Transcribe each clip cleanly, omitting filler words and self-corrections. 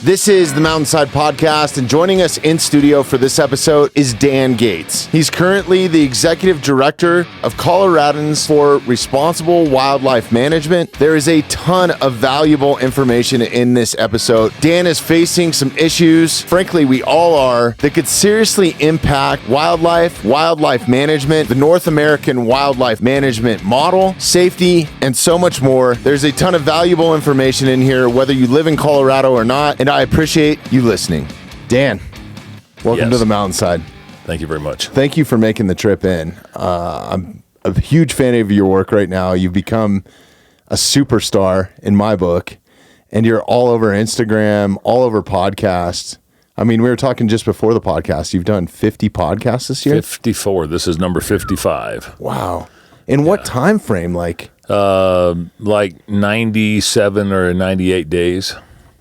This is the Mountainside Podcast, and joining us in studio for this episode is Dan Gates. He's currently the Executive Director of Coloradans for Responsible Wildlife Management. There is a ton of valuable information in this episode. Dan is facing some issues, frankly we all are, that could seriously impact wildlife management, the North American wildlife management model, safety, and so much more. There's a ton of valuable information in here, whether you live in Colorado or not, and I appreciate you listening. Dan, welcome to the Mountainside. Thank you very much. Thank you for making the trip in. I'm a huge fan of your work right now. You've become a superstar in my book, and you're all over Instagram, all over podcasts. I mean, we were talking just before the podcast. You've done 50 podcasts this year? 54. This is number 55. Wow. In what time frame? Like 97 or 98 days.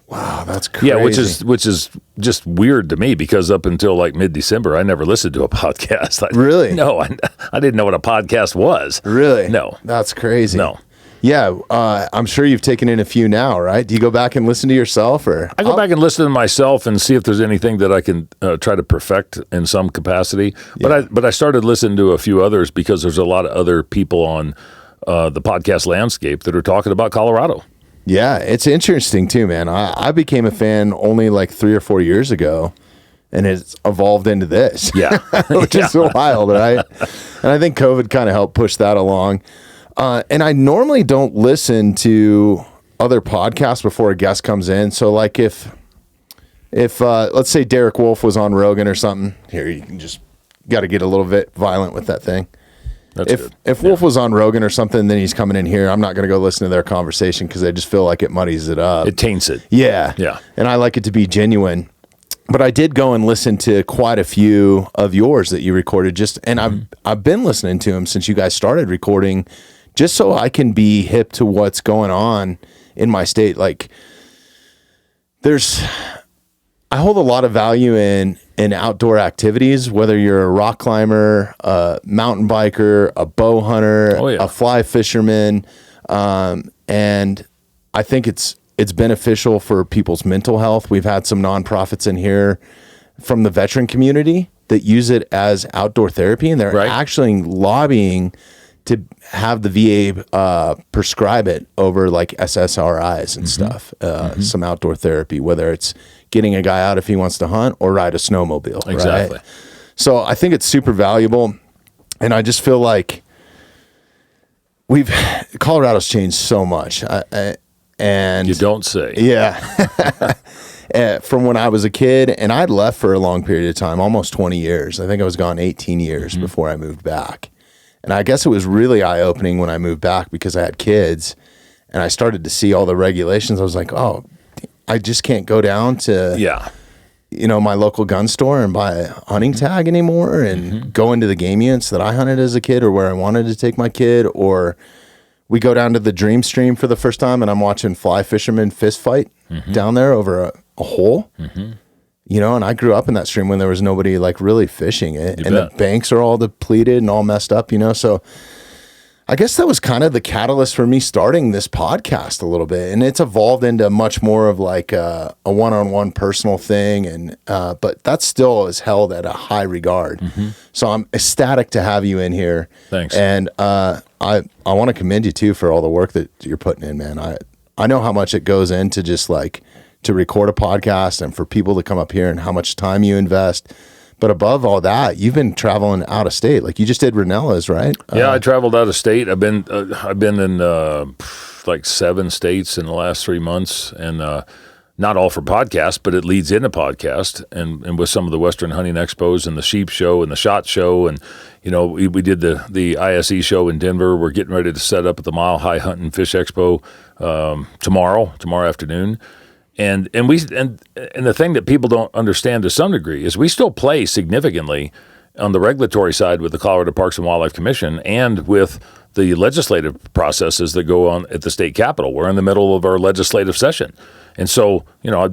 Wow, that's crazy. Yeah, which is just weird to me because up until like mid-December, I never listened to a podcast. Really? No, I didn't know what a podcast was. Really? No. That's crazy. No. Yeah, I'm sure you've taken in a few now, right? Do you go back and listen to yourself, or I go back and listen to myself and see if there's anything that I can try to perfect in some capacity. Yeah. But I started listening to a few others because there's a lot of other people on the podcast landscape that are talking about Colorado. Yeah, it's interesting too, man. I became a fan only like 3 or 4 years ago, and it's evolved into this. Yeah. Which is wild, right? And I think COVID kind of helped push that along. And I normally don't listen to other podcasts before a guest comes in. So like if let's say Derek Wolf was on Rogan or something, here you can just got to get a little bit violent with that thing. If Wolf was on Rogan or something, then he's coming in here, I'm not going to go listen to their conversation because I just feel like it muddies it up. It taints it. Yeah. Yeah. And I like it to be genuine. But I did go and listen to quite a few of yours that you recorded I've been listening to them since you guys started recording just so I can be hip to what's going on in my state. Like I hold a lot of value in outdoor activities, whether you're a rock climber, a mountain biker, a bow hunter, a fly fisherman. And I think it's beneficial for people's mental health. We've had some nonprofits in here from the veteran community that use it as outdoor therapy, and they're actually lobbying to have the VA prescribe it over like SSRIs and stuff, some outdoor therapy, whether it's getting a guy out if he wants to hunt or ride a snowmobile. Exactly. Right? So I think it's super valuable, and I just feel like Colorado's changed so much. And you don't say. Yeah. From when I was a kid, and I'd left for a long period of time, almost 20 years. I think I was gone 18 years before I moved back. And I guess it was really eye-opening when I moved back because I had kids and I started to see all the regulations. I was like, oh, I just can't go down to my local gun store and buy a hunting tag anymore and go into the game units that I hunted as a kid or where I wanted to take my kid. Or we go down to the Dream Stream for the first time and I'm watching fly fishermen fist fight down there over a hole. And I grew up in that stream when there was nobody like really fishing it. The banks are all depleted and all messed up, So I guess that was kind of the catalyst for me starting this podcast a little bit. And it's evolved into much more of like a one-on-one personal thing. And but that still is held at a high regard. So I'm ecstatic to have you in here. Thanks. And I want to commend you too for all the work that you're putting in, man. I know how much it goes into just like to record a podcast and for people to come up here and how much time you invest. But above all that, you've been traveling out of state. Like you just did Ranella's, right? Yeah, I traveled out of state. I've been in like 7 states in the last 3 months, and not all for podcasts, but it leads into podcast. And with some of the Western Hunting Expos and the Sheep Show and the SHOT Show, and we did the ISE show in Denver. We're getting ready to set up at the Mile High Hunt and Fish Expo tomorrow afternoon. And the thing that people don't understand to some degree is we still play significantly on the regulatory side with the Colorado Parks and Wildlife Commission and with the legislative processes that go on at the state capitol. We're in the middle of our legislative session. And so, I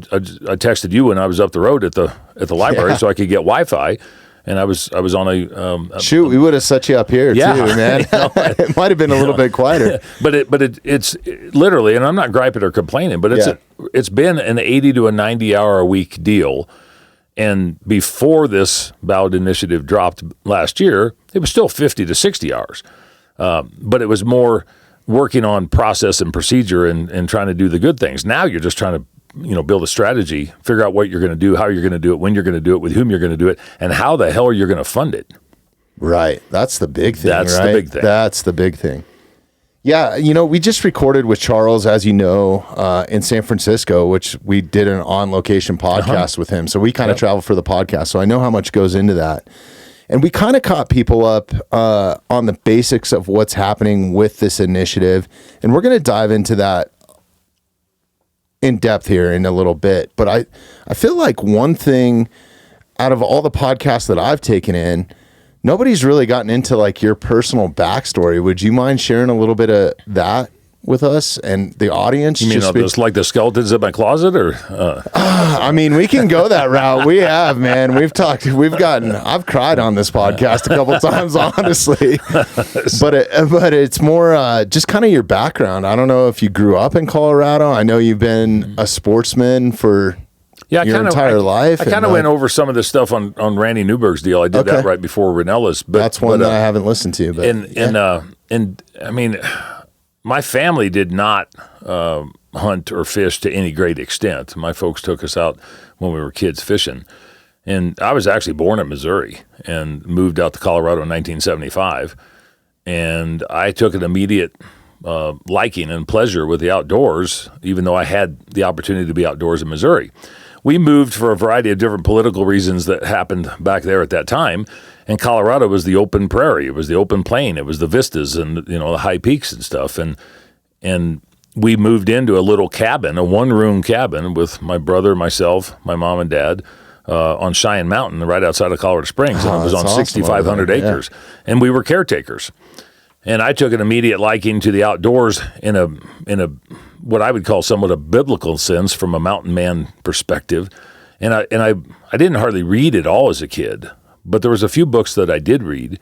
texted you when I was up the road at the library so I could get Wi-Fi. and I was on a shoot. We would have set you up here too, man. It might have been a little bit quieter, but it's literally, and I'm not griping or complaining, but it's been an 80 to a 90 hour a week deal. And before this ballot initiative dropped last year, it was still 50 to 60 hours. But it was more working on process and procedure and trying to do the good things. Now you're just trying to, build a strategy, figure out what you're going to do, how you're going to do it, when you're going to do it, with whom you're going to do it, and how the hell are you going to fund it. Right. That's the big thing, That's right? the big thing. That's the big thing. Yeah, we just recorded with Charles, as you know, in San Francisco, which we did an on-location podcast with him. So we kind of travel for the podcast. So I know how much goes into that. And we kind of caught people up on the basics of what's happening with this initiative. And we're going to dive into that in depth here in a little bit. But I feel like one thing out of all the podcasts that I've taken in, nobody's really gotten into like your personal backstory. Would you mind sharing a little bit of that with us and the audience? You mean just like the skeletons in my closet, or? I mean, we can go that route. We have, man. I've cried on this podcast a couple times, honestly. But it's more just kind of your background. I don't know if you grew up in Colorado. I know you've been a sportsman for your entire life. I kind of went over some of this stuff on Randy Newberg's deal. I did that right before Renella's. But that's one that I haven't listened to. But and I mean, my family did not hunt or fish to any great extent. My folks took us out when we were kids fishing. And I was actually born in Missouri and moved out to Colorado in 1975. And I took an immediate liking and pleasure with the outdoors, even though I had the opportunity to be outdoors in Missouri. We moved for a variety of different political reasons that happened back there at that time. And Colorado was the open prairie. It was the open plain. It was the vistas and, the high peaks and stuff. And we moved into a little cabin, a one-room cabin with my brother, myself, my mom and dad on Cheyenne Mountain right outside of Colorado Springs. And it was on 6,500 acres. And we were caretakers. And I took an immediate liking to the outdoors in a what I would call somewhat a biblical sense from a mountain man perspective. And I didn't hardly read at all as a kid, but there was a few books that I did read,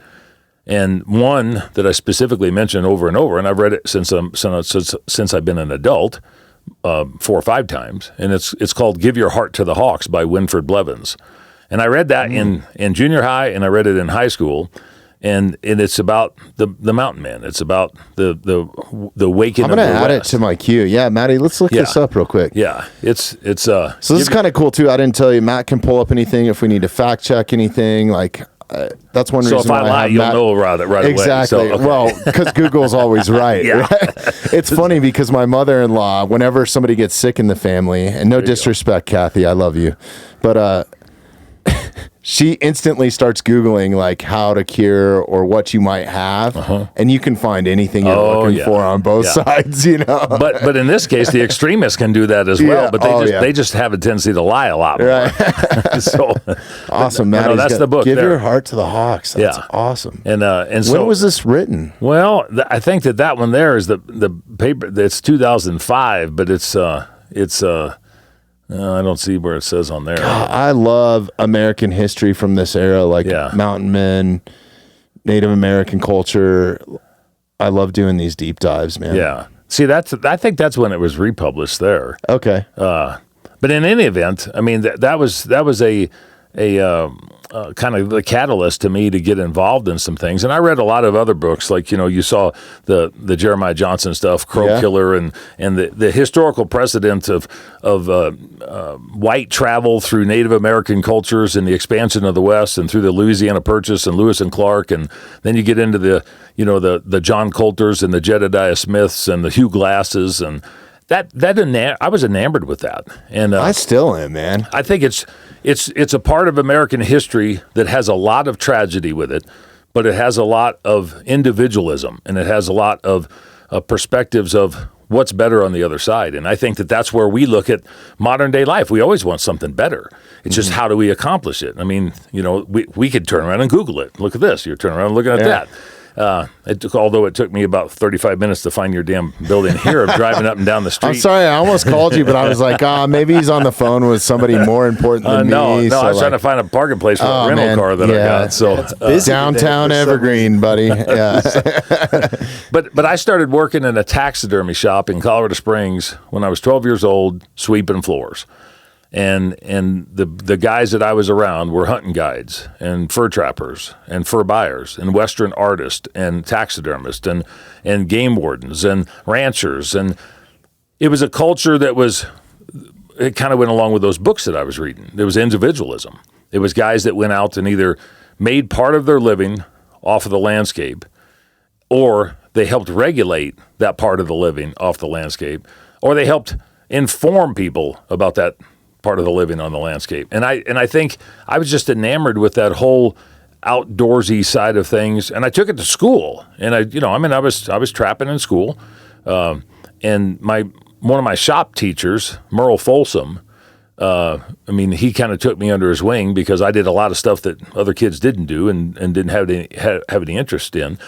and one that I specifically mentioned over and over, and I've read it since I've been an adult 4 or 5 times, and it's called "Give Your Heart to the Hawks" by Winford Blevins. And I read that in junior high, and I read it in high school. And it's about the mountain man. It's about the waking. I'm going to add it to my queue. Yeah, Matty, let's look this up real quick. Yeah, it's. So this is kind of cool too. I didn't tell you. Matt can pull up anything if we need to fact check anything. Like that's one reason. So if I lie, you'll know right away. Exactly. So, okay. Well, because Google's always right. Yeah. Right? It's funny because my mother-in-law, whenever somebody gets sick in the family, and no disrespect, Kathy, I love you, but she instantly starts Googling like how to cure or what you might have, and you can find anything you're looking for on both sides, But in this case, the extremists can do that as well. But they just have a tendency to lie a lot more. Right. So awesome, Matt. That's the book. Give Your Heart to the Hawks. That's awesome. And so when was this written? Well, I think that one there is the paper. It's 2005, but it's I don't see where it says on there. God, I love American history from this era, like mountain men, Native American culture. I love doing these deep dives, man. Yeah. See, I think that's when it was republished there. Okay. But in any event, I mean, that was a kind of the catalyst to me to get involved in some things. And I read a lot of other books, like, you saw the Jeremiah Johnson stuff, Crow Killer, and the historical precedent of white travel through Native American cultures and the expansion of the West and through the Louisiana Purchase and Lewis and Clark. And then you get into the John Coulters and the Jedediah Smiths and the Hugh Glasses, and I was enamored with that. And I still am, man. I think it's a part of American history that has a lot of tragedy with it, but it has a lot of individualism, and it has a lot of perspectives of what's better on the other side. And I think that's where we look at modern day life. We always want something better. It's just how do we accomplish it? I mean, we could turn around and Google it. Look at this. You're turning around and looking at that. Although it took me about 35 minutes to find your damn building here of driving up and down the street. I'm sorry, I almost called you, but I was like, maybe he's on the phone with somebody more important than no, me. No, I was trying to find a parking place for a rental car that I got. So downtown Evergreen, buddy. Yeah. But I started working in a taxidermy shop in Colorado Springs when I was 12 years old, sweeping floors. And the guys that I was around were hunting guides and fur trappers and fur buyers and Western artists and taxidermists and game wardens and ranchers. And it was a culture that it kind of went along with those books that I was reading. There was individualism. It was guys that went out and either made part of their living off of the landscape, or they helped regulate that part of the living off the landscape, or they helped inform people about that part of the living on the landscape. And I think I was just enamored with that whole outdoorsy side of things. And I took it to school. And I was trapping in school. And one of my shop teachers, Merle Folsom, he kind of took me under his wing because I did a lot of stuff that other kids didn't do and didn't have any interest in.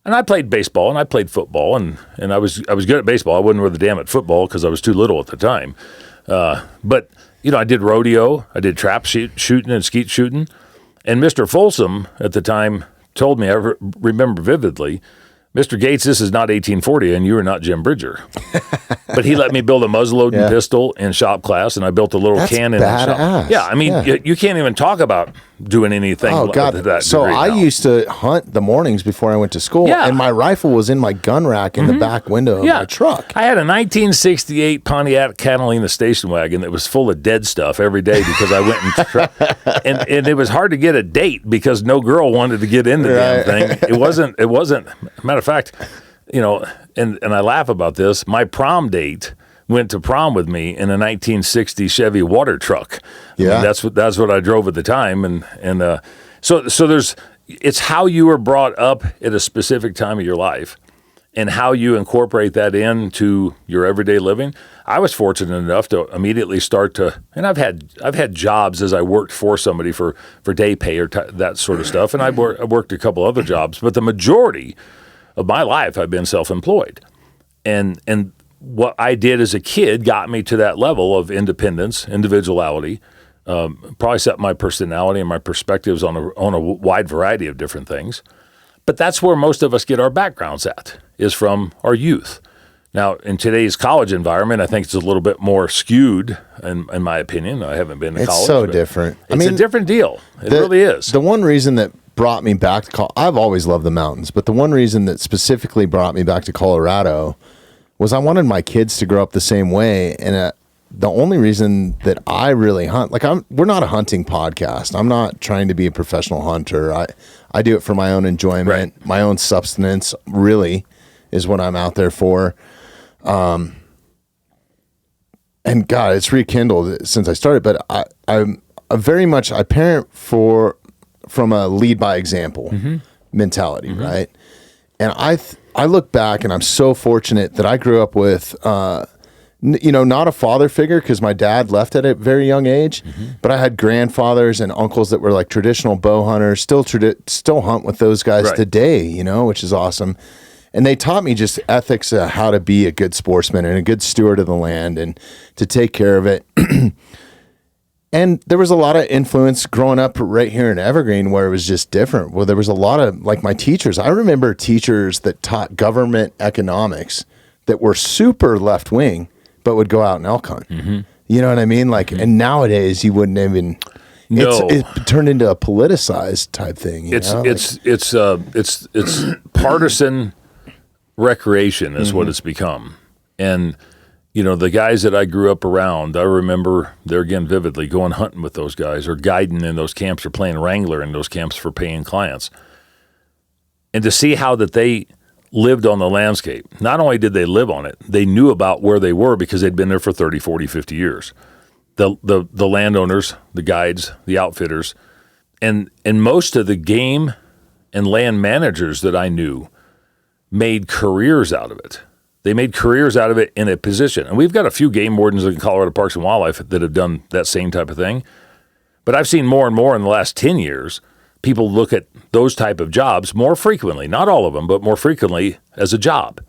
And I played baseball and I played football and I was good at baseball. I wasn't worth a damn at football because I was too little at the time. But I did rodeo, I did trap shooting and skeet shooting. And Mr. Folsom at the time told me, I remember vividly, Mr. Gates, this is not 1840 and you are not Jim Bridger. But he let me build a muzzleloading pistol in shop class, and I built a little cannon. Badass. Yeah, you can't even talk about doing anything like that. So I used to hunt the mornings before I went to school, and my rifle was in my gun rack in the back window of my truck. I had a 1968 Pontiac Catalina station wagon that was full of dead stuff every day because I went and it was hard to get a date because no girl wanted to get into the damn thing. It wasn't. Matter of fact, and I laugh about this. My prom date went to prom with me in a 1960 Chevy water truck. Yeah, that's what I drove at the time, and so it's how you were brought up at a specific time of your life, and how you incorporate that into your everyday living. I was fortunate enough to immediately start to, and I've had jobs as I worked for somebody for day pay or that sort of stuff, and I worked a couple other jobs, but the majority of my life I've been self-employed, and what I did as a kid got me to that level of independence, individuality, probably set my personality and my perspectives on a wide variety of different things. But that's where most of us get our backgrounds at, is from our youth. Now, in today's college environment, I think it's a little bit more skewed, in my opinion. I haven't been to college. It's so different. It's a different deal. It really is. The one reason that brought me back to college, I've always loved the mountains, but the one reason that specifically brought me back to Colorado was I wanted my kids to grow up the same way. And the only reason that I really hunt, we're not a hunting podcast. I'm not trying to be a professional hunter. I do it for my own enjoyment, right. My own substance really is what I'm out there for. And God, it's rekindled since I started, but I'm very much, I parent from a lead by example mentality, right? And I look back and I'm so fortunate that I grew up with, not a father figure because my dad left at a very young age, but I had grandfathers and uncles that were like traditional bow hunters, still hunt with those guys today, which is awesome. And they taught me just ethics of how to be a good sportsman and a good steward of the land and to take care of it. And there was a lot of influence growing up right here in Evergreen where it was just different. Well, there was a lot of, like my teachers, I remember teachers that taught government economics that were super left wing, but would go out and elk hunt. You know what I mean? And nowadays you wouldn't even, it turned into a politicized type thing. It's partisan recreation is what it's become. And the guys that I grew up around, I remember there again vividly going hunting with those guys or guiding in those camps or playing wrangler in those camps for paying clients. And to see how that they lived on the landscape. Not only did they live on it, they knew about where they were because they'd been there for 30, 40, 50 years. The landowners, the guides, the outfitters, and most of the game and land managers that I knew made careers out of it. They made careers out of it in a position. And we've got a few game wardens in Colorado Parks and Wildlife that have done that same type of thing. But I've seen more and more in the last 10 years people look at those type of jobs more frequently, not all of them, but more frequently as a job,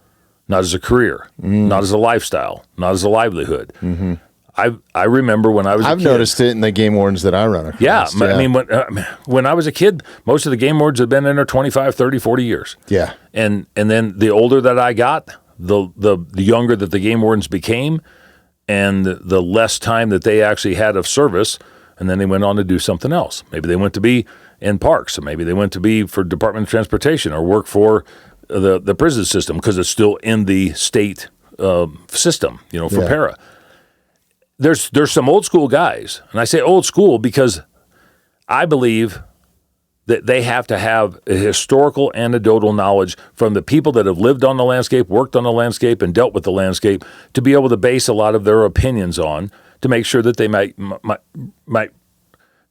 not as a career, not as a lifestyle, not as a livelihood. I remember when I was a kid, noticed it in the game wardens that I run across. Yeah. I mean, when I was a kid, most of the game wardens had been in there 25, 30, 40 years. Yeah. And then the older that I got, the younger that the game wardens became, and the less time that they actually had of service, and then they went on to do something else. Maybe they went to be in parks, or maybe they went to be for Department of Transportation or work for the prison system because it's still in the state system, for para. There's some old school guys, and I say old school because I believe that they have to have a historical anecdotal knowledge from the people that have lived on the landscape, worked on the landscape, and dealt with the landscape to be able to base a lot of their opinions on to make sure that they might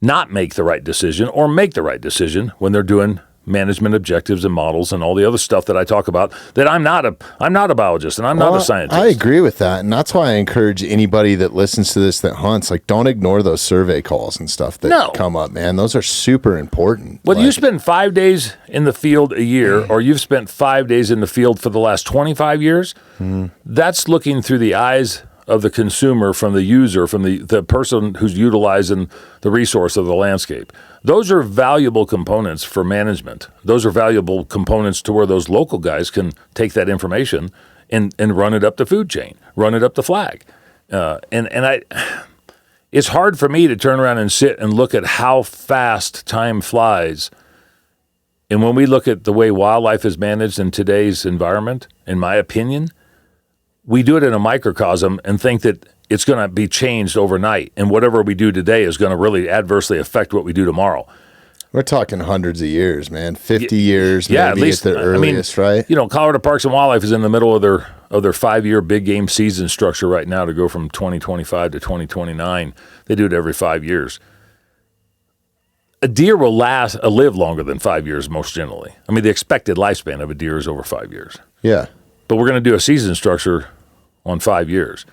not make the right decision or make the right decision when they're doing management objectives and models and all the other stuff that I talk about. That I'm not a biologist and I'm not a scientist. I agree with that, and that's why I encourage anybody that listens to this that hunts, like, don't ignore those survey calls and stuff that come up, man. Those are super important. Whether you spend 5 days in the field a year or you've spent 5 days in the field for the last 25 years, that's looking through the eyes of the consumer, from the user, from the person who's utilizing the resource of the landscape. Those are valuable components for management. Those are valuable components to where those local guys can take that information and run it up the food chain, run it up the flag. It's hard for me to turn around and sit and look at how fast time flies. And when we look at the way wildlife is managed in today's environment, in my opinion, we do it in a microcosm and think that it's going to be changed overnight, and whatever we do today is going to really adversely affect what we do tomorrow. We're talking hundreds of years, man. 50 years, maybe at least at the earliest, right? Colorado Parks and Wildlife is in the middle of their 5-year big game season structure right now to go from 2025 to 2029. They do it every 5 years. A deer will live longer than 5 years most generally. I mean, the expected lifespan of a deer is over 5 years. Yeah. But we're going to do a season structure on 5 years.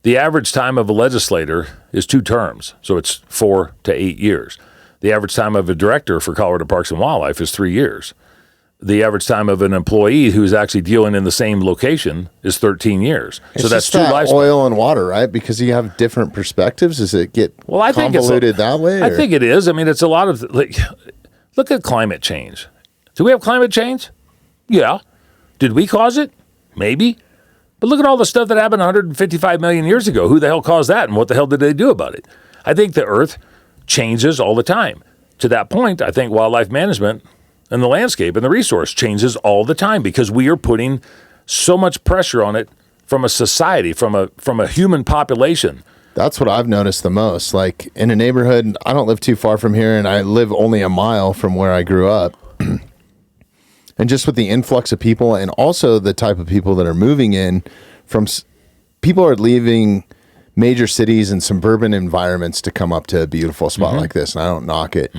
The average time of a legislator is 2 terms, so it's 4 to 8 years. The average time of a director for Colorado Parks and Wildlife is 3 years. The average time of an employee who's actually dealing in the same location is 13 years. So that's 2 lifespans. Oil and water, right? Because you have different perspectives. Does it get convoluted that way? I think it is. I mean, it's a lot of, look at climate change. Do we have climate change? Yeah. Did we cause it? Maybe. But look at all the stuff that happened 155 million years ago. Who the hell caused that, and what the hell did they do about it? I think the Earth changes all the time. To that point, I think wildlife management and the landscape and the resource changes all the time because we are putting so much pressure on it from a society, from a human population. That's what I've noticed the most. Like in a neighborhood, I don't live too far from here, and I live only a mile from where I grew up. And just with the influx of people and also the type of people that are moving in people are leaving major cities and suburban environments to come up to a beautiful spot like this. And I don't knock it.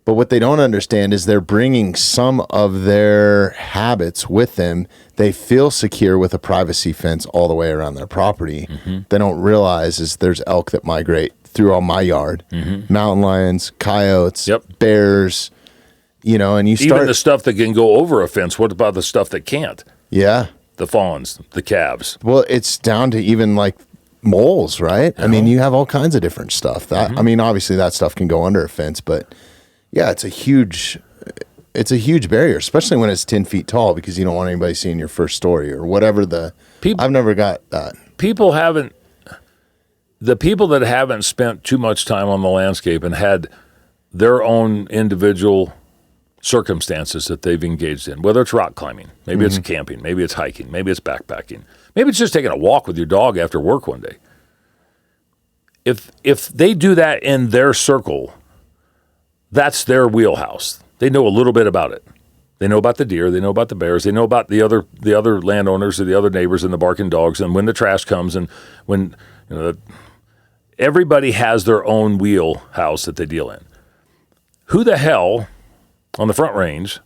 But what they don't understand is they're bringing some of their habits with them. They feel secure with a privacy fence all the way around their property. They don't realize is there's elk that migrate through all my yard, mountain lions, coyotes, bears, and you start... Even the stuff that can go over a fence, what about the stuff that can't? Yeah. The fawns, the calves. Well, it's down to even like moles, right? I mean, you have all kinds of different stuff. That I mean, obviously that stuff can go under a fence, but yeah, it's a huge barrier, especially when it's 10 feet tall because you don't want anybody seeing your first story or whatever I've never got that. The people that haven't spent too much time on the landscape and had their own individual circumstances that they've engaged in, whether it's rock climbing, maybe it's camping, maybe it's hiking, maybe it's backpacking, maybe it's just taking a walk with your dog after work one day. If they do that in their circle, that's their wheelhouse. They know a little bit about it. They know about the deer, they know about the bears, they know about the other landowners or the other neighbors and the barking dogs, and when the trash comes and when everybody has their own wheelhouse that they deal in. Who the hell on the Front Range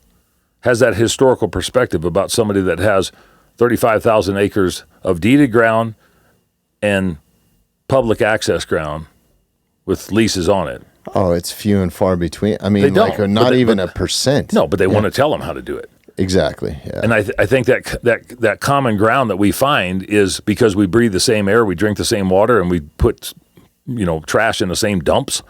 has that historical perspective about somebody that has 35,000 acres of deeded ground and public access ground with leases on it Oh, it's few and far between. I They mean, don't, like but not they- even but- a percent. No, but they want to tell them how to do it. Exactly. Yeah. And I think that common ground that we find is because we breathe the same air, we drink the same water, and we put trash in the same dumps.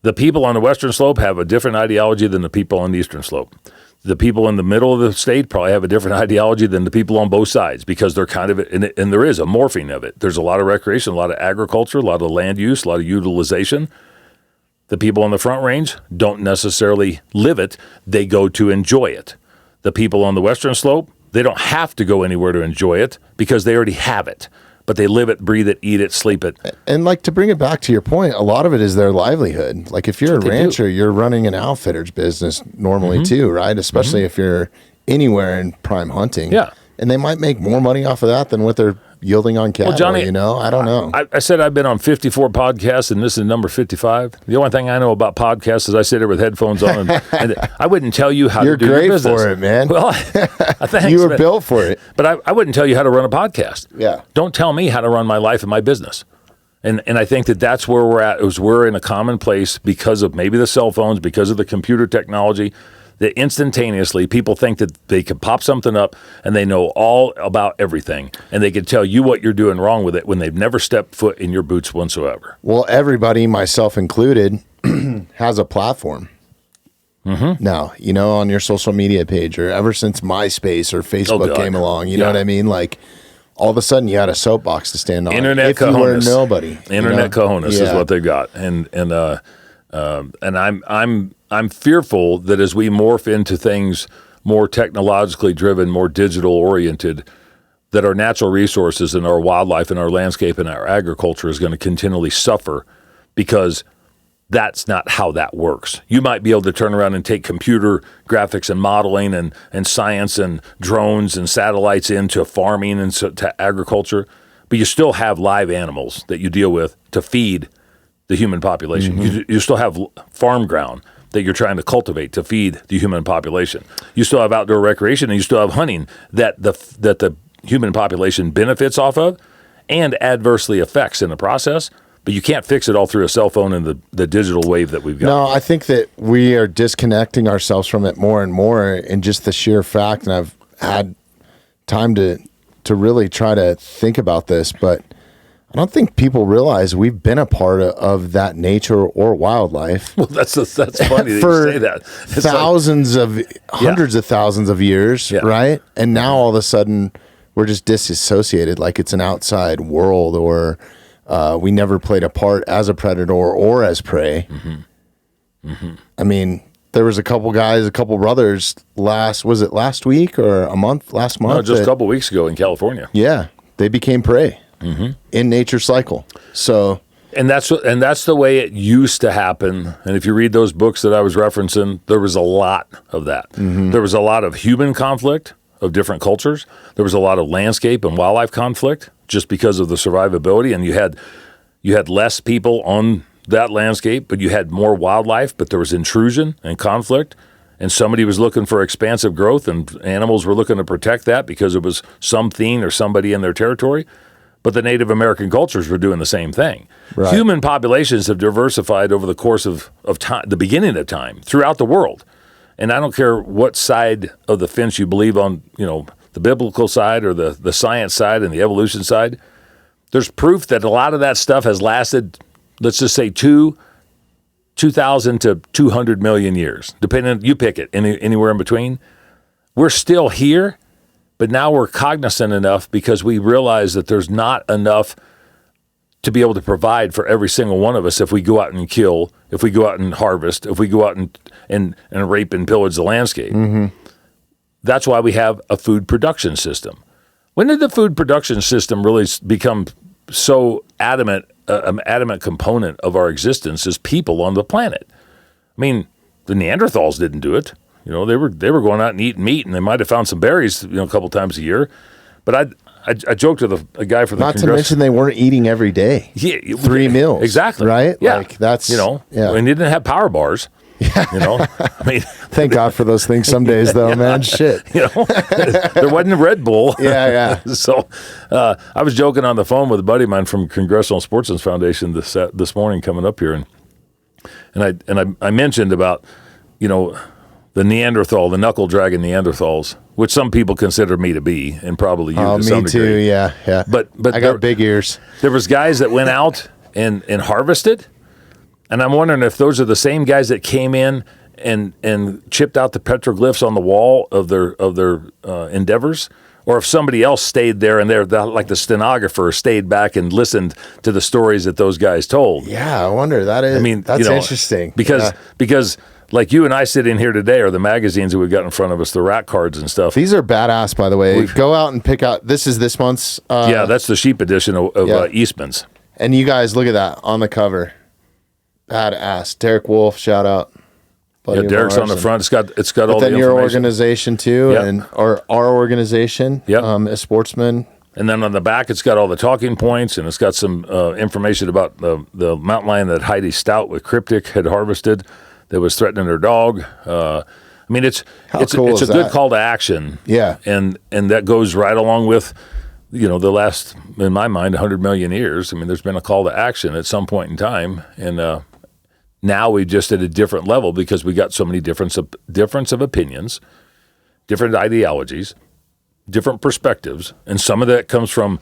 The people on the western slope have a different ideology than the people on the eastern slope. The people in the middle of the state probably have a different ideology than the people on both sides because they're kind of, and there is a morphing of it. There's a lot of recreation, a lot of agriculture, a lot of land use, a lot of utilization. The people on the Front Range don't necessarily live it. They go to enjoy it. The people on the western slope, they don't have to go anywhere to enjoy it because they already have it. But they live it, breathe it, eat it, sleep it. And like to bring it back to your point, a lot of it is their livelihood. Like if you're a rancher, you're running an outfitter's business normally too, right? Especially if you're anywhere in prime hunting. Yeah. And they might make more money off of that than what they're yielding on cattle, Johnny, I don't know. I said I've been on 54 podcasts, and this is number 55. The only thing I know about podcasts is I sit there with headphones on, and I wouldn't tell you how You're to do your great business. for it, man. Well, thanks, You were man. built for it. But I wouldn't tell you how to run a podcast. Yeah. Don't tell me how to run my life and my business. And I think that's where we're at. We're in a common place because of maybe the cell phones, because of the computer technology, that instantaneously people think that they can pop something up and they know all about everything. And they can tell you what you're doing wrong with it when they've never stepped foot in your boots whatsoever. Well, everybody, myself included, has a platform. Now, on your social media page or ever since MySpace or Facebook God. came along, you know what I mean? Like all of a sudden you had a soapbox to stand on. Internet if you were cojones. nobody. Internet cojones is what they've got. And I'm fearful that as we morph into things more technologically driven, more digital oriented, that our natural resources and our wildlife and our landscape and our agriculture is going to continually suffer because that's not how that works. You might be able to turn around and take computer graphics and modeling and science and drones and satellites into farming and to agriculture, but you still have live animals that you deal with to feed the human population. You still have farm ground that you're trying to cultivate to feed the human population. You still have outdoor recreation, and you still have hunting that the human population benefits off of and adversely affects in the process. But you can't fix it all through a cell phone and the digital wave that we've got. No, I think that we are disconnecting ourselves from it more and more, and just the sheer fact, and I've had time to really try to think about this, but I don't think people realize we've been a part of that nature or wildlife. Well, that's funny that for you say that. It's hundreds of thousands of years, Yeah. right? And now all of a sudden we're just disassociated, like it's an outside world, or we never played a part as a predator or as prey. I mean, there was a couple brothers last week or last month? No, just a couple weeks ago in California. Yeah, they became prey in nature's cycle. So, And that's the way it used to happen. And if you read those books that I was referencing, there was a lot of that. There was a lot of human conflict of different cultures. There was a lot of landscape and wildlife conflict just because of the survivability. And you had less people on that landscape, but you had more wildlife, but there was intrusion and conflict. And somebody was looking for expansive growth, and animals were looking to protect that because it was something or somebody in their territory. But the Native American cultures were doing the same thing. Right. Human populations have diversified over the course of time, the beginning of time, throughout the world. And I don't care what side of the fence you believe on, the biblical side or the science side and the evolution side. There's proof that a lot of that stuff has lasted, let's just say 2,000 to 200 million years, depending, you pick it, anywhere in between. We're still here. But now we're cognizant enough because we realize that there's not enough to be able to provide for every single one of us if we go out and kill, if we go out and harvest, if we go out and rape and pillage the landscape. That's why we have a food production system. When did the food production system really become so an adamant component of our existence as people on the planet? I mean, the Neanderthals didn't do it. They were going out and eating meat, and they might have found some berries, a couple times a year. But I joked with a guy for the not to mention they weren't eating every day. Yeah, 3 meals. Exactly. Right? Yeah. Like that's and they didn't have power bars. I mean, thank God for those things some days though, man. Shit. there wasn't a Red Bull. Yeah. So I was joking on the phone with a buddy of mine from Congressional Sportsman's Foundation this morning coming up here, and I mentioned about, the Neanderthal, the knuckle dragging Neanderthals, which some people consider me to be, and probably you to some degree. Me too, yeah. But I got big ears. There was guys that went out and harvested, and I'm wondering if those are the same guys that came in and chipped out the petroglyphs on the wall of their endeavors, or if somebody else stayed there and like the stenographer stayed back and listened to the stories that those guys told. Yeah, I wonder. That's interesting. Because like you and I sit in here today are the magazines that we've got in front of us, the rat cards and stuff. These are badass, by the way. Go out and pick out. This is this month's. That's the sheep edition of Eastman's. And you guys, look at that on the cover. Badass. Derek Wolf, shout out. Buddy Derek's on the front. It's got all the information. Then your organization too, or our organization, as Sportsmen. And then on the back, it's got all the talking points, and it's got some information about the mountain lion that Heidi Stout with Cryptic had harvested that was threatening her dog. It's a good call to action. Yeah. And that goes right along with, the last, in my mind, 100 million years. There's been a call to action at some point in time. And now we're just at a different level because we got so many difference of opinions, different ideologies, different perspectives. And some of that comes from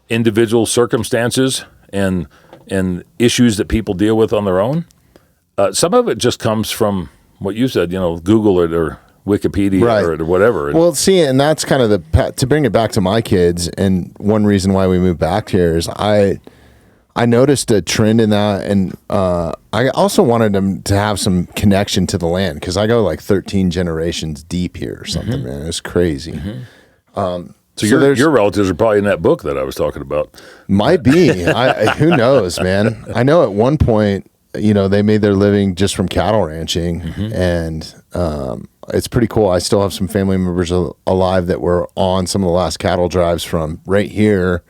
individual circumstances and issues that people deal with on their own. Some of it just comes from what you said, Google it or Wikipedia or whatever. Well, see, and that's kind of to bring it back to my kids. And one reason why we moved back here is I noticed a trend in that. And I also wanted them to have some connection to the land because I go like 13 generations deep here or something, man. It's crazy. Mm-hmm. So your relatives are probably in that book that I was talking about. Might be. Who knows, man? I know at one point, they made their living just from cattle ranching, and it's pretty cool. I still have some family members alive that were on some of the last cattle drives from right here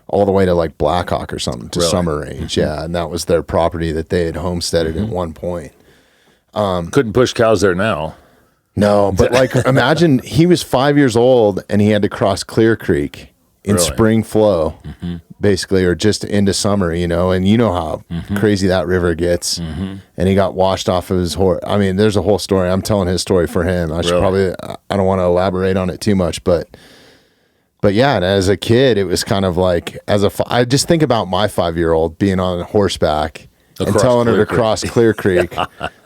all the way to like Blackhawk or something to Summer Range. Yeah, and that was their property that they had homesteaded at one point. Couldn't push cows there now. No, but like imagine he was 5 years old and he had to cross Clear Creek in spring flow. Basically, or just into summer, and you know how crazy that river gets. And he got washed off of his horse. There's a whole story. I'm telling his story for him. I don't want to elaborate on it too much, but yeah, and as a kid, it was kind of like, I just think about my 5-year-old being on horseback and telling her to cross Clear Creek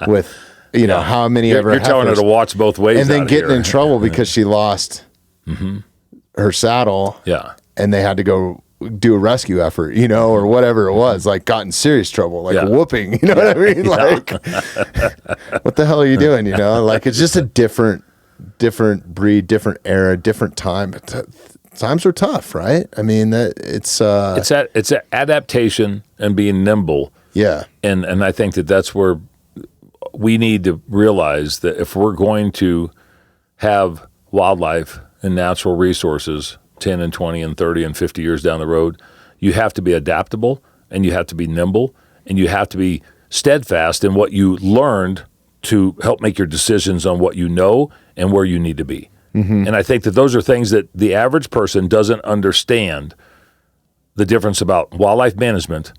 with, how many ever You're telling her to watch both ways. And then getting in trouble because she lost her saddle. Yeah. And they had to go do a rescue effort, or whatever it was, like got in serious trouble, like a whooping, what I mean? Like, what the hell are you doing? Like it's just a different breed, different era, different time. Times were tough, right? It's adaptation and being nimble. Yeah. And I think that's where we need to realize that if we're going to have wildlife and natural resources 10 and 20 and 30 and 50 years down the road, you have to be adaptable and you have to be nimble and you have to be steadfast in what you learned to help make your decisions on what you know and where you need to be. And I think that those are things that the average person doesn't understand the difference about wildlife management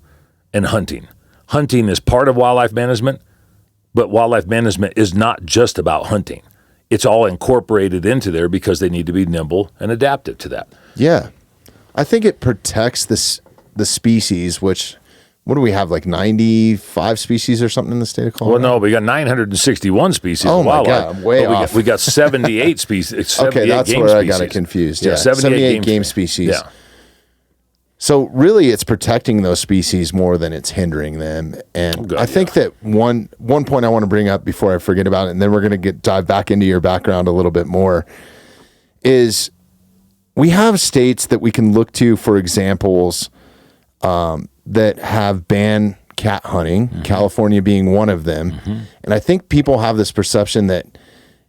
and hunting. Hunting is part of wildlife management, but wildlife management is not just about hunting. It's all incorporated into there because they need to be nimble and adaptive to that. Yeah. I think it protects the species, which, what do we have, like 95 species or something in the state of Colorado? Well, no, we got 961 species of wildlife. Oh, my God, way off. We got 78 species. 78 okay, that's where I got it confused. Yeah, 78 game species. Yeah. So really, it's protecting those species more than it's hindering them. And I think that one point I want to bring up before I forget about it, and then we're going to dive back into your background a little bit more, is we have states that we can look to for examples that have banned cat hunting, California being one of them. And I think people have this perception that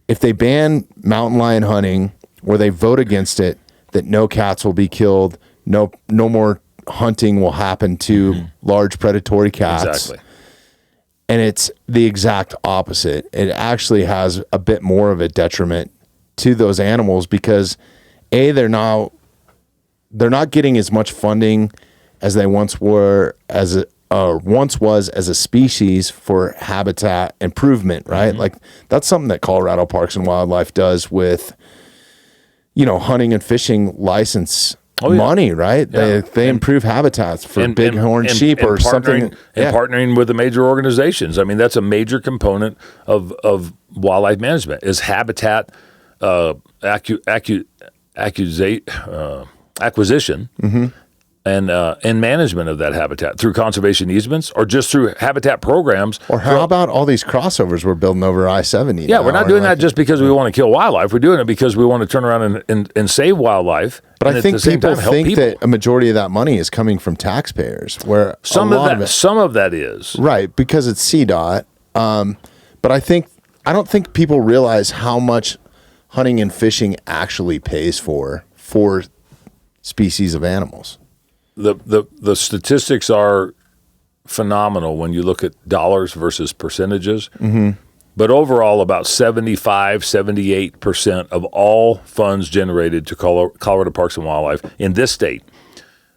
if they ban mountain lion hunting or they vote against it, that no cats will be killed. No more hunting will happen to large predatory cats. Exactly. And it's the exact opposite. It actually has a bit more of a detriment to those animals because they're not getting as much funding as they once were as once was as a species for habitat improvement, right? Like that's something that Colorado Parks and Wildlife does with, hunting and fishing license money, right? Yeah. They improve habitats for bighorn sheep or something. And partnering with the major organizations. I mean, that's a major component of wildlife management is habitat acquisition and management of that habitat through conservation easements or just through habitat programs. Or how about all these crossovers we're building over I-70? Yeah, we're not doing that just because we want to kill wildlife. We're doing it because we want to turn around and save wildlife. But I think people think that a majority of that money is coming from taxpayers, where some of that is right because it's CDOT. But I don't think people realize how much hunting and fishing actually pays for species of animals. The statistics are phenomenal when you look at dollars versus percentages. Mm-hmm. But overall, about 78% of all funds generated to Colorado Parks and Wildlife in this state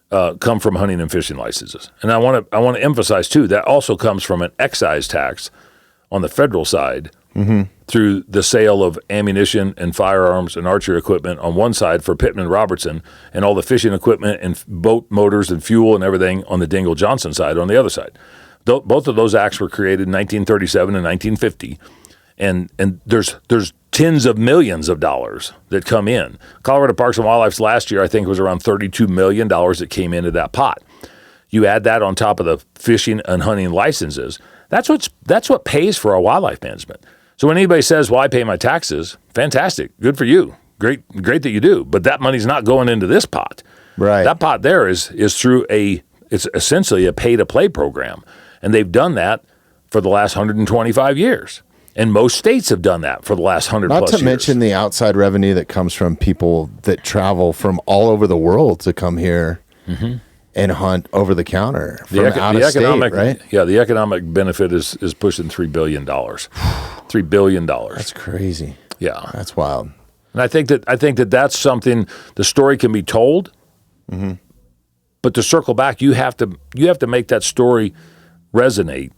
come from hunting and fishing licenses. And I want to emphasize, too, that also comes from an excise tax on the federal side through the sale of ammunition and firearms and archery equipment on one side for Pittman Robertson and all the fishing equipment and boat motors and fuel and everything on the Dingle Johnson side on the other side. Both of those acts were created in 1937 and 1950, and there's tens of millions of dollars that come in. Colorado Parks and Wildlife's last year, I think, was around $32 million that came into that pot. You add that on top of the fishing and hunting licenses, that's what pays for our wildlife management. So when anybody says, well, I pay my taxes, fantastic, good for you, great that you do, but that money's not going into this pot. Right. That pot there is through it's essentially a pay-to-play program. And they've done that for the last 125 years. And most states have done that for the last 100 plus years. Not to mention the outside revenue that comes from people that travel from all over the world to come here and hunt over the counter from out of state, right? Yeah, the economic benefit is pushing $3 billion. $3 billion. That's crazy. Yeah. That's wild. And I think that that's something, the story can be told, but to circle back, you have to make that story resonate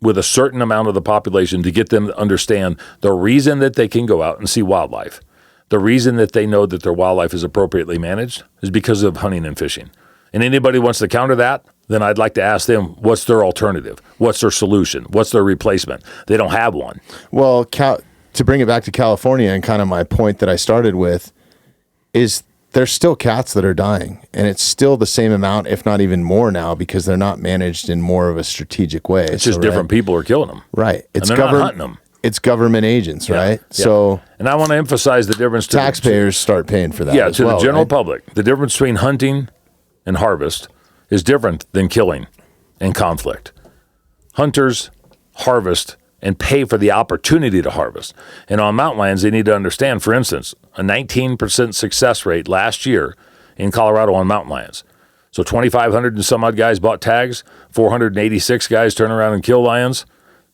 with a certain amount of the population to get them to understand the reason that they can go out and see wildlife. The reason that they know that their wildlife is appropriately managed is because of hunting and fishing. And anybody wants to counter that, then I'd like to ask them, what's their alternative? What's their solution? What's their replacement? They don't have one. Well, to bring it back to California and kind of my point that I started with is there's still cats that are dying, and it's still the same amount, if not even more now, because they're not managed in more of a strategic way. It's just different people are killing them. Right. It's and they're not hunting them. It's government agents, right? Yeah. So, and I want to emphasize the difference. Taxpayers start paying for that. Yeah, to the general public. The difference between hunting and harvest is different than killing and conflict. Hunters harvest and pay for the opportunity to harvest. And on mountain lands, they need to understand, for instance, a 19% success rate last year in Colorado on mountain lands. So 2,500 and some odd guys bought tags, 486 guys turn around and kill lions,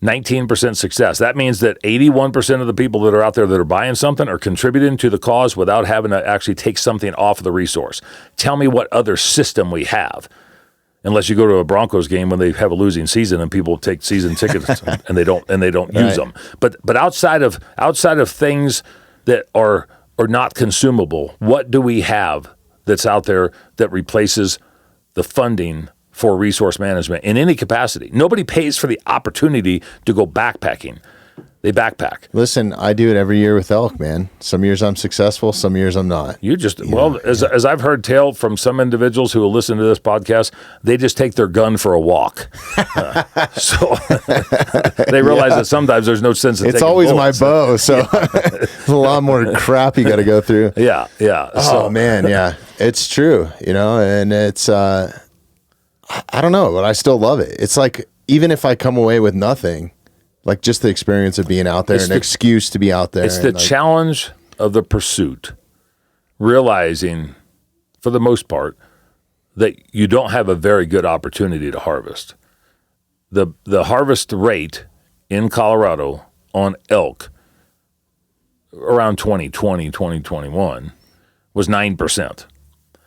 19% success. That means that 81% of the people that are out there that are buying something are contributing to the cause without having to actually take something off of the resource. Tell me what other system we have. Unless you go to a Broncos game when they have a losing season and people take season tickets and they don't use them. But outside of things that are not consumable, what do we have that's out there that replaces the funding for resource management in any capacity? Nobody pays for the opportunity to go backpacking. They backpack. Listen, I do it every year with elk, man. Some years I'm successful, some years I'm not. As I've heard tale from some individuals who will listen to this podcast, they just take their gun for a walk. So they realize that sometimes there's no sense in taking It's always bullets. My bow, so there's a lot more crap you got to go through. Yeah. Oh, man, yeah. It's true, and it's, I don't know, but I still love it. It's like, even if I come away with nothing, like just the experience of being out there, excuse to be out there. It's the challenge of the pursuit, realizing for the most part that you don't have a very good opportunity to harvest. The harvest rate in Colorado on elk around 2020, 2021 was 9%.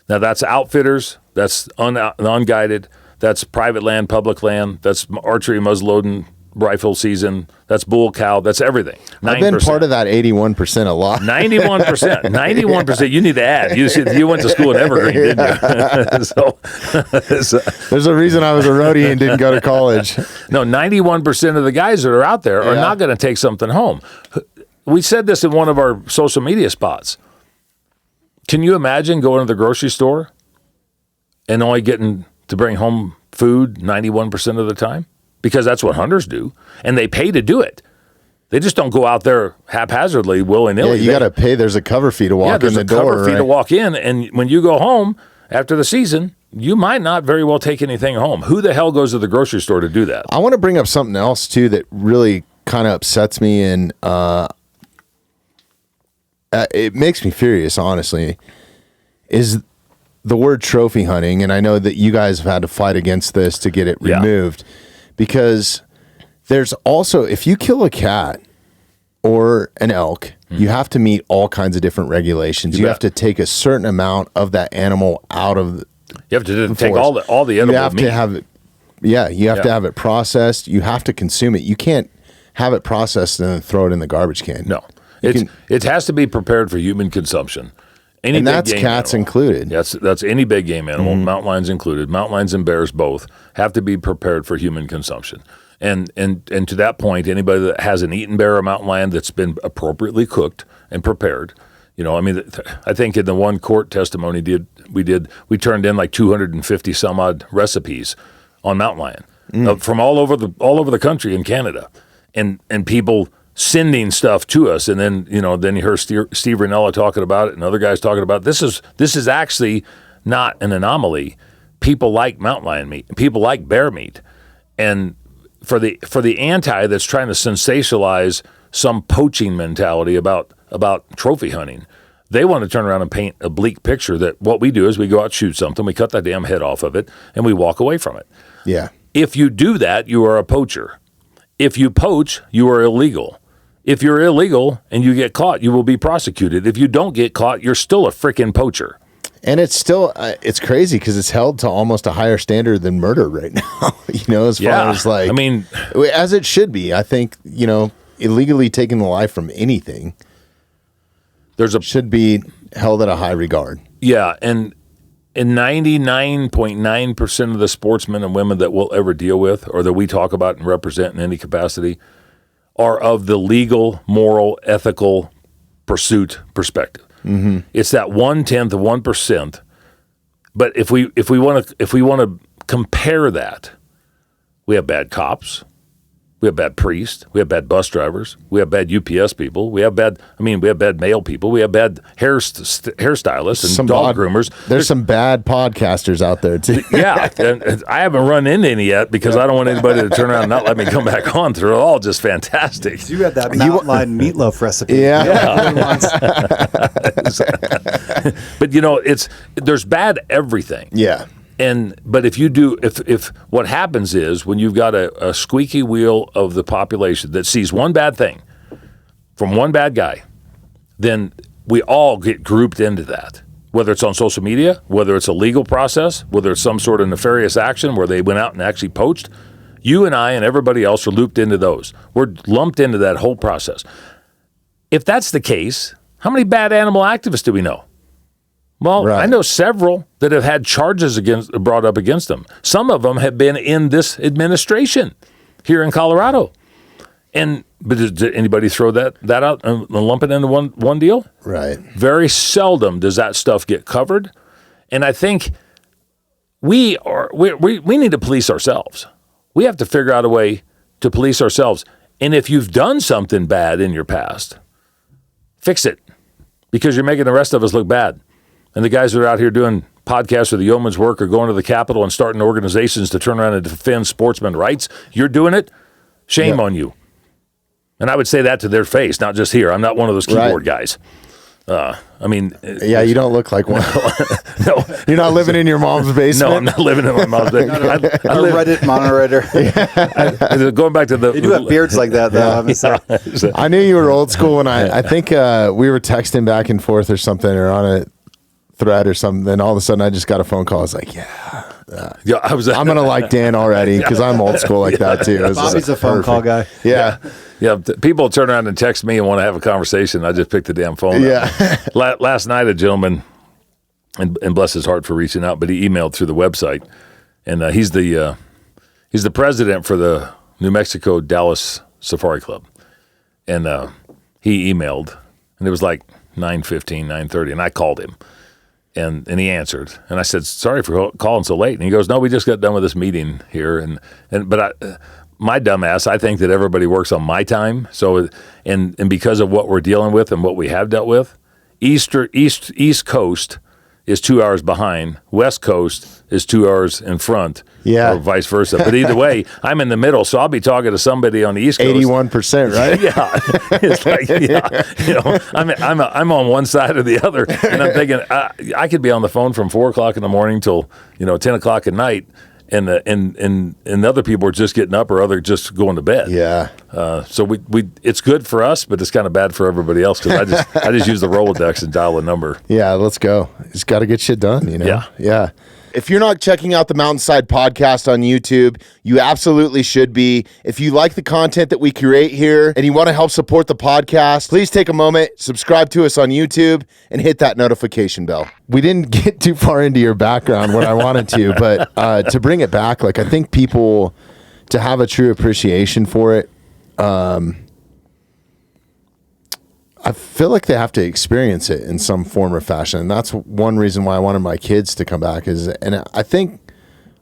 Now that's outfitters, that's unguided, That's private land, public land. That's archery, muzzleloading, rifle season. That's bull, cow. That's everything. 9%. I've been part of that 81% a lot. 91%. 91%. You need to add. You went to school in Evergreen, didn't you? so, There's a reason I was a roadie and didn't go to college. No, 91% of the guys that are out there are not going to take something home. We said this in one of our social media spots. Can you imagine going to the grocery store and only getting to bring home food 91% of the time? Because that's what hunters do, and they pay to do it. They just don't go out there haphazardly, willy-nilly. Yeah, you got to pay. There's a cover fee to walk in the door. There's a cover fee to walk in, and when you go home after the season, you might not very well take anything home. Who the hell goes to the grocery store to do that? I want to bring up something else, too, that really kind of upsets me, and it makes me furious, honestly, is the word trophy hunting, and I know that you guys have had to fight against this to get it removed. Because there's also, if you kill a cat or an elk, you have to meet all kinds of different regulations. You have to take a certain amount of that animal out of you have to take all the edible you have meat. to have it. Yeah, you have to have it processed. You have to consume it. You can't have it processed and then throw it in the garbage can. No, it has to be prepared for human consumption. And that's cats included. That's any big game animal, mountain lions included. Mountain lions and bears both have to be prepared for human consumption. And to that point, anybody that has an eaten bear or mountain lion that's been appropriately cooked and prepared, I think in the one court testimony we turned in like 250 some odd recipes on mountain lion from all over the country in Canada, and people sending stuff to us, and then you heard Steve Ranella talking about it and other guys talking about it. This is actually not an anomaly. People like mountain lion meat. People like bear meat, and for the anti that's trying to sensationalize some poaching mentality about trophy hunting, they want to turn around and paint a bleak picture that what we do is we go out and shoot something, we cut that damn head off of it, and we walk away from it. Yeah. If you do that, you are a poacher. If you poach, you are illegal. If you're illegal and you get caught, you will be prosecuted. If you don't get caught, you're still a freaking poacher. And it's still, it's crazy because it's held to almost a higher standard than murder right now, as far as as it should be. I think, illegally taking the life from anything should be held at a high regard. Yeah, and 99.9% of the sportsmen and women that we'll ever deal with or that we talk about and represent in any capacity are of the legal, moral, ethical pursuit perspective. Mm-hmm. It's that 1/10 of 1%. But if we want to compare that, we have bad cops, we have bad priests, we have bad bus drivers, we have bad UPS people, we have bad mail people, we have bad hairstylists and dog groomers. There's some bad podcasters out there too. Yeah, and I haven't run into any yet because I don't want anybody to turn around and not let me come back on. They're all just fantastic. You had that mountain lion meatloaf recipe. Yeah. But there's bad everything. Yeah. But if what happens is when you've got a squeaky wheel of the population that sees one bad thing from one bad guy, then we all get grouped into that. Whether it's on social media, whether it's a legal process, whether it's some sort of nefarious action where they went out and actually poached, you and I and everybody else are looped into those. We're lumped into that whole process. If that's the case, how many bad animal activists do we know? Well, right. I know several that have had charges brought up against them. Some of them have been in this administration here in Colorado. But did anybody throw that out and lump it into one deal? Right. Very seldom does that stuff get covered. And I think we need to police ourselves. We have to figure out a way to police ourselves. And if you've done something bad in your past, fix it, because you're making the rest of us look bad. And the guys that are out here doing podcasts or the yeoman's work or going to the Capitol and starting organizations to turn around and defend sportsmen's rights, you're doing it, shame on you. And I would say that to their face, not just here. I'm not one of those keyboard guys. You don't look like one. No, you're not living in your mom's basement. No, I'm not living in my mom's basement. I Reddit moderator. Going back to they do have beards like that, though. I knew you were old school when I think we were texting back and forth or something, or on a thread or something. Then all of a sudden, I just got a phone call. I was like, "Yeah, Yeah, I'm going to like Dan already because I'm old school like that too. It's Bobby's a phone call guy. Yeah. Yeah, people turn around and text me and want to have a conversation. I just picked the damn phone up. Yeah. Last night, a gentleman, and bless his heart for reaching out, but he emailed through the website, and he's the president for the New Mexico Dallas Safari Club, and he emailed, and it was like 9:15, 9:30, and I called him, and he answered, and I said, "Sorry for calling so late," and he goes, "No, we just got done with this meeting here," but my dumbass, I think that everybody works on my time. So, and because of what we're dealing with and what we have dealt with, East Coast is 2 hours behind. West Coast is 2 hours in front. Yeah. Or vice versa. But either way, I'm in the middle, so I'll be talking to somebody on the East Coast. 81%, right? Yeah. It's like, I'm on one side or the other, and I'm thinking I could be on the phone from 4 o'clock in the morning till 10 o'clock at night. And other people are just getting up or other just going to bed. Yeah. So we it's good for us, but it's kind of bad for everybody else because I just use the Rolodex and dial a number. Yeah, let's go. Just got to get shit done, Yeah. Yeah. If you're not checking out the Mountainside Podcast on YouTube, you absolutely should be. If you like the content that we create here and you want to help support the podcast, please take a moment, subscribe to us on YouTube, and hit that notification bell. We didn't get too far into your background when I wanted to, but to bring it back, like I think people, to have a true appreciation for it, I feel like they have to experience it in some form or fashion. And that's one reason why I wanted my kids to come back and I think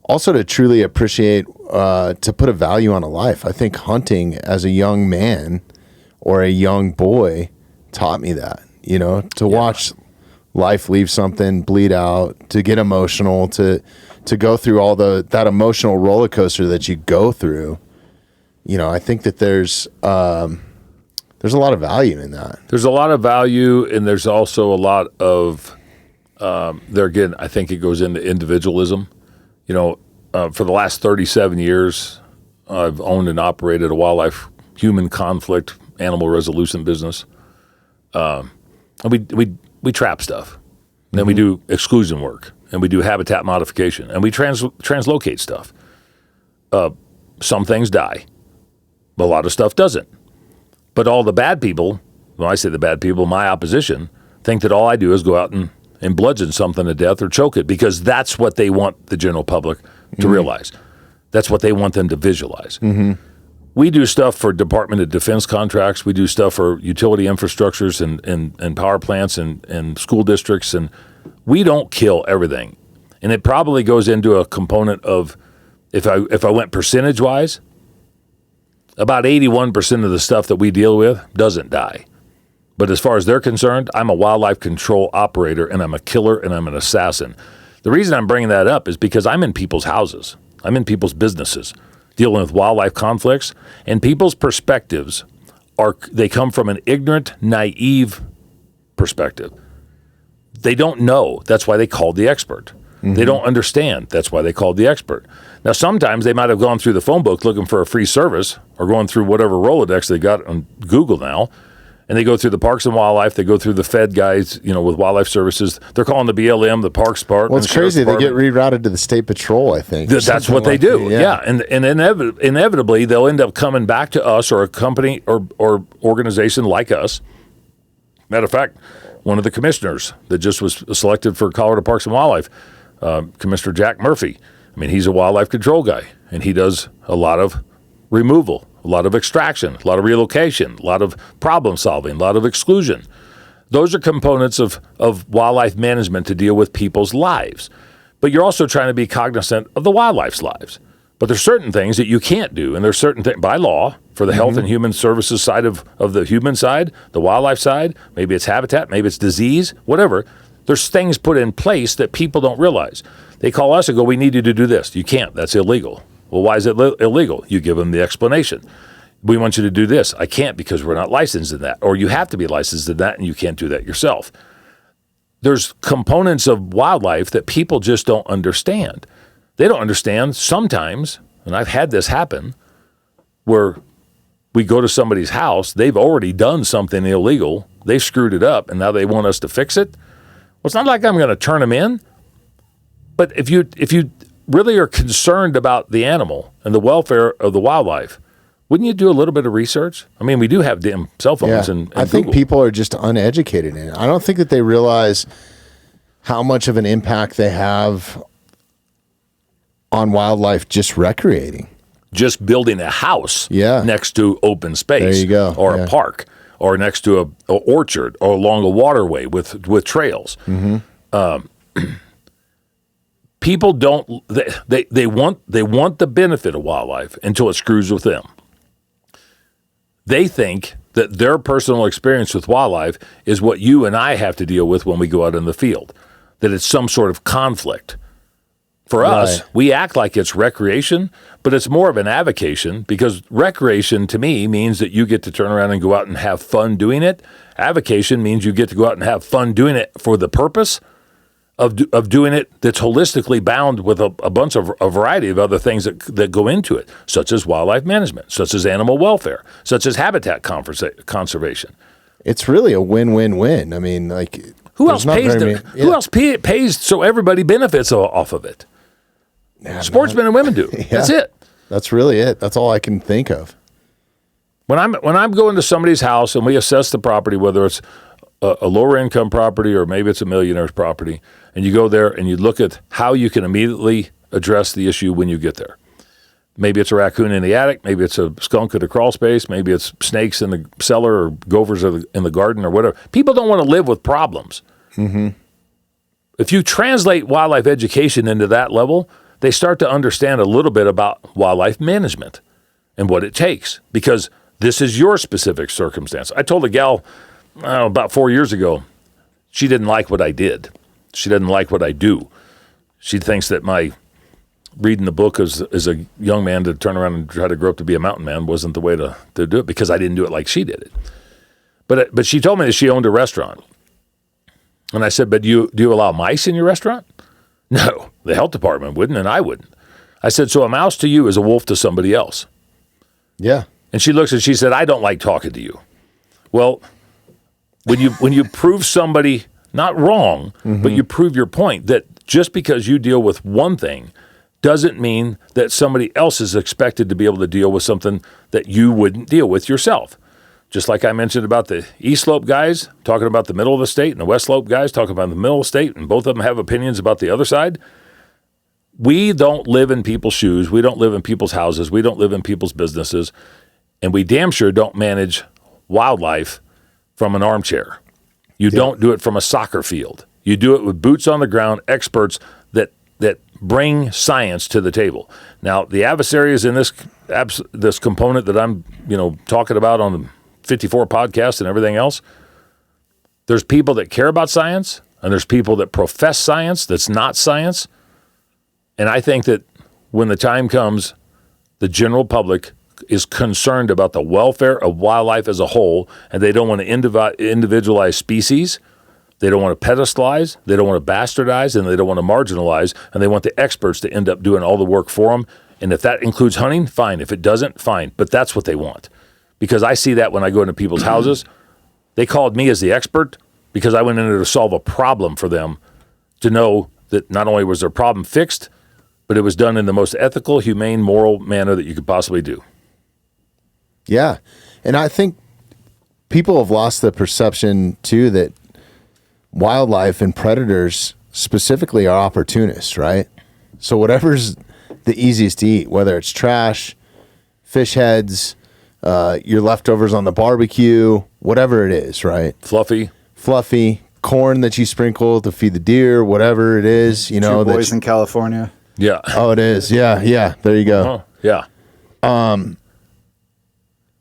also to truly appreciate, to put a value on a life. I think hunting as a young man or a young boy taught me that, to watch life leave something, bleed out, to get emotional, to go through all that emotional roller coaster that you go through. I think that there's a lot of value in that. There's a lot of value, and there's also a lot of there again. I think it goes into individualism. For the last 37 years, I've owned and operated a wildlife, human conflict, animal resolution business. And we trap stuff, and then we do exclusion work, and we do habitat modification, and we translocate stuff. Some things die, but a lot of stuff doesn't. But all the bad people, when I say the bad people, my opposition, think that all I do is go out and bludgeon something to death or choke it because that's what they want the general public to realize. That's what they want them to visualize. We do stuff for Department of Defense contracts. We do stuff for utility infrastructures and power plants and school districts. And we don't kill everything. And it probably goes into a component of, if I went percentage-wise, about 81% of the stuff that we deal with doesn't die. But as far as they're concerned, I'm a wildlife control operator, and I'm a killer, and I'm an assassin. The reason I'm bringing that up is because I'm in people's houses. I'm in people's businesses, dealing with wildlife conflicts, and people's perspectives they come from an ignorant, naive perspective. They don't know. That's why they called the expert. They don't understand. That's why they called the expert. Now, sometimes they might have gone through the phone book looking for a free service or going through whatever Rolodex they got on Google now, and they go through the Parks and Wildlife. They go through the Fed guys, with wildlife services. They're calling the BLM, the Parks Department. Well, it's crazy. They get rerouted to the State Patrol, I think. That's what they do. Yeah. And inevitably, they'll end up coming back to us or a company or organization like us. Matter of fact, one of the commissioners that just was selected for Colorado Parks and Wildlife, Commissioner Jack Murphy. He's a wildlife control guy, and he does a lot of removal, a lot of extraction, a lot of relocation, a lot of problem solving, a lot of exclusion. Those are components of wildlife management to deal with people's lives. But you're also trying to be cognizant of the wildlife's lives. But there's certain things that you can't do, and there's certain things by law for the health and human services side of the human side, the wildlife side, maybe it's habitat, maybe it's disease, whatever. There's things put in place that people don't realize. They call us and go, we need you to do this. You can't. That's illegal. Well, why is it illegal? You give them the explanation. We want you to do this. I can't because we're not licensed in that. Or you have to be licensed in that, and you can't do that yourself. There's components of wildlife that people just don't understand. They don't understand sometimes, and I've had this happen, where we go to somebody's house, they've already done something illegal, they've screwed it up, and now they want us to fix it. Well, it's not like I'm going to turn them in. But if you really are concerned about the animal and the welfare of the wildlife, wouldn't you do a little bit of research? I mean, we do have damn cell phones and I think Google. people are just uneducated in it. I don't think that they realize how much of an impact they have on wildlife just recreating. Just building a house next to open space. There you go. Or a park, or next to a orchard, or along a waterway with trails. People don't. They want the benefit of wildlife until it screws with them. They think that their personal experience with wildlife is what you and I have to deal with when we go out in the field. That it's some sort of conflict. For us, we act like it's recreation, but it's more of an avocation, because recreation to me means that you get to turn around and go out and have fun doing it. Avocation means you get to go out and have fun doing it for the purpose of doing it that's holistically bound with a variety of other things that go into it, such as wildlife management, such as animal welfare, such as habitat conservation. It's really a win-win-win. I mean, like, who else pays so everybody benefits off of it? Sportsmen and women do. That's it. That's really it. That's all I can think of. When I'm going to somebody's house and we assess the property, whether it's a lower income property or maybe it's a millionaire's property, and you go there and you look at how you can immediately address the issue when you get there. Maybe it's a raccoon in the attic, maybe it's a skunk in the crawl space, maybe it's snakes in the cellar or gophers in the garden or whatever. People don't want to live with problems. If you translate wildlife education into that level, they start to understand a little bit about wildlife management and what it takes, because this is your specific circumstance. I told a gal about 4 years ago, she didn't like what I did. She didn't like what I do. She thinks that my reading the book as a young man to turn around and try to grow up to be a mountain man wasn't the way to do it, because I didn't do it like she did it. But she told me that she owned a restaurant. And I said, but do you allow mice in your restaurant? No, the health department wouldn't, and I wouldn't. I said, so a mouse to you is a wolf to somebody else. Yeah. And she looks and she said, I don't like talking to you. Well, when you prove somebody not wrong, but you prove your point that just because you deal with one thing doesn't mean that somebody else is expected to be able to deal with something that you wouldn't deal with yourself. Just like I mentioned about the East Slope guys talking about the middle of the state and the West Slope guys talking about the middle of the state, and both of them have opinions about the other side. We don't live in people's shoes. We don't live in people's houses. We don't live in people's businesses. And we damn sure don't manage wildlife from an armchair. You don't do it from a soccer field. You do it with boots on the ground, experts that bring science to the table. Now, the adversaries in this component that I'm talking about on the 54 podcast and everything else, there's people that care about science, and there's people that profess science that's not science. And I think that when the time comes, the general public is concerned about the welfare of wildlife as a whole, and they don't want to individualize species. They don't want to pedestalize, they don't want to bastardize, and they don't want to marginalize, and they want the experts to end up doing all the work for them. And if that includes hunting, fine. If it doesn't, fine. But that's what they want. Because I see that when I go into people's houses. They called me as the expert because I went in there to solve a problem for them, to know that not only was their problem fixed, but it was done in the most ethical, humane, moral manner that you could possibly do. Yeah. And I think people have lost the perception, too, that wildlife and predators specifically are opportunists, right? So whatever's the easiest to eat, whether it's trash, fish heads, your leftovers on the barbecue, whatever it is, right? Fluffy, corn that you sprinkle to feed the deer, whatever it is, Two boys in California. Yeah. Oh, it is. Yeah. There you go. Yeah.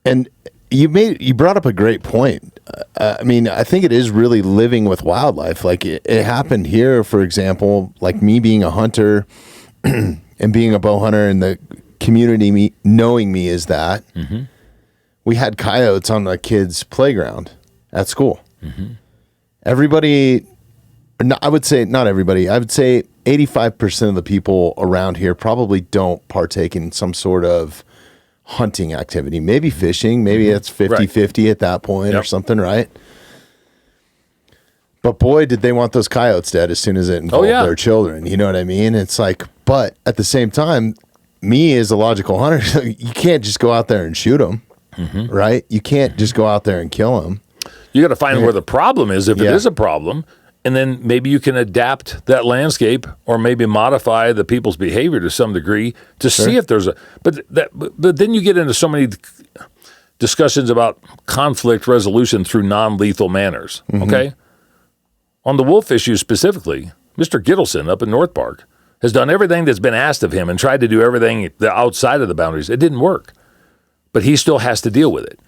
And you brought up a great point. I mean, I think it is really living with wildlife. Like it happened here, for example, like me being a hunter and being a bow hunter, and the community knowing me as that. Mm-hmm. We had coyotes on the kids' playground at school. Mm-hmm. Everybody, I would say not everybody, I would say 85% of the people around here probably don't partake in some sort of hunting activity, maybe fishing, maybe it's 50-50 at that point or something, right? But boy, did they want those coyotes dead as soon as it involved their children. You know what I mean? It's like, But at the same time, me as a logical hunter, you can't just go out there and shoot them, right? You can't just go out there and kill them. You got to find where the problem is, if it Yeah. is a problem, and then maybe you can adapt that landscape or maybe modify the people's behavior to some degree to see if there's a. But then you get into so many discussions about conflict resolution through non-lethal manners. Okay, on the wolf issue specifically, Mr. Gittleson up in North Park has done everything that's been asked of him and tried to do everything outside of the boundaries. It didn't work, but he still has to deal with it.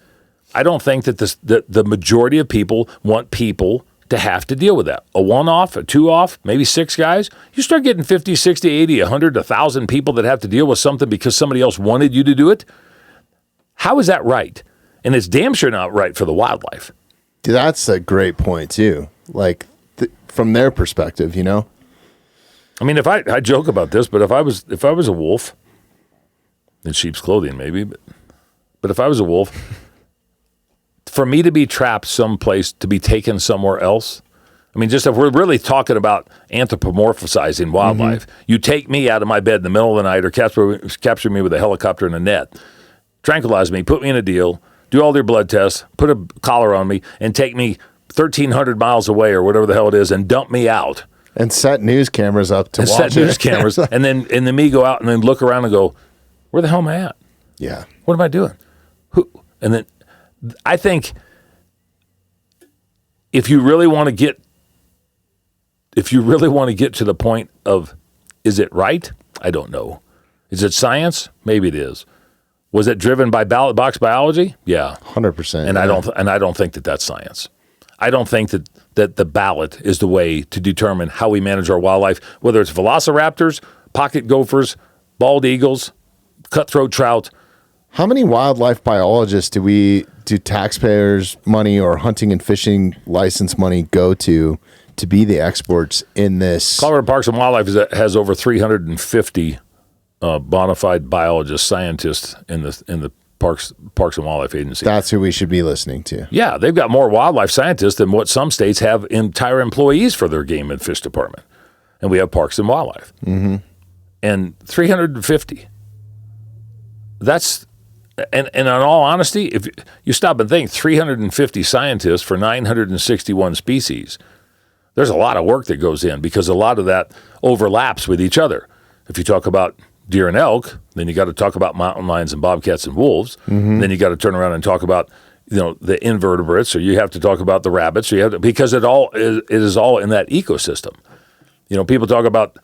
I don't think that the majority of people want people to have to deal with that. A one-off, a two-off, maybe 6 guys. You start getting 50, 60, 80, 100, 1,000 people that have to deal with something because somebody else wanted you to do it. How is that right? And it's damn sure not right for the wildlife. Dude, that's a great point too. Like from their perspective, you know. I mean, if I joke about this, but if I was a wolf in sheep's clothing, maybe, but if I was a wolf, for me to be trapped someplace, to be taken somewhere else, I mean, just if we're really talking about anthropomorphizing wildlife, you take me out of my bed in the middle of the night or capture me with a helicopter and a net, tranquilize me, put me in a deal, do all their blood tests, put a collar on me, and take me 1,300 miles away or whatever the hell it is and dump me out. And set news cameras up to watch set news cameras, and then me go out and then look around and go, where the hell am I at? Yeah. What am I doing? Who? And then I think if you really want to get to the point of, is it right? I don't know. Is it science? Maybe it is. Was it driven by ballot box biology? Yeah, 100%. and I don't think that that's science. I don't think that the ballot is the way to determine how we manage our wildlife, whether it's velociraptors, pocket gophers, bald eagles, cutthroat trout. How many wildlife biologists do taxpayers' money or hunting and fishing license money go to be the experts in this? Colorado Parks and Wildlife has over 350 bona fide biologists, scientists in the Parks and Wildlife Agency. That's who we should be listening to. Yeah, they've got more wildlife scientists than what some states have entire employees for their game and fish department. And we have Parks and Wildlife. Mm-hmm. And 350. That's, and in all honesty, if you stop and think, 350 scientists for 961 species, there's a lot of work that goes in because a lot of that overlaps with each other. If you talk about deer and elk, then you got to talk about mountain lions and bobcats and wolves. Mm-hmm. Then you got to turn around and talk about, the invertebrates, or you have to talk about the rabbits, or you have to, because it is all in that ecosystem. People talk about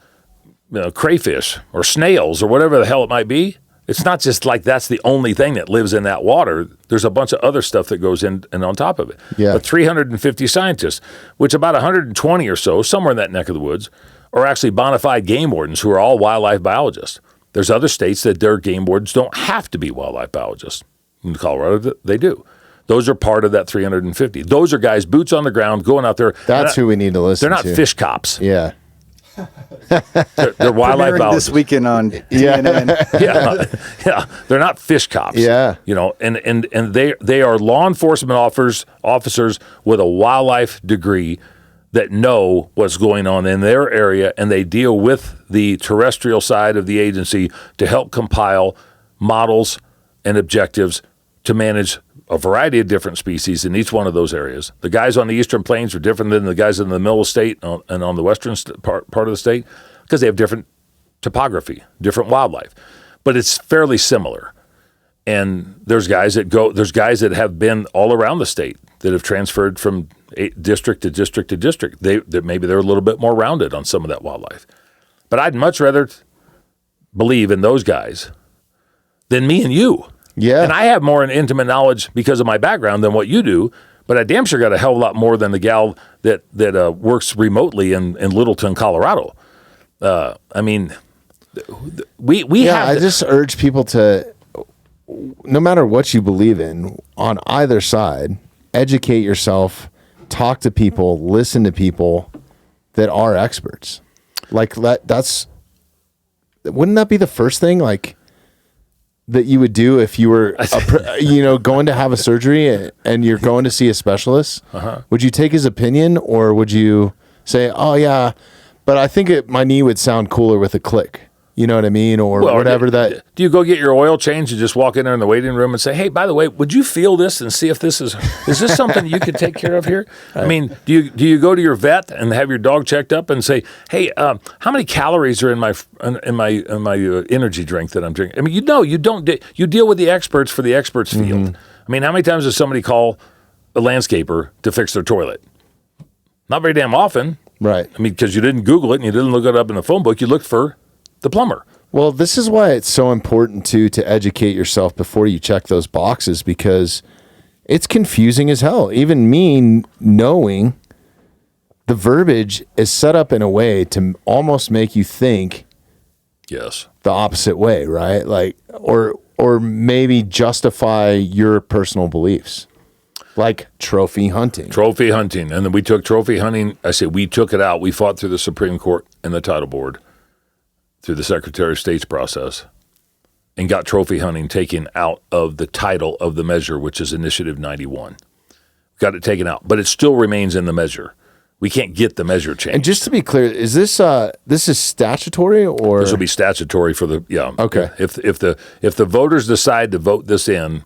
crayfish or snails or whatever the hell it might be. It's not just like that's the only thing that lives in that water. There's a bunch of other stuff that goes in and on top of it. Yeah. But 350 scientists, which about 120 or so, somewhere in that neck of the woods, are actually bona fide game wardens who are all wildlife biologists. There's other states that their game wardens don't have to be wildlife biologists. In Colorado, they do. Those are part of that 350. Those are guys, boots on the ground, going out there. That's who we need to listen to. They're not fish cops. Yeah. They're wildlife biologists. This weekend on TNN. Yeah. They're not fish cops. Yeah. And they are law enforcement officers with a wildlife degree that know what's going on in their area, and they deal with the terrestrial side of the agency to help compile models and objectives to manage a variety of different species in each one of those areas. The guys on the eastern plains are different than the guys in the middle of the state and on the western part of the state because they have different topography, different wildlife. But it's fairly similar. And there's guys that have been all around the state that have transferred from district to district to district. Maybe they're a little bit more rounded on some of that wildlife. But I'd much rather believe in those guys than me and you. Yeah. And I have more intimate knowledge because of my background than what you do, but I damn sure got a hell of a lot more than the gal that works remotely in Littleton, Colorado. We have. I just urge people to, no matter what you believe in, on either side, educate yourself, talk to people, listen to people that are experts. Like wouldn't that be the first thing? Like, that you would do if you were, going to have a surgery and you're going to see a specialist? Uh-huh. Would you take his opinion, or would you say, "Oh yeah, but I think my knee would sound cooler with a click"? You know what I mean? Or Well, whatever that. Do you go get your oil change and just walk in there in the waiting room and say, hey, by the way, would you feel this and see if this is this something you could take care of here? I mean, do you go to your vet and have your dog checked up and say, hey, how many calories are in my energy drink that I'm drinking? I mean, you don't you deal with the experts for the experts field. I mean, how many times does somebody call a landscaper to fix their toilet? Not very damn often. Right. I mean, because you didn't Google it and you didn't look it up in the phone book. You looked for the plumber. Well, this is why it's so important to educate yourself before you check those boxes, because it's confusing as hell. Even me knowing the verbiage is set up in a way to almost make you think yes the opposite way, right? Like, or maybe justify your personal beliefs, like trophy hunting. Trophy hunting. And then we took trophy hunting. I say we took it out. We fought through the Supreme Court and the title board, through the Secretary of State's process, and got trophy hunting taken out of the title of the measure, which is Initiative 91. Got it taken out, but it still remains in the measure. We can't get the measure changed. And just to be clear, is this is statutory, or this will be statutory for the Okay. If the voters decide to vote this in,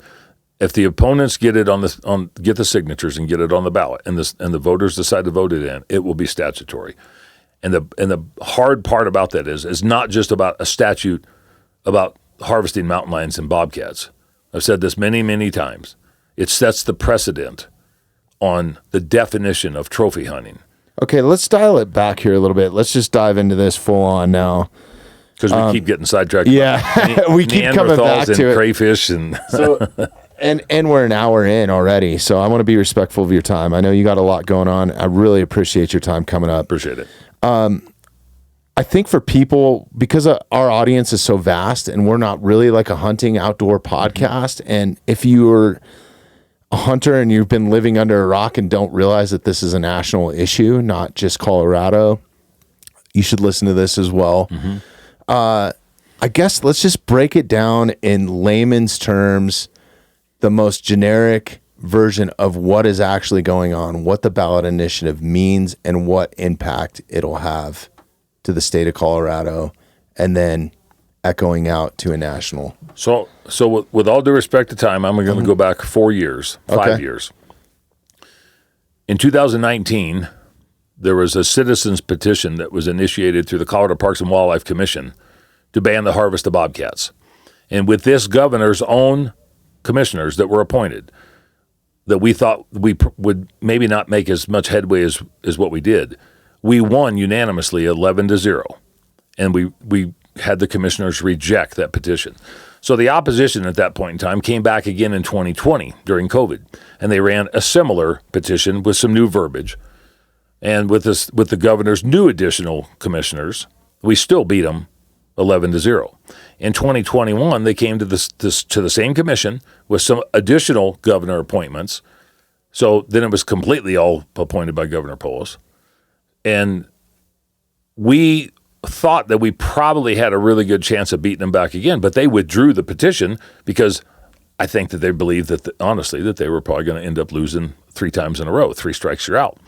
if the opponents get it get the signatures and get it on the ballot, and the voters decide to vote it in, it will be statutory. And the hard part about that is not just about a statute about harvesting mountain lions and bobcats. I've said this many, many times. It sets the precedent on the definition of trophy hunting. Okay, let's dial it back here a little bit. Let's just dive into this full on now. Because we keep getting sidetracked. Yeah, we keep coming back and to it. crayfish and So, and we're an hour in already, so I want to be respectful of your time. I know you got a lot going on. I really appreciate your time coming up. Appreciate it. I think for people, because our audience is so vast and we're not really like a hunting outdoor podcast, and if you're a hunter and you've been living under a rock and don't realize that this is a national issue, not just Colorado, you should listen to this as well. I guess let's just break it down in layman's terms, the most generic version of what is actually going on, what the ballot initiative means, and what impact it'll have to the state of Colorado, and then echoing out to a national. So with all due respect to time, I'm going to go back 4 years, 5 years. In 2019, there was a citizens petition that was initiated through the Colorado Parks and Wildlife Commission to ban the harvest of bobcats. And with this governor's own commissioners that were appointed, that we thought we would maybe not make as much headway as what we did, we won unanimously 11-0. And we had the commissioners reject that petition. So the opposition at that point in time came back again in 2020 during COVID, and they ran a similar petition with some new verbiage. And with the governor's new additional commissioners, we still beat them 11-0. In 2021, they came to the same commission with some additional governor appointments. So then it was completely all appointed by Governor Polis. And we thought that we probably had a really good chance of beating them back again, but they withdrew the petition because I think that they believed that, honestly, that they were probably going to end up losing 3 times in a row. 3 strikes, you're out.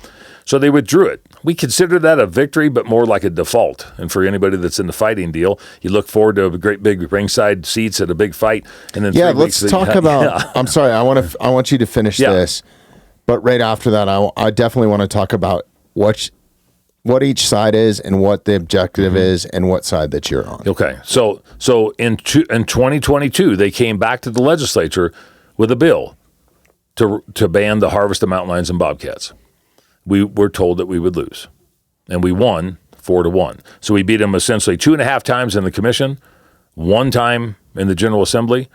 So they withdrew it. We consider that a victory, but more like a default. And for anybody that's in the fighting deal, you look forward to a great big ringside seats at a big fight, and then let's talk about. I'm sorry, I want you to finish this, but right after that, I definitely want to talk about what each side is and what the objective is and what side that you're on. Okay, so in 2022, they came back to the legislature with a bill to ban the harvest of mountain lions and bobcats. We were told that we would lose, and we won 4-1. So we beat them essentially 2.5 times in the commission, 1 time in the General Assembly,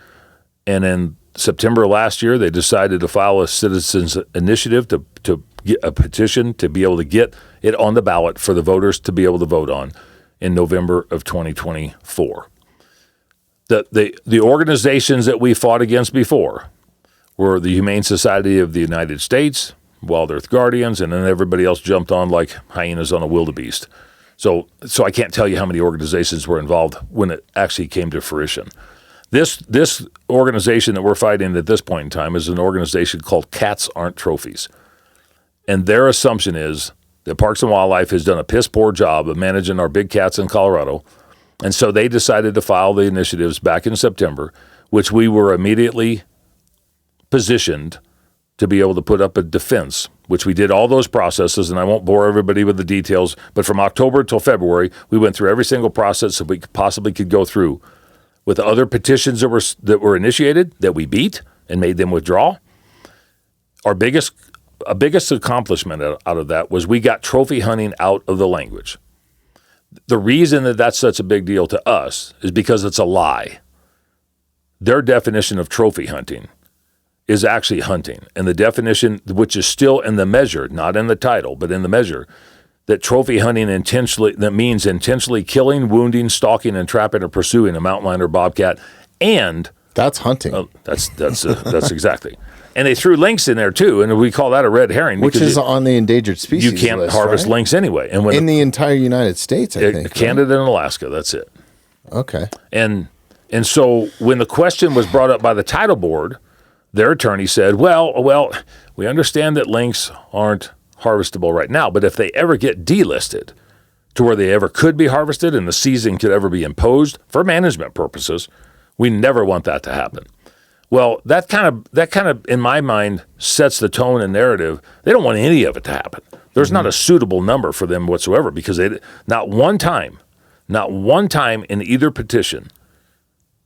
and in September of last year, they decided to file a citizens initiative to get a petition to be able to get it on the ballot for the voters to be able to vote on in November of 2024. The organizations that we fought against before were the Humane Society of the United States, Wild Earth Guardians, and then everybody else jumped on like hyenas on a wildebeest. So I can't tell you how many organizations were involved when it actually came to fruition. This organization that we're fighting at this point in time is an organization called Cats Aren't Trophies. And their assumption is that Parks and Wildlife has done a piss poor job of managing our big cats in Colorado, And so they decided to file the initiatives back in September, which we were immediately positioned to be able to put up a defense, which we did all those processes, and I won't bore everybody with the details, but from October till February, we went through every single process that we possibly could go through with other petitions that were initiated that we beat and made them withdraw. Our biggest accomplishment out of that was we got trophy hunting out of the language. The reason that that's such a big deal to us is because it's a lie. Their definition of trophy hunting is actually hunting. And the definition, which is still in the measure, not in the title, but in the measure, that trophy hunting means intentionally killing, wounding, stalking, and trapping or pursuing a mountain lion or bobcat. And that's hunting. That's exactly. And they threw lynx in there too, and we call that a red herring. Which is on the endangered species list. You can't harvest lynx anyway. And in the entire United States, I think. Canada and Alaska, that's it. Okay. And so when the question was brought up by the title board, their attorney said, well, we understand that lynx aren't harvestable right now, but if they ever get delisted to where they ever could be harvested and the season could ever be imposed for management purposes, we never want that to happen. Well, that kind of, in my mind, sets the tone and narrative. They don't want any of it to happen. There's not a suitable number for them whatsoever because not one time in either petition,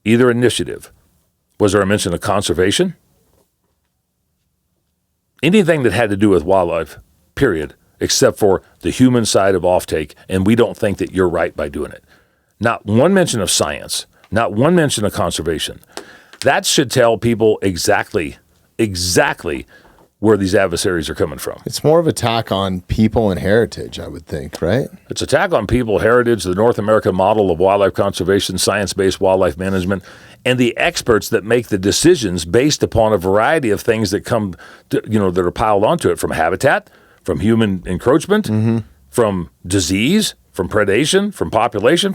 either initiative, was there a mention of conservation? Anything that had to do with wildlife, period, except for the human side of offtake, and we don't think that you're right by doing it. Not one mention of science, not one mention of conservation. That should tell people exactly where these adversaries are coming from. It's more of an attack on people and heritage, I would think, right? It's an attack on people, heritage, the North American model of wildlife conservation, science-based wildlife management, and the experts that make the decisions based upon a variety of things that come, that are piled onto it, from habitat, from human encroachment, from disease, from predation, from population,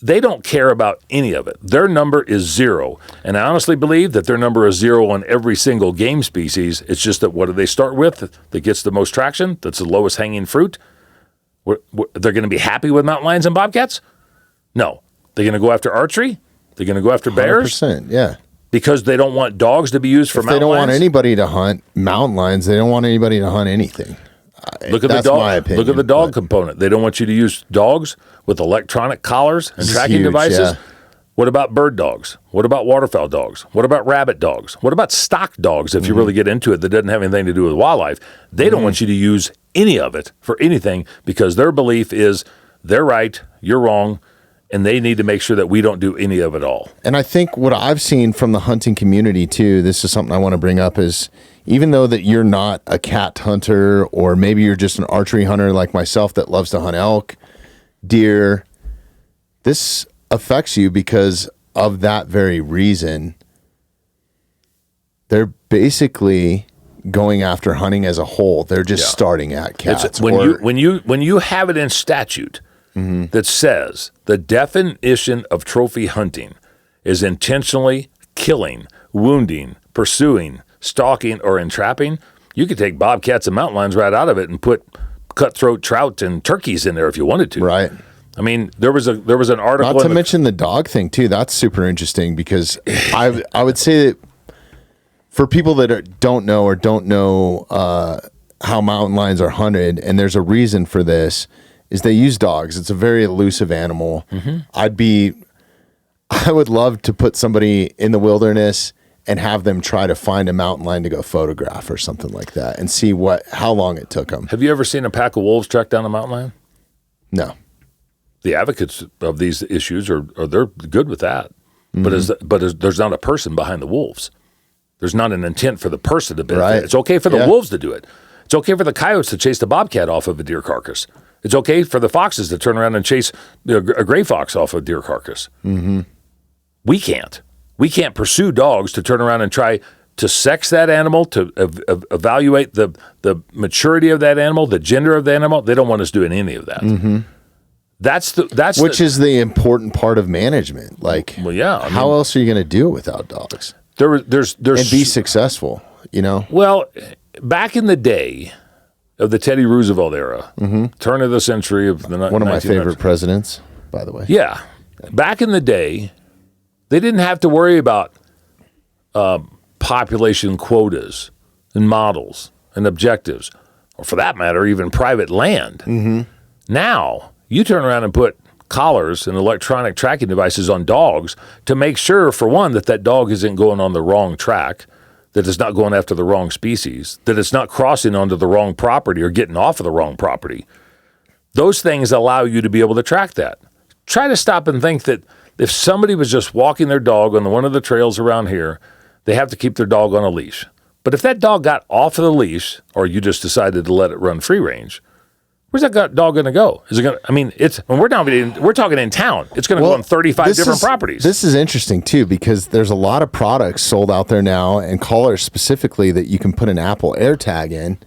they don't care about any of it. Their number is zero. And I honestly believe that their number is zero on every single game species. It's just that what do they start with that gets the most traction, that's the lowest hanging fruit? They're going to be happy with mountain lions and bobcats? No. They're going to go after archery? They're going to go after bears? 100%, yeah. Because they don't want dogs to be used for mountain lions? They don't want anybody to hunt mountain lions. They don't want anybody to hunt anything. Look at the dog. My opinion, look at the dog component. They don't want you to use dogs with electronic collars and tracking devices. Yeah. What about bird dogs? What about waterfowl dogs? What about rabbit dogs? What about stock dogs, if you really get into it, that doesn't have anything to do with wildlife? They don't want you to use any of it for anything because their belief is they're right, you're wrong, and they need to make sure that we don't do any of it all. And I think what I've seen from the hunting community, too, this is something I want to bring up, is even though that you're not a cat hunter, or maybe you're just an archery hunter like myself that loves to hunt elk, deer, this affects you because of that very reason. They're basically going after hunting as a whole. They're just starting at cats. When you have it in statute that says the definition of trophy hunting is intentionally killing, wounding, pursuing, stalking, or entrapping, you could take bobcats and mountain lions right out of it and put cutthroat trout and turkeys in there if you wanted to. Right. I mean, there was an article. Not to mention the dog thing too. That's super interesting because I would say that for people that don't know how mountain lions are hunted, and there's a reason for this, is they use dogs. It's a very elusive animal. I would love to put somebody in the wilderness and have them try to find a mountain lion to go photograph or something like that and see how long it took them. Have you ever seen a pack of wolves track down a mountain lion? No. The advocates of these issues they're good with that, but there's not a person behind the wolves. There's not an intent for the person to benefit. Right. It's okay for the wolves to do it. It's okay for the coyotes to chase the bobcat off of a deer carcass. It's okay for the foxes to turn around and chase a gray fox off a deer carcass. We can't. We can't pursue dogs to turn around and try to sex that animal, to evaluate the maturity of that animal, the gender of the animal. They don't want us doing any of that. Which is the important part of management. How else are you going to do it without dogs? There's and be successful. Well, back in the day of the Teddy Roosevelt era, turn of the century of the one of my favorite presidents. by the way. Yeah. Back in the day, they didn't have to worry about population quotas and models and objectives, or for that matter, even private land. Mm-hmm. Now, you turn around and put collars and electronic tracking devices on dogs to make sure, for one, that dog isn't going on the wrong track, that it's not going after the wrong species, that it's not crossing onto the wrong property or getting off of the wrong property. Those things allow you to be able to track that. Try to stop and think that if somebody was just walking their dog on one of the trails around here, they have to keep their dog on a leash. But if that dog got off of the leash, or you just decided to let it run free range, where's that dog going to go? Is it going to? I mean, when we're talking in town. It's going to go on 35 different properties. This is interesting too, because there's a lot of products sold out there now, and collars specifically, that you can put an Apple AirTag in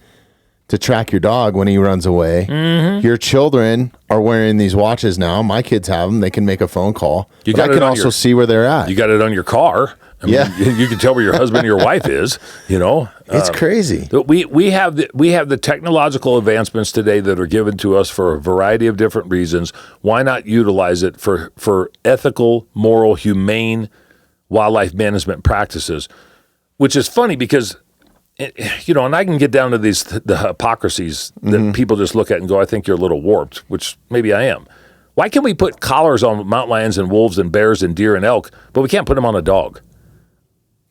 to track your dog when he runs away. Mm-hmm. Your children are wearing these watches now. My kids have them. They can make a phone call. I can also see where they're at. You got it on your car. I mean, you can tell where your husband or your wife is. It's crazy. We have the technological advancements today that are given to us for a variety of different reasons. Why not utilize it for ethical, moral, humane wildlife management practices? Which is funny because, and I can get down to the hypocrisies that people just look at and go, I think you're a little warped, which maybe I am. Why can we put collars on mountain lions and wolves and bears and deer and elk, but we can't put them on a dog?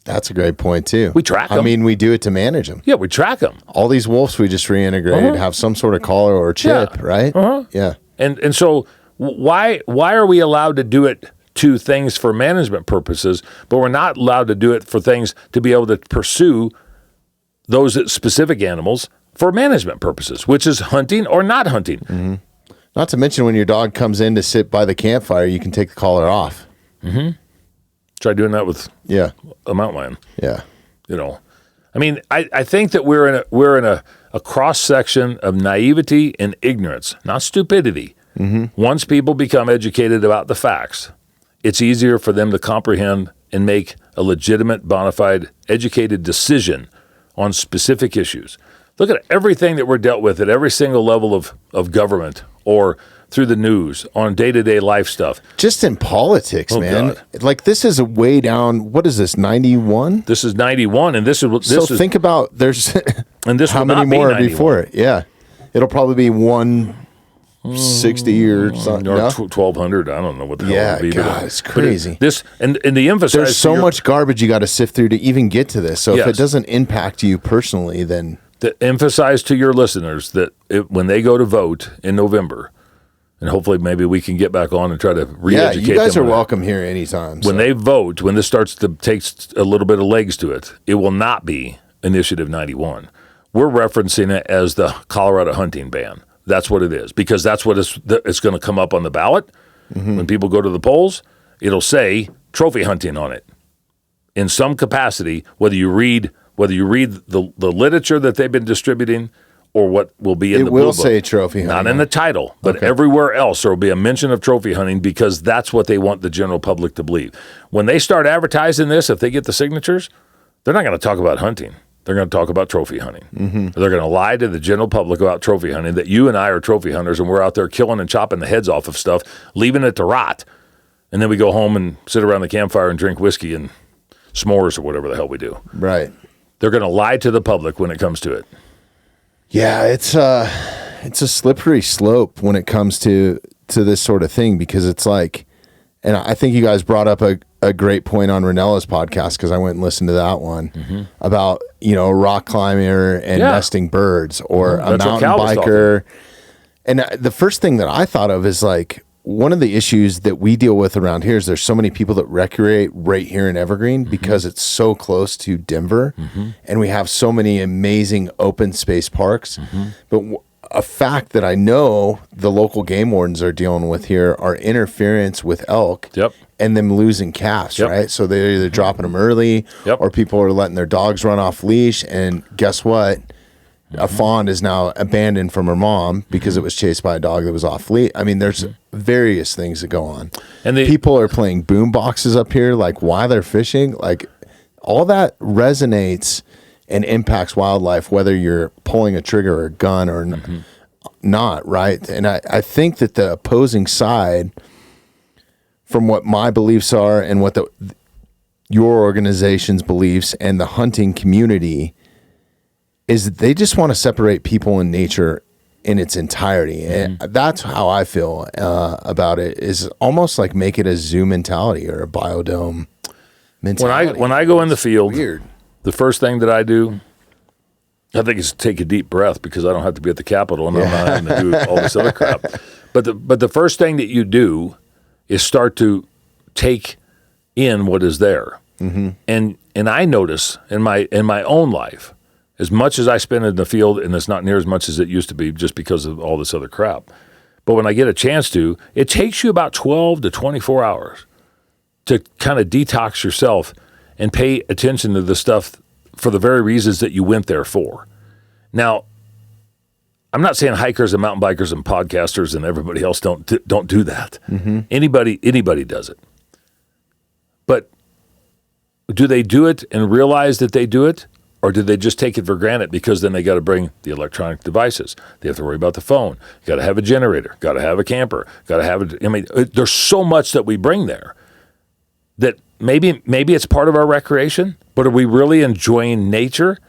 That's a great point, too. We track them. I mean, we do it to manage them. Yeah, we track them. All these wolves we just reintegrated have some sort of collar or chip, right? Yeah. And so why are we allowed to do it to things for management purposes, but we're not allowed to do it for things to be able to pursue those specific animals for management purposes, which is hunting or not hunting? Mm-hmm. Not to mention when your dog comes in to sit by the campfire, you can take the collar off. Mm-hmm. Try doing that with a mountain lion. Yeah. I mean, I think that we're in a cross section of naivety and ignorance, not stupidity. Mm-hmm. Once people become educated about the facts, it's easier for them to comprehend and make a legitimate, bona fide, educated decision on specific issues. Look at everything that we're dealt with at every single level of government or through the news on day-to-day life stuff. Just in politics, man. God. Like, this is a way down. What is this, 91? This is 91, and this is think about there's and this how many more before it. Yeah. It'll probably be 160 or something. Or 1,200. I don't know what the hell it would be. Yeah, God, it's crazy. And the emphasis. There's so much garbage you got to sift through to even get to this. So if it doesn't impact you personally, then... Emphasize to your listeners that when they go to vote in November, and hopefully maybe we can get back on and try to re-educate them. Yeah, you guys are welcome here anytime. When they vote, when this starts to take a little bit of legs to it, it will not be Initiative 91. We're referencing it as the Colorado hunting ban. That's what it is, because that's what it's going to come up on the ballot. Mm-hmm. When people go to the polls, it'll say trophy hunting on it in some capacity, whether you read the literature that they've been distributing or what will be in the blue book. It will say trophy hunting. Not in the title, but everywhere else there will be a mention of trophy hunting because that's what they want the general public to believe. When they start advertising this, if they get the signatures, they're not going to talk about hunting. They're going to talk about trophy hunting. Mm-hmm. They're going to lie to the general public about trophy hunting, that you and I are trophy hunters and we're out there killing and chopping the heads off of stuff, leaving it to rot. And then we go home and sit around the campfire and drink whiskey and s'mores or whatever the hell we do. Right. They're going to lie to the public when it comes to it. Yeah, it's a slippery slope when it comes to this sort of thing, because it's like, and I think you guys brought up a great point on Renella's podcast, because I went and listened to that one about, a rock climber and nesting birds, or a mountain biker. And the first thing that I thought of is like, one of the issues that we deal with around here is there's so many people that recreate right here in Evergreen because it's so close to Denver, and we have so many amazing open space parks. But a fact that I know the local game wardens are dealing with here are interference with elk and them losing calves, right? So they're either dropping them early or people are letting their dogs run off leash, and guess what? A fawn is now abandoned from her mom because it was chased by a dog that was off leash. I mean, there's various things that go on. And people are playing boom boxes up here, like while they're fishing. Like, all that resonates and impacts wildlife, whether you're pulling a trigger or a gun or not, right? And I think that the opposing side from what my beliefs are and what your organization's beliefs and the hunting community is they just want to separate people and nature in its entirety. And that's how I feel about it, is almost like make it a zoo mentality or a biodome mentality. When I go in the field, weird. The first thing that I do, I think, is take a deep breath, because I don't have to be at the Capitol and I'm not having to do all this other crap. But the first thing that you do is start to take in what is there. And I notice in my own life, as much as I spend in the field, and it's not near as much as it used to be just because of all this other crap. But when I get a chance to, it takes you about 12 to 24 hours to kind of detox yourself and pay attention to the stuff for the very reasons that you went there for. Now, I'm not saying hikers and mountain bikers and podcasters and everybody else don't do that. Anybody does it. But do they do it and realize that they do it? Or do they just take it for granted because then they got to bring the electronic devices? They have to worry about the phone. You got to have a generator. Got to have a camper. Got to have I mean, there's so much that we bring there that maybe it's part of our recreation, but are we really enjoying nature?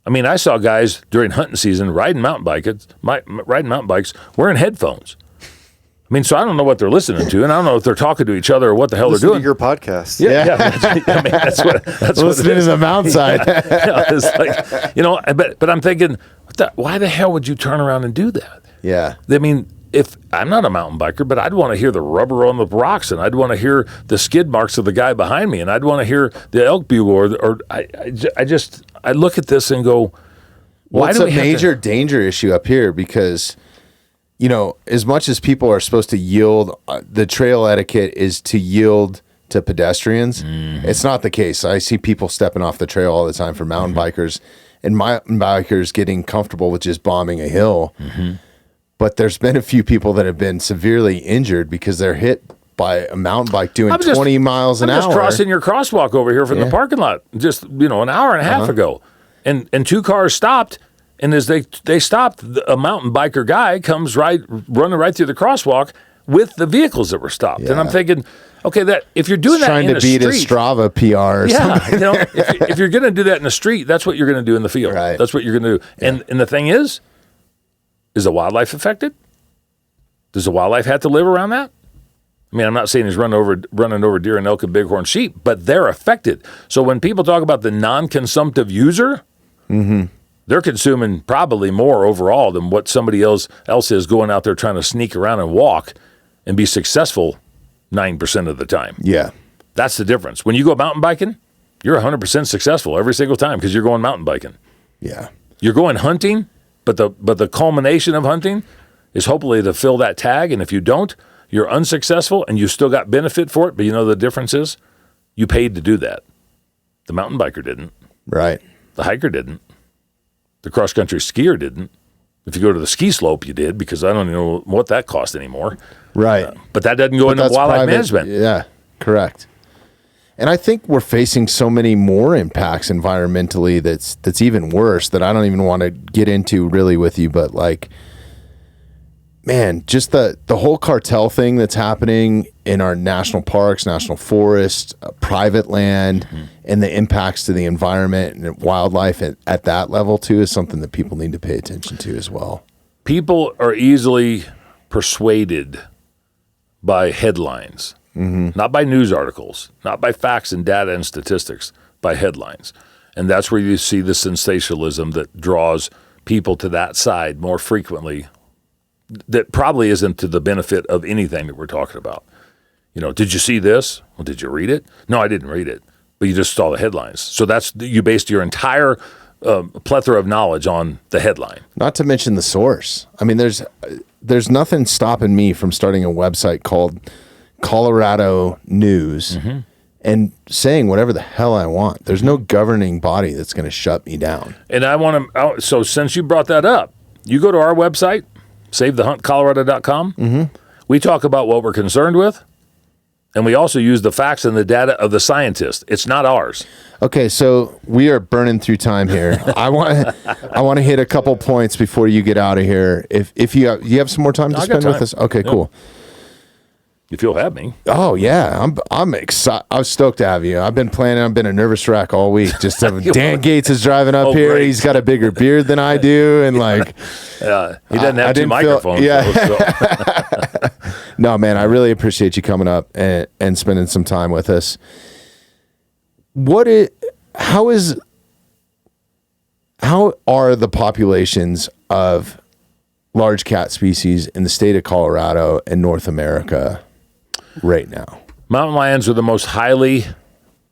I mean, I saw guys during hunting season riding mountain bikes wearing headphones. I mean, so I don't know what they're listening to, and I don't know if they're talking to each other or what the hell they're doing. To your podcast. Yeah. I mean, that's listening to the mountainside. It's like, but I'm thinking, why the hell would you turn around and do that? Yeah. I mean, if I'm not a mountain biker, but I'd want to hear the rubber on the rocks, and I'd want to hear the skid marks of the guy behind me, and I'd want to hear the elk bugle, or I look at this and go, why do we have it's a major danger issue up here, because as much as people are supposed to yield, the trail etiquette is to yield to pedestrians. It's not the case. I see people stepping off the trail all the time for mountain bikers, and mountain bikers getting comfortable with just bombing a hill. But there's been a few people that have been severely injured because they're hit by a mountain bike doing 20 miles an hour. I'm just crossing your crosswalk over here from the parking lot just, an hour and a half ago. And two cars stopped. And as they stopped, a mountain biker guy comes running right through the crosswalk with the vehicles that were stopped. And I'm thinking, okay, that if you're doing that in the street, trying to beat a Strava PR or something. If you're going to do that in the street, that's what you're going to do in the field. Right. That's what you're going to do. Yeah. And the thing is the wildlife affected? Does the wildlife have to live around that? I mean, I'm not saying he's running over deer and elk and bighorn sheep, but they're affected. So when people talk about the non-consumptive user, they're consuming probably more overall than what somebody else is going out there trying to sneak around and walk and be successful 9% of the time. Yeah. That's the difference. When you go mountain biking, you're 100% successful every single time because you're going mountain biking. Yeah. You're going hunting, but the culmination of hunting is hopefully to fill that tag, and if you don't, you're unsuccessful and you still got benefit for it, but the difference is you paid to do that. The mountain biker didn't. Right. The hiker didn't. The cross-country skier didn't. If you go to the ski slope, you did, because I don't even know what that cost anymore. Right. But that doesn't go into wildlife management. Yeah, correct. And I think we're facing so many more impacts environmentally that's even worse that I don't even want to get into really with you, but man, just the whole cartel thing that's happening in our national parks, national forests, private land, and the impacts to the environment and wildlife at that level too is something that people need to pay attention to as well. People are easily persuaded by headlines, not by news articles, not by facts and data and statistics, by headlines. And that's where you see the sensationalism that draws people to that side more frequently. That probably isn't to the benefit of anything that we're talking about. Did you see this? Well, did you read it? No, I didn't read it, but you just saw the headlines. So you based your entire plethora of knowledge on the headline. Not to mention the source. I mean, there's nothing stopping me from starting a website called Colorado News and saying whatever the hell I want. There's no governing body that's going to shut me down. And I want to. So since you brought that up, you go to our website. SaveTheHuntColorado.com. We talk about what we're concerned with, and we also use the facts and the data of the scientists. It's not ours. Okay, so we are burning through time here. I want to hit a couple points before you get out of here. If you have some more time to spend with us, okay, cool. If you'll have me. Oh yeah, I'm excited. I was stoked to have you. I've been planning. I've been a nervous wreck all week. Just Dan Gates is driving up here. Great. He's got a bigger beard than I do, and like he doesn't have two microphones. Yeah. No, man, I really appreciate you coming up and spending some time with us. How are the populations of large cat species in the state of Colorado and North America right now? Mountain lions are the most highly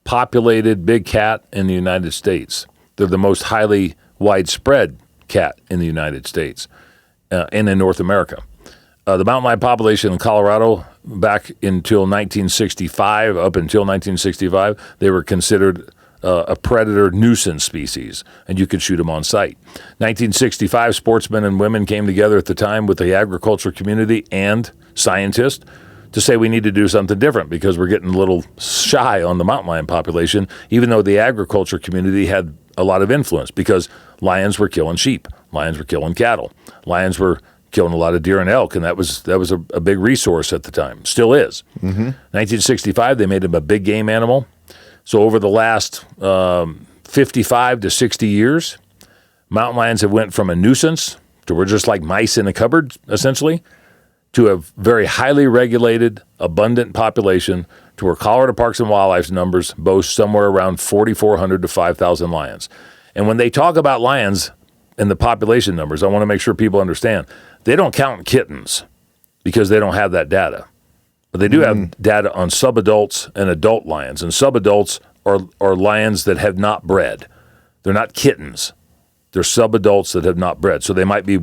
populated big cat in the United States. They're the most highly widespread cat in the United States and in North America. The mountain lion population in Colorado back until 1965, they were considered a predator nuisance species, and you could shoot them on sight. 1965, sportsmen and women came together at the time with the agriculture community and scientists to say we need to do something different because we're getting a little shy on the mountain lion population, even though the agriculture community had a lot of influence because lions were killing sheep, lions were killing cattle, lions were killing a lot of deer and elk, and that was a big resource at the time, still is. 1965, they made him a big game animal. So over the last 55 to 60 years, mountain lions have went from a nuisance to we're just like mice in a cupboard, essentially, to a very highly regulated, abundant population to where Colorado Parks and Wildlife numbers boast somewhere around 4,400 to 5,000 lions. And when they talk about lions and the population numbers, I want to make sure people understand, they don't count kittens because they don't have that data. But they do have data on subadults and adult lions. And subadults are lions that have not bred. They're not kittens. They're subadults that have not bred. So they might be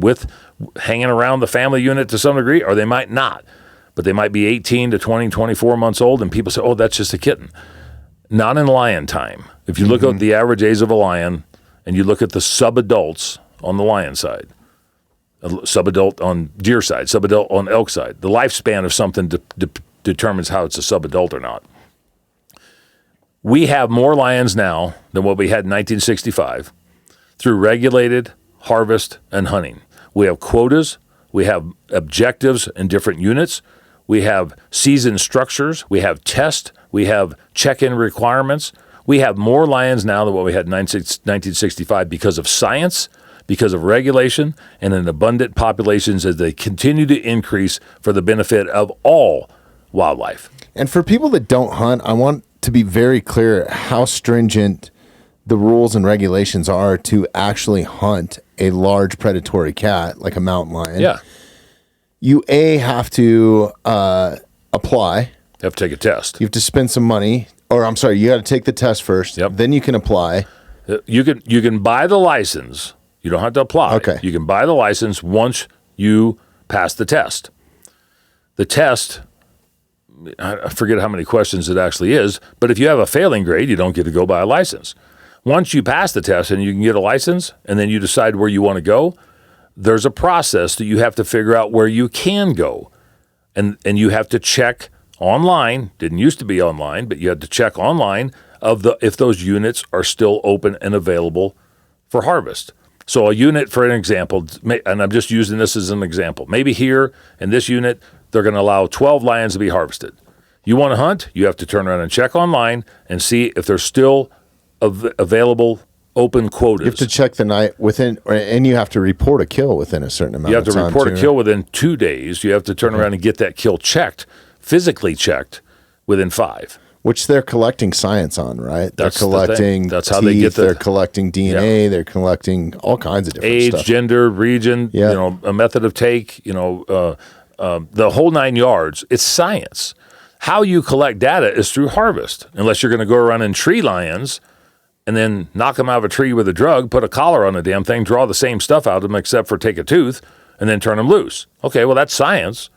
hanging around the family unit to some degree, or they might not. But they might be 18 to 20, 24 months old, and people say, oh, that's just a kitten. Not in lion time. If you look at the average age of a lion, and you look at the subadults on the lion side, subadult on deer side, subadult on elk side. The lifespan of something determines how it's a subadult or not. We have more lions now than what we had in 1965 through regulated harvest and hunting. We have quotas. We have objectives in different units. We have season structures. We have tests. We have check-in requirements. We have more lions now than what we had in 1965 because of science, because of regulation, and in abundant populations as they continue to increase for the benefit of all wildlife. And for people that don't hunt, I want to be very clear how stringent the rules and regulations are to actually hunt a large predatory cat like a mountain lion. Yeah. You have to apply. You have to take a test. You have to spend some money. Or I'm sorry, you got to take the test first. Yep. Then you can apply. You can buy the license. You don't have to apply. Okay. You can buy the license once you pass the test. The test, I forget how many questions it actually is, but if you have a failing grade, you don't get to go buy a license. Once you pass the test and you can get a license, and then you decide where you want to go, there's a process that you have to figure out where you can go. And you have to check online, didn't used to be online, but you had to check online if those units are still open and available for harvest. So a unit, for an example, and I'm just using this as an example, maybe here in this unit, they're going to allow 12 lions to be harvested. You want to hunt, you have to turn around and check online and see if there's still available open quotas. You have to check the night within, and you have to report a kill within a certain amount of time. You have to report a kill within 2 days. You have to turn around and get that kill checked, physically checked, within 5. Which they're collecting science on, right? That's they're collecting That's how teeth, they get they're collecting DNA, they're collecting all kinds of different age, stuff. gender, region, a method of take, the whole 9 yards. It's science. How you collect data is through harvest, unless you're going to go around and tree lions and then knock them out of a tree with a drug, put a collar on the damn thing, draw the same stuff out of them except for take a tooth, and then turn them loose. Okay, well, that's science,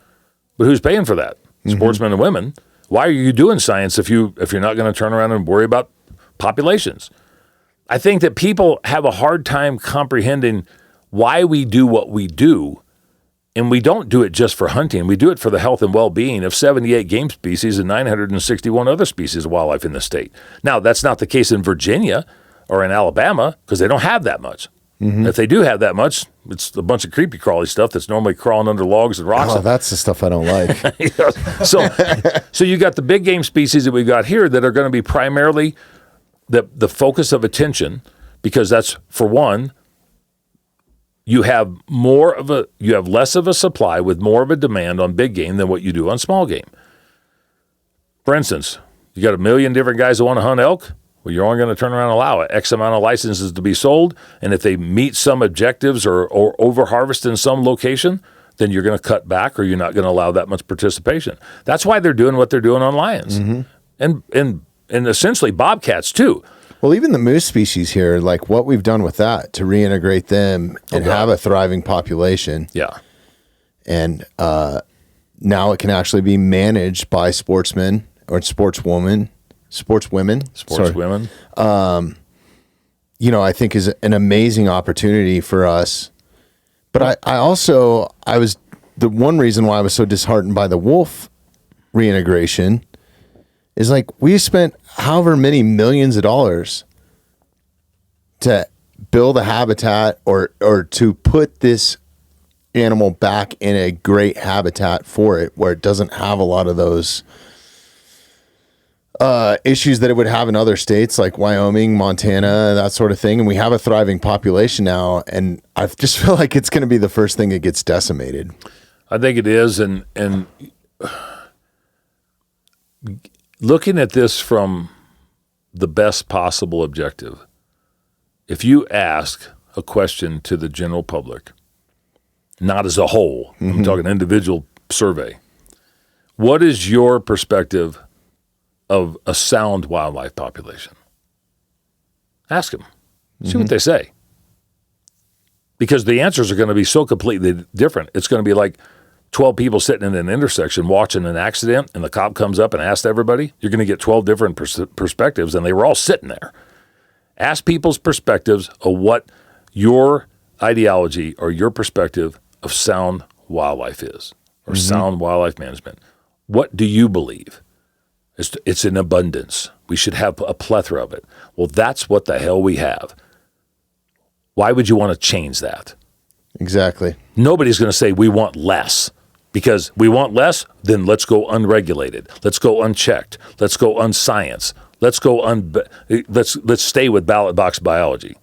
but who's paying for that? Sportsmen and women. Why are you doing science if you're not going to turn around and worry about populations? I think that people have a hard time comprehending why we do what we do, and we don't do it just for hunting. We do it for the health and well-being of 78 game species and 961 other species of wildlife in the state. Now, that's not the case in Virginia or in Alabama because they don't have that much. If they do have that much, it's a bunch of creepy crawly stuff that's normally crawling under logs and rocks. Oh, that's the stuff I don't like. So you got the big game species that we've got here that are going to be primarily the focus of attention, because that's, for one, you have less of a supply with more of a demand on big game than what you do on small game. For instance, you got 1 million different guys that want to hunt elk. Well, you're only going to turn around and allow X amount of licenses to be sold, and if they meet some objectives or over-harvest in some location, then you're going to cut back, or you're not going to allow that much participation. That's why they're doing what they're doing on lions. And essentially bobcats, too. Well, even the moose species here, like what we've done with that to reintegrate them and have a thriving population. Yeah. And now it can actually be managed by sportsmen or sportswomen. I think is an amazing opportunity for us. But I was the one reason why I was so disheartened by the wolf reintegration is, like, we spent however many millions of dollars to build a habitat or to put this animal back in a great habitat for it, where it doesn't have a lot of those issues that it would have in other states like Wyoming, Montana, that sort of thing. And we have a thriving population now, and I just feel like it's going to be the first thing that gets decimated. I think it is, and looking at this from the best possible objective, if you ask a question to the general public, not as a whole, I'm talking individual survey, what is your perspective of a sound wildlife population? Ask them. See what they say. Because the answers are going to be so completely different. It's going to be like 12 people sitting in an intersection watching an accident, and the cop comes up and asks everybody. You're going to get 12 different perspectives, and they were all sitting there. Ask people's perspectives of what your ideology or your perspective of sound wildlife is, or sound wildlife management. What do you believe? It's in abundance. We should have a plethora of it. Well, that's what the hell we have. Why would you want to change that? Exactly. Nobody's going to say we want less, because we want less, then let's go unregulated. Let's go unchecked. Let's go unscience. Let's go let's stay with ballot box biology.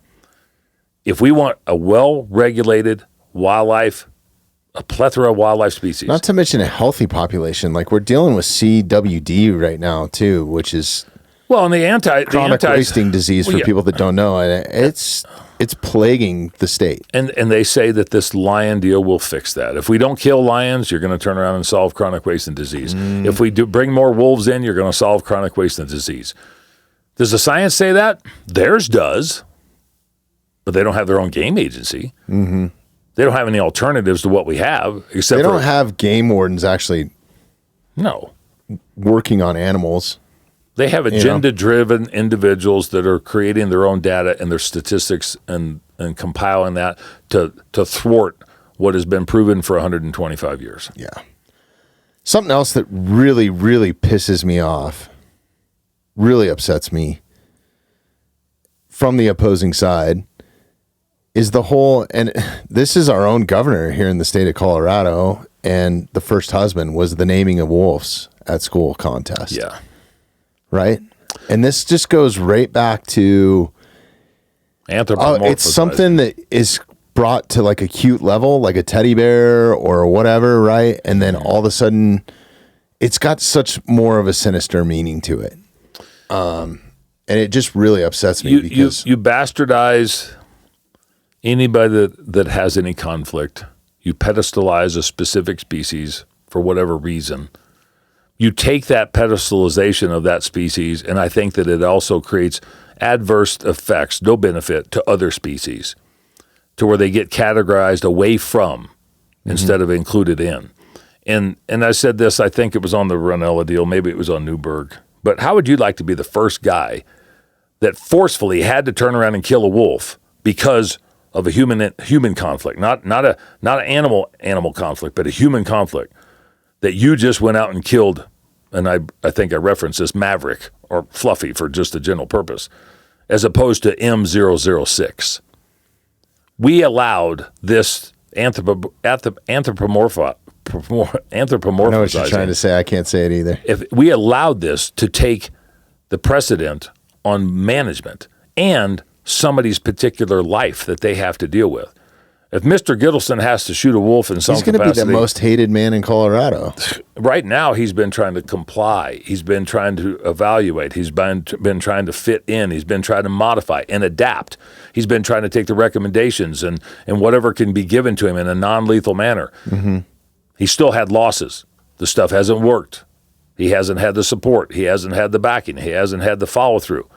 If we want a well-regulated wildlife, a plethora of wildlife species. Not to mention a healthy population. Like, we're dealing with CWD right now too, which is and the chronic wasting disease for people that don't know. And it's plaguing the state. And they say that this lion deal will fix that. If we don't kill lions, you're going to turn around and solve chronic wasting disease. If we do bring more wolves in, you're going to solve chronic wasting disease. Does the science say that? Theirs does, but they don't have their own game agency. They don't have any alternatives to what we have, except they don't have game wardens actually working on animals. They have agenda-driven individuals that are creating their own data and their statistics and compiling that to thwart what has been proven for 125 years. Yeah. Something else that really, really pisses me off, really upsets me from the opposing side, is the whole, and this is our own governor here in the state of Colorado, and the first husband was the naming of wolves at school contest. Yeah. Right? And this just goes right back to it's something that is brought to like a cute level, like a teddy bear or whatever, right? And then all of a sudden it's got such more of a sinister meaning to it. And it just really upsets me because you bastardize anybody that has any conflict. You pedestalize a specific species for whatever reason. You take that pedestalization of that species, and I think that it also creates adverse effects, no benefit to other species, to where they get categorized away from instead of included in. And I said this, I think it was on the Ranella deal, maybe it was on Newberg, but how would you like to be the first guy that forcefully had to turn around and kill a wolf because of a human conflict, not an animal conflict, but a human conflict, that you just went out and killed, and I think I referenced this, Maverick or Fluffy for just a general purpose, as opposed to M006. we allowed this anthropomorphizing. I know what you're trying to say. I can't say it either. If we allowed this to take the precedent on management and somebody's particular life that they have to deal with. If Mr. Gittleson has to shoot a wolf in some capacity, he's going to be the most hated man in Colorado. Right now, he's been trying to comply. He's been trying to evaluate. He's been trying to fit in. He's been trying to modify and adapt. He's been trying to take the recommendations and whatever can be given to him in a non-lethal manner. Mm-hmm. He still had losses. The stuff hasn't worked. He hasn't had the support. He hasn't had the backing. He hasn't had the follow-through.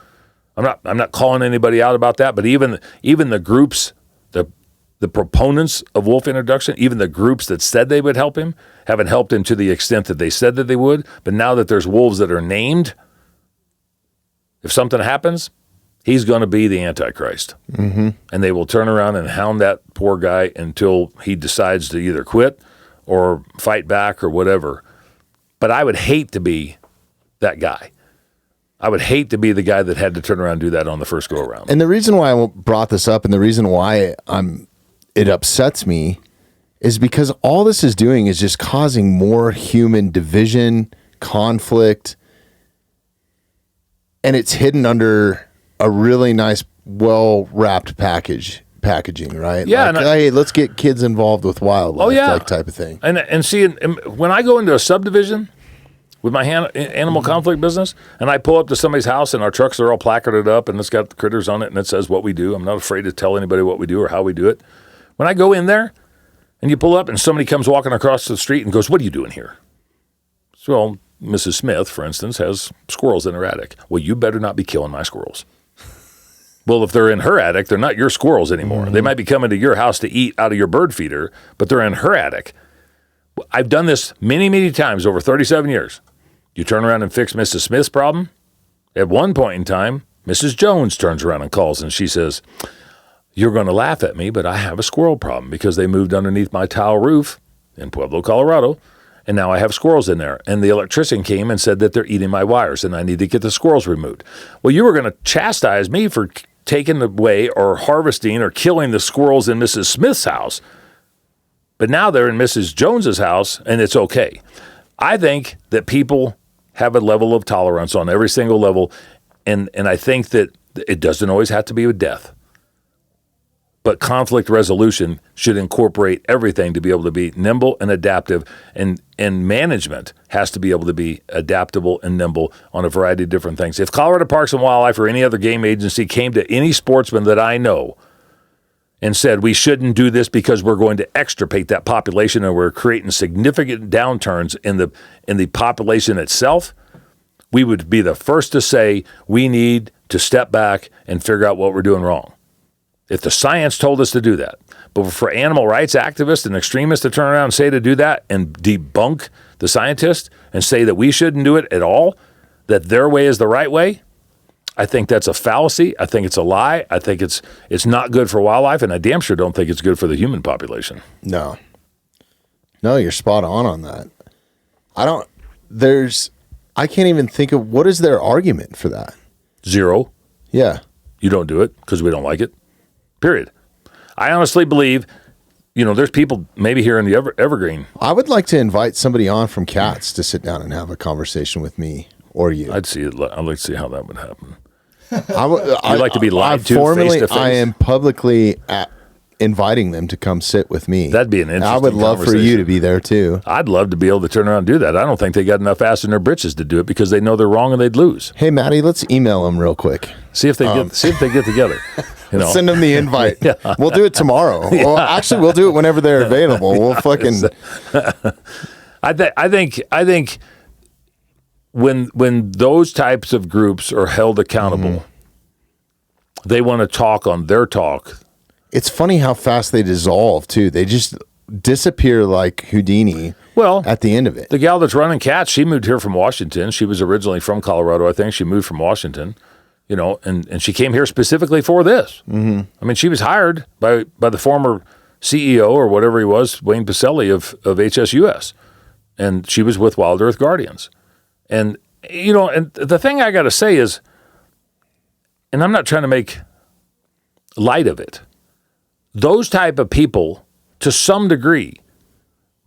I'm not calling anybody out about that, but even the groups, the proponents of wolf introduction, even the groups that said they would help him, haven't helped him to the extent that they said that they would. But now that there's wolves that are named, if something happens, he's going to be the Antichrist. Mm-hmm. And they will turn around and hound that poor guy until he decides to either quit or fight back or whatever. But I would hate to be that guy. I would hate to be the guy that had to turn around and do that on the first go-around. And the reason why I brought this up and the reason why it upsets me is because all this is doing is just causing more human division, conflict, and it's hidden under a really nice, well-wrapped packaging, right? Yeah. Like, hey, let's get kids involved with wildlife, like type of thing. And see, when I go into a subdivision with my animal conflict business, and I pull up to somebody's house and our trucks are all placarded up and it's got the critters on it and it says what we do. I'm not afraid to tell anybody what we do or how we do it. When I go in there and you pull up and somebody comes walking across the street and goes, "What are you doing here?" So Mrs. Smith, for instance, has squirrels in her attic. Well, you better not be killing my squirrels. Well, if they're in her attic, they're not your squirrels anymore. Mm-hmm. They might be coming to your house to eat out of your bird feeder, but they're in her attic. I've done this many, many times over 37 years. You turn around and fix Mrs. Smith's problem. At one point in time, Mrs. Jones turns around and calls, and she says, "You're going to laugh at me, but I have a squirrel problem because they moved underneath my tile roof in Pueblo, Colorado, and now I have squirrels in there. And the electrician came and said that they're eating my wires, and I need to get the squirrels removed." Well, you were going to chastise me for taking away or harvesting or killing the squirrels in Mrs. Smith's house, but now they're in Mrs. Jones's house, and it's okay. I think that people have a level of tolerance on every single level, and I think that it doesn't always have to be with death. But conflict resolution should incorporate everything to be able to be nimble and adaptive, and management has to be able to be adaptable and nimble on a variety of different things. If Colorado Parks and Wildlife or any other game agency came to any sportsman that I know and said, "We shouldn't do this because we're going to extirpate that population and we're creating significant downturns in the population itself," we would be the first to say we need to step back and figure out what we're doing wrong. If the science told us to do that. But for animal rights activists and extremists to turn around and say to do that and debunk the scientists and say that we shouldn't do it at all, that their way is the right way, I think that's a fallacy. I think it's a lie. I think it's not good for wildlife, and I damn sure don't think it's good for the human population. No, you're spot on that. I can't even think of, what is their argument for that? Zero. Yeah. You don't do it because we don't like it. Period. I honestly believe, there's people maybe here in the Evergreen. I would like to invite somebody on from Cats to sit down and have a conversation with me or you. I'd like to see how that would happen. I'd like to be lied to face to face. I am publicly inviting them to come sit with me. That'd be an interesting I would love for you to be there too. I'd love to be able to turn around and do that. I don't think they got enough ass in their britches to do it because they know they're wrong and they'd lose. Hey, Maddie, let's email them real quick. See if they get together. Send them the invite. Yeah. We'll do it tomorrow. Yeah. Well, actually, we'll do it whenever they're available. We'll fucking. I think when those types of groups are held accountable, they want to talk on their talk. It's funny how fast they dissolve too. They just disappear like Houdini. Well, at the end of it, the gal that's running Cats, she moved here from Washington. She was originally from Colorado, I think. She moved from Washington. And she came here specifically for this. Mm-hmm. I mean, she was hired by the former CEO or whatever he was, Wayne Pacelli of HSUS, and she was with Wild Earth Guardians. And and the thing I got to say is, and I'm not trying to make light of it, those type of people, to some degree,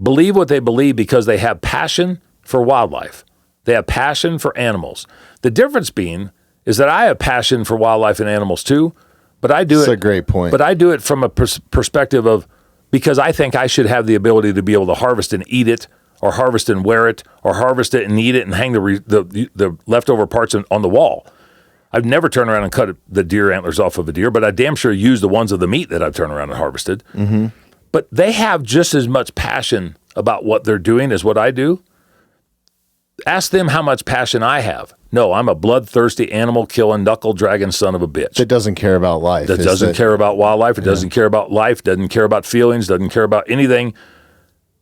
believe what they believe because they have passion for wildlife. They have passion for animals. The difference being is that I have passion for wildlife and animals too, but I do That's it. a great point. But I do it from a perspective of because I think I should have the ability to be able to harvest and eat it, or harvest and wear it, or harvest it and eat it and hang the leftover parts on the wall. I've never turned around and cut the deer antlers off of a deer, but I damn sure use the ones of the meat that I've turned around and harvested. Mm-hmm. But they have just as much passion about what they're doing as what I do. Ask them how much passion I have. No, I'm a bloodthirsty, animal-killing, knuckle-dragging son of a bitch. That doesn't care about life. That doesn't care about wildlife. It doesn't care about life, doesn't care about feelings, doesn't care about anything.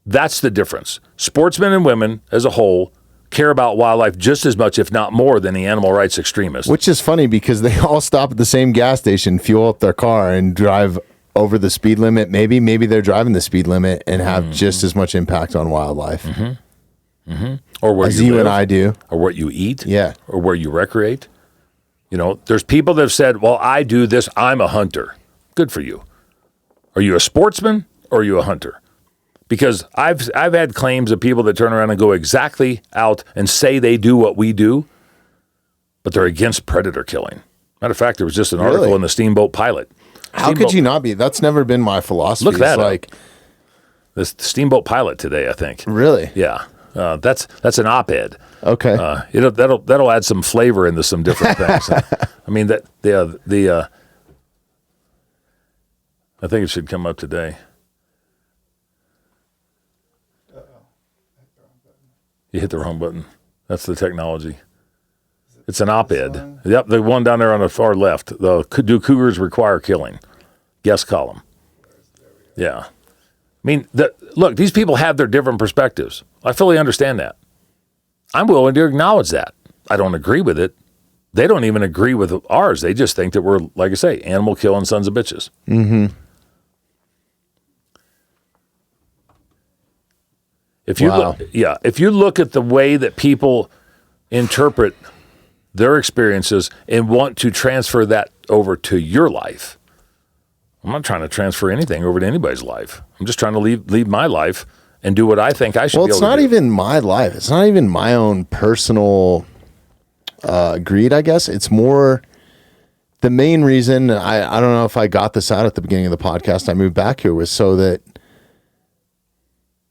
That's the difference. Sportsmen and women as a whole care about wildlife just as much, if not more, than the animal rights extremists. Which is funny because they all stop at the same gas station, fuel up their car, and drive over the speed limit. Maybe they're driving the speed limit and have just as much impact on wildlife. Mm-hmm. Mm-hmm. Or where as you you live, and I do. or what you eat, Yeah. or where you recreate. You know, there's people that have said, well, I do this, I'm a hunter. Good for you. Are you a sportsman or are you a hunter? Because I've had claims of people that turn around and go exactly out and say they do what we do, but they're against predator killing. Matter of fact, there was just an article in the Steamboat Pilot. How could you not be? That's never been my philosophy. Look that up. The Steamboat Pilot today, I think. Really? Yeah. That's an op-ed. Okay. That'll add some flavor into some different things. I mean I think it should come up today. You hit the wrong button. That's the technology. It's an op-ed. Yep, the one down there on the far left. Do cougars require killing? Guest column. Yeah. I mean, look, these people have their different perspectives. I fully understand that. I'm willing to acknowledge that. I don't agree with it. They don't even agree with ours. They just think that we're, like I say, animal killing sons of bitches. Mm-hmm. If you look at the way that people interpret their experiences and want to transfer that over to your life, I'm not trying to transfer anything over to anybody's life. I'm just trying to leave my life and do what I think I should be able to do. Well, it's not even my life. It's not even my own personal greed, I guess. It's more the main reason, I don't know if I got this out at the beginning of the podcast, I moved back here, was so that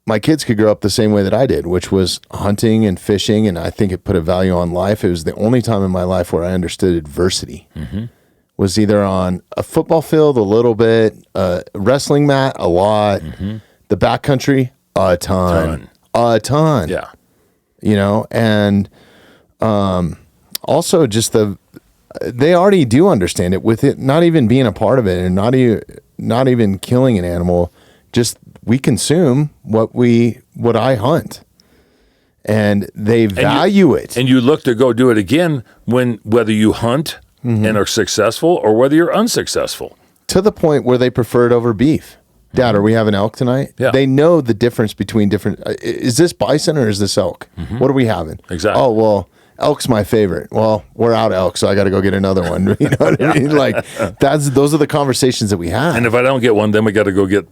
my kids could grow up the same way that I did, which was hunting and fishing, and I think it put a value on life. It was the only time in my life where I understood adversity. Mm-hmm. Was either on a football field a little bit, a wrestling mat a lot, the backcountry a ton. Yeah. You know, and also just they already do understand it with it not even being a part of it and not even killing an animal. Just we consume what I hunt, and they value it. And you look to go do it again whether you hunt and are successful or whether you're unsuccessful. To the point where they prefer it over beef. Dad, are we having elk tonight? Yeah. They know the difference between different. Is this bison or is this elk? What are we having? Exactly. Oh, well, elk's my favorite. Well, we're out elk, so I got to go get another one. You know what I mean? Like those are the conversations that we have. And if I don't get one, then we got to go get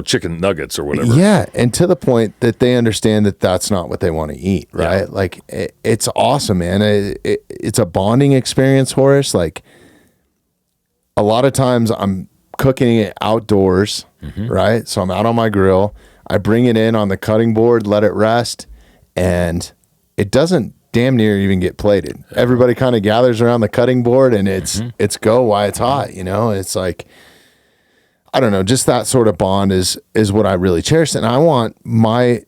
chicken nuggets or whatever. Yeah, and to the point that they understand that that's not what they want to eat, right? Yeah. Like it's awesome, man. It's a bonding experience, Horace. Like a lot of times I'm cooking it outdoors, right? So I'm out on my grill. I bring it in on the cutting board, let it rest, and it doesn't damn near even get plated. Everybody kind of gathers around the cutting board, and it's go while it's hot. You know, it's like, I don't know, just that sort of bond is what I really cherish. And I want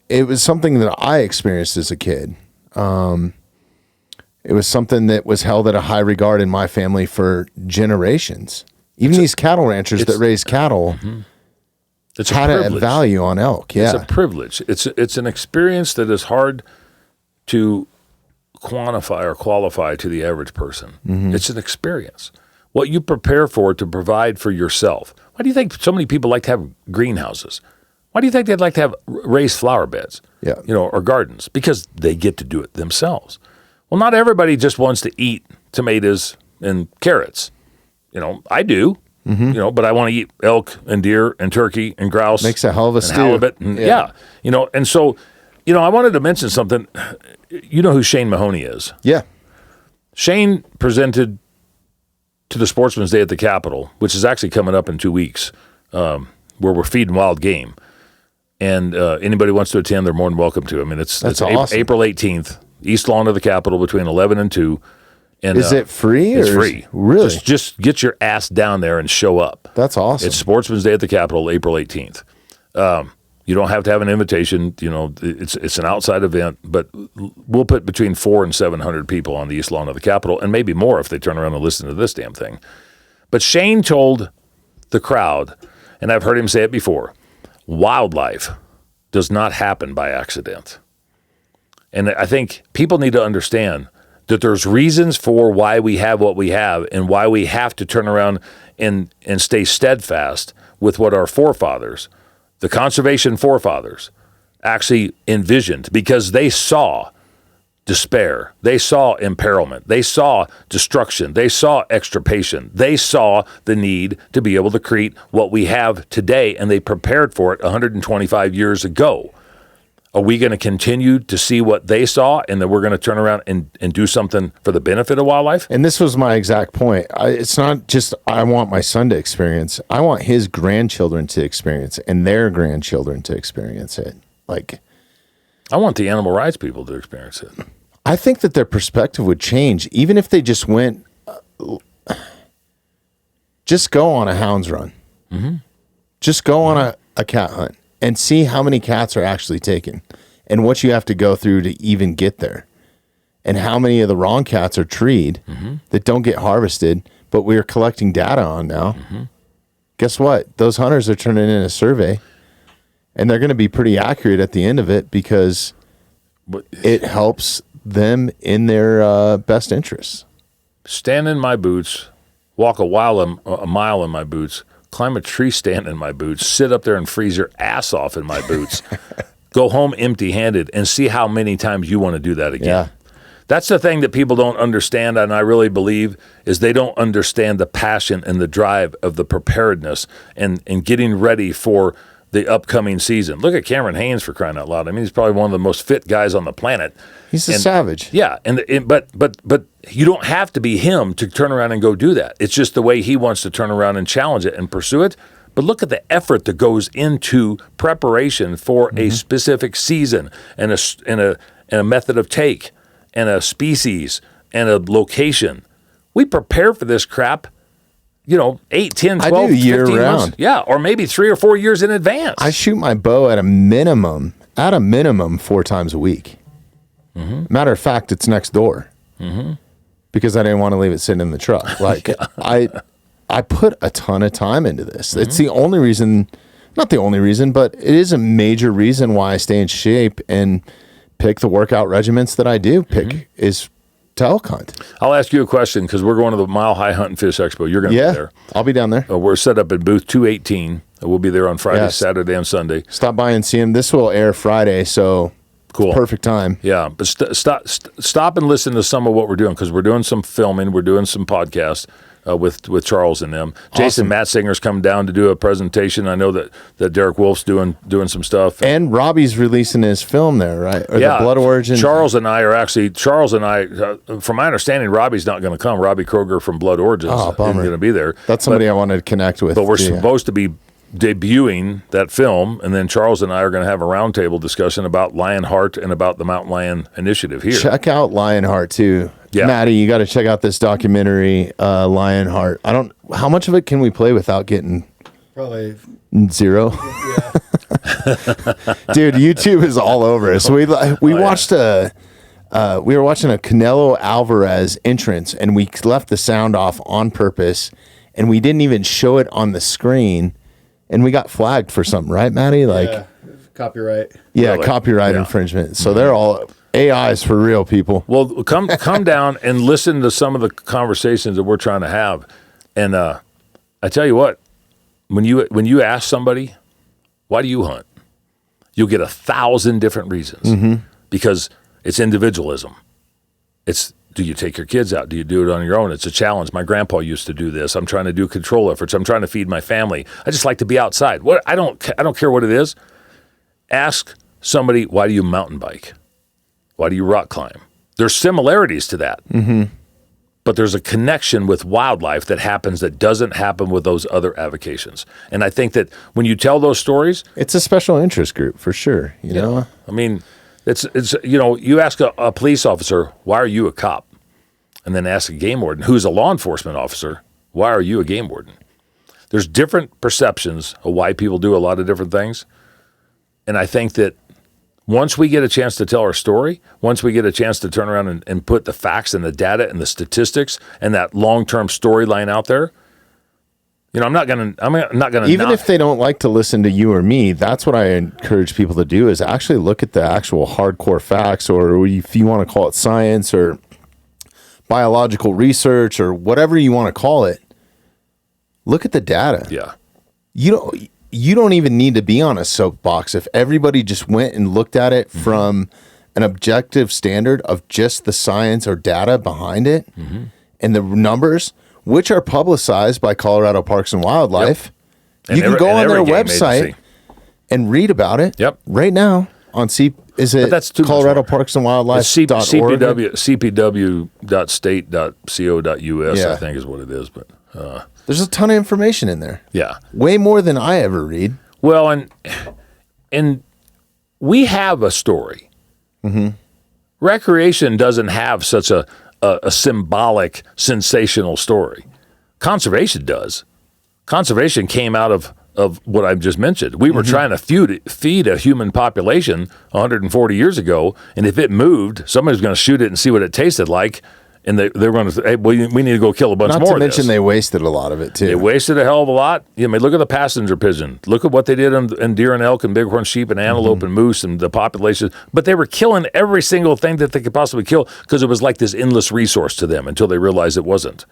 it was something that I experienced as a kid. It was something that was held at a high regard in my family for generations. Even these cattle ranchers that raise cattle had a value on elk. Yeah. It's a privilege. It's an experience that is hard to quantify or qualify to the average person. It's an experience. What you prepare for to provide for yourself. Why do you think so many people like to have greenhouses? Why do you think they'd like to have raised flower beds? Yeah. Or gardens? Because they get to do it themselves. Well, not everybody just wants to eat tomatoes and carrots. I do. but I want to eat elk and deer and turkey and grouse. Makes a hell of a and stew. halibut. And, and so, I wanted to mention something. You know who Shane Mahoney is? Yeah. Shane presented to the Sportsman's Day at the Capitol, which is actually coming up in 2 weeks, where we're feeding wild game. And anybody who wants to attend, they're more than welcome to. I mean, it's awesome. April 18th, East Lawn of the Capitol between 11 and 2. And, is it free? It's free. Really? Just get your ass down there and show up. That's awesome. It's Sportsman's Day at the Capitol, April 18th. You don't have to have an invitation. It's an outside event, but we'll put between 400 and 700 people on the East Lawn of the Capitol, and maybe more if they turn around and listen to this damn thing. But Shane told the crowd, and I've heard him say it before, wildlife does not happen by accident. And I think people need to understand that there's reasons for why we have what we have and why we have to turn around and stay steadfast with what our forefathers, the conservation forefathers, actually envisioned, because they saw despair, they saw imperilment, they saw destruction, they saw extirpation, they saw the need to be able to create what we have today, and they prepared for it 125 years ago. Are we going to continue to see what they saw, and then we're going to turn around and do something for the benefit of wildlife? And this was my exact point. It's not just I want my son to experience. I want his grandchildren to experience and their grandchildren to experience it. Like, I want the animal rights people to experience it. I think that their perspective would change, even if they just went, just go on a hounds run. Mm-hmm. Just go on a cat hunt and see how many cats are actually taken and what you have to go through to even get there. And how many of the wrong cats are treed that don't get harvested, but we're collecting data on now. Mm-hmm. Guess what? Those hunters are turning in a survey, and they're going to be pretty accurate at the end of it because it helps them in their best interests. Stand in my boots, walk a mile in my boots, climb a tree stand in my boots, sit up there and freeze your ass off in my boots, go home empty-handed, and see how many times you want to do that again. Yeah. That's the thing that people don't understand, and I really believe, is they don't understand the passion and the drive of the preparedness and getting ready for the upcoming season. Look at Cameron Haynes, for crying out loud. I mean, he's probably one of the most fit guys on the planet. He's a savage. Yeah, but you don't have to be him to turn around and go do that. It's just the way he wants to turn around and challenge it and pursue it. But look at the effort that goes into preparation for a specific season and a method of take and a species and a location. We prepare for this crap, 8, 10, 12, 15 months. Yeah, or maybe 3 or 4 years in advance. I shoot my bow at a minimum 4 times a week. Mm-hmm. Matter of fact, it's next door because I didn't want to leave it sitting in the truck. Like I put a ton of time into this. Mm-hmm. It's the only reason, not the only reason, but it is a major reason why I stay in shape and pick the workout regimens that I do pick is to elk hunt. I'll ask you a question because we're going to the Mile High Hunt and Fish Expo. You're going to be there. I'll be down there. We're set up at booth 218. We'll be there on Friday, Saturday, and Sunday. Stop by and see him. This will air Friday, so cool. Perfect time. Yeah, but stop and listen to some of what we're doing because we're doing some filming. We're doing some podcasts with Charles and them. Awesome. Jason Matzinger's come down to do a presentation. I know that Derek Wolf's doing some stuff. And Robbie's releasing his film there, right? Or the Blood Origin. Charles and I, from my understanding, Robbie's not going to come. Robbie Kroger from Blood Origins is going to be there. That's somebody I wanted to connect with. But we're supposed to be debuting that film, and then Charles and I are going to have a roundtable discussion about Lionheart and about the Mountain Lion Initiative here. Check out Lionheart too. Yeah. Maddie, you got to check out this documentary, Lionheart. How much of it can we play without getting probably 0? Yeah. Dude, YouTube is all over us. We watched we were watching a Canelo Alvarez entrance, and we left the sound off on purpose, and we didn't even show it on the screen, and we got flagged for something, right, Maddie? Copyright. Yeah, really? Copyright infringement. So they're all AIs for real, people. Well, come down and listen to some of the conversations that we're trying to have. And I tell you what, when you ask somebody, why do you hunt? You'll get 1,000 different reasons because it's individualism. It's Do you take your kids out? Do you do it on your own? It's a challenge. My grandpa used to do this. I'm trying to do control efforts. I'm trying to feed my family. I just like to be outside. What I don't care what it is. Ask somebody, why do you mountain bike? Why do you rock climb? There's similarities to that. Mm-hmm. But there's a connection with wildlife that happens that doesn't happen with those other avocations. And I think that when you tell those stories, it's a special interest group for sure. You know, I mean, it's you ask a police officer, why are you a cop? And then ask a game warden, who's a law enforcement officer, why are you a game warden? There's different perceptions of why people do a lot of different things. And I think that once we get a chance to tell our story, once we get a chance to turn around and put the facts and the data and the statistics and that long-term storyline out there, I'm not going to even if they don't like to listen to you or me, that's what I encourage people to do is actually look at the actual hardcore facts, or if you want to call it science or biological research or whatever you want to call it. Look at the data. Yeah. You don't even need to be on a soapbox. If everybody just went and looked at it from an objective standard of just the science or data behind it and the numbers, which are publicized by Colorado Parks and Wildlife, you can go on their website and read about it right now on Colorado Parks and Wildlife? CPW.state.co.us, I think is what it is. But there's a ton of information in there. Yeah. Way more than I ever read. Well, and we have a story. Mm-hmm. Recreation doesn't have such a symbolic, sensational story. Conservation does. Conservation came out of what I've just mentioned. We were trying to feed a human population 140 years ago, and if it moved, somebody was going to shoot it and see what it tasted like, and they were going to say, hey, we need to go kill a bunch more of this. Not to mention they wasted a lot of it, too. They wasted a hell of a lot. Look at the passenger pigeon. Look at what they did in deer and elk and bighorn sheep and antelope and moose and the population. But they were killing every single thing that they could possibly kill because it was like this endless resource to them until they realized it wasn't.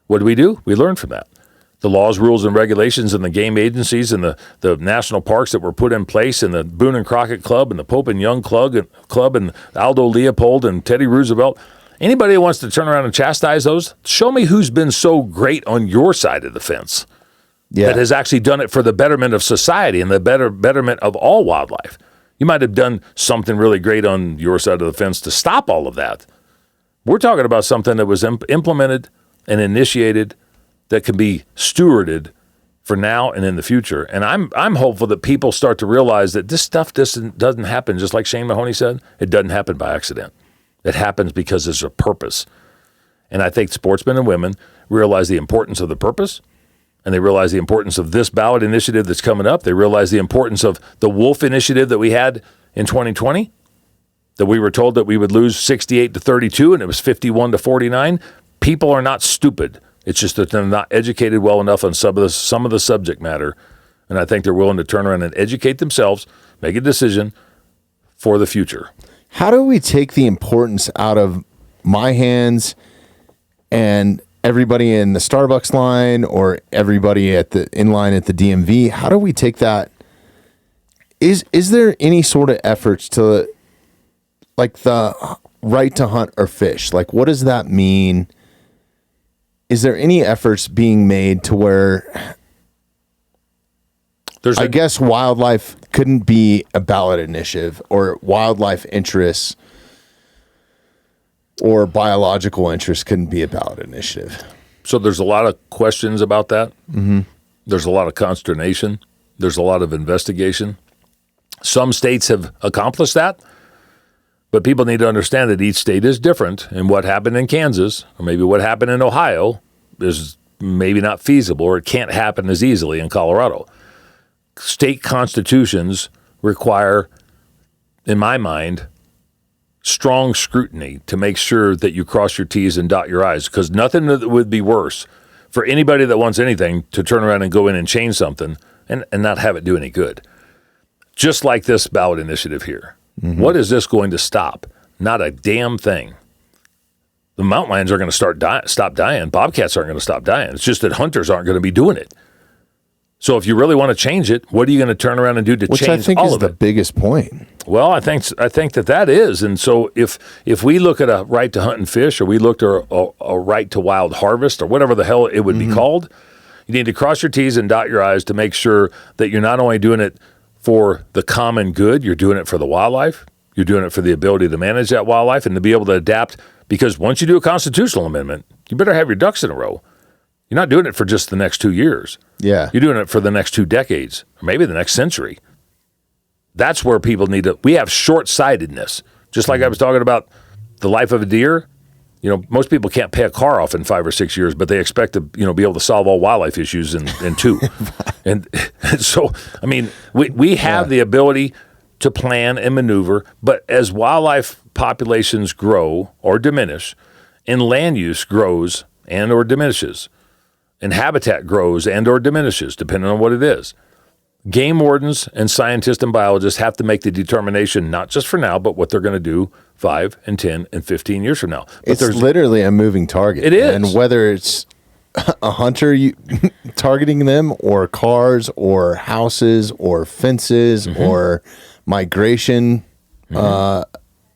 What do? We learned from that. The laws, rules, and regulations and the game agencies and the national parks that were put in place and the Boone and Crockett Club and the Pope and Young Club and Aldo Leopold and Teddy Roosevelt. Anybody who wants to turn around and chastise those, show me who's been so great on your side of the fence that has actually done it for the betterment of society and the betterment of all wildlife. You might have done something really great on your side of the fence to stop all of that. We're talking about something that was implemented and initiated that can be stewarded for now and in the future. And I'm hopeful that people start to realize that this stuff doesn't happen, just like Shane Mahoney said, it doesn't happen by accident. It happens because there's a purpose. And I think sportsmen and women realize the importance of the purpose, and they realize the importance of this ballot initiative that's coming up. They realize the importance of the wolf initiative that we had in 2020, that we were told that we would lose 68-32, and it was 51-49. People are not stupid. It's just that they're not educated well enough on some of the subject matter, and I think they're willing to turn around and educate themselves, make a decision for the future. How do we take the importance out of my hands and everybody in the Starbucks line or everybody in line at the DMV? How do we take that? Is there any sort of efforts to, like, the right to hunt or fish? Like, what does that mean? Is there any efforts being made to where I guess wildlife couldn't be a ballot initiative, or wildlife interests or biological interests couldn't be a ballot initiative? So there's a lot of questions about that. Mm-hmm. There's a lot of consternation. There's a lot of investigation. Some states have accomplished that, but people need to understand that each state is different, and what happened in Kansas, or maybe what happened in Ohio, is maybe not feasible, or it can't happen as easily in Colorado. State constitutions require, in my mind, strong scrutiny to make sure that you cross your T's and dot your I's, because nothing would be worse for anybody that wants anything to turn around and go in and change something and not have it do any good. Just like this ballot initiative here. Mm-hmm. What is this going to stop? Not a damn thing. The mountain lions are going to stop dying. Bobcats aren't going to stop dying. It's just that hunters aren't going to be doing it. So if you really want to change it, what are you going to turn around and do to Which change I think all is of the it? biggest point. Well, I think that is. And so if we look at a right to hunt and fish, or we looked at a right to wild harvest, or whatever the hell it would be called, you need to cross your T's and dot your I's to make sure that you're not only doing it for the common good, you're doing it for the wildlife, you're doing it for the ability to manage that wildlife and to be able to adapt. Because once you do a constitutional amendment, you better have your ducks in a row. You're not doing it for just the next 2 years. Yeah. You're doing it for the next 2 decades, or maybe the next century. That's where people need to. We have short-sightedness. Just like I was talking about the life of a deer. You know, most people can't pay a car off in 5 or 6 years, but they expect to, be able to solve all wildlife issues in 2. and so, I mean, we have the ability to plan and maneuver, but as wildlife populations grow or diminish, and land use grows and or diminishes, and habitat grows and or diminishes, depending on what it is, game wardens and scientists and biologists have to make the determination, not just for now, but what they're going to do 5 and 10 and 15 years from now. But It's literally a moving target. It is. And whether it's a hunter targeting them, or cars, or houses, or fences, or migration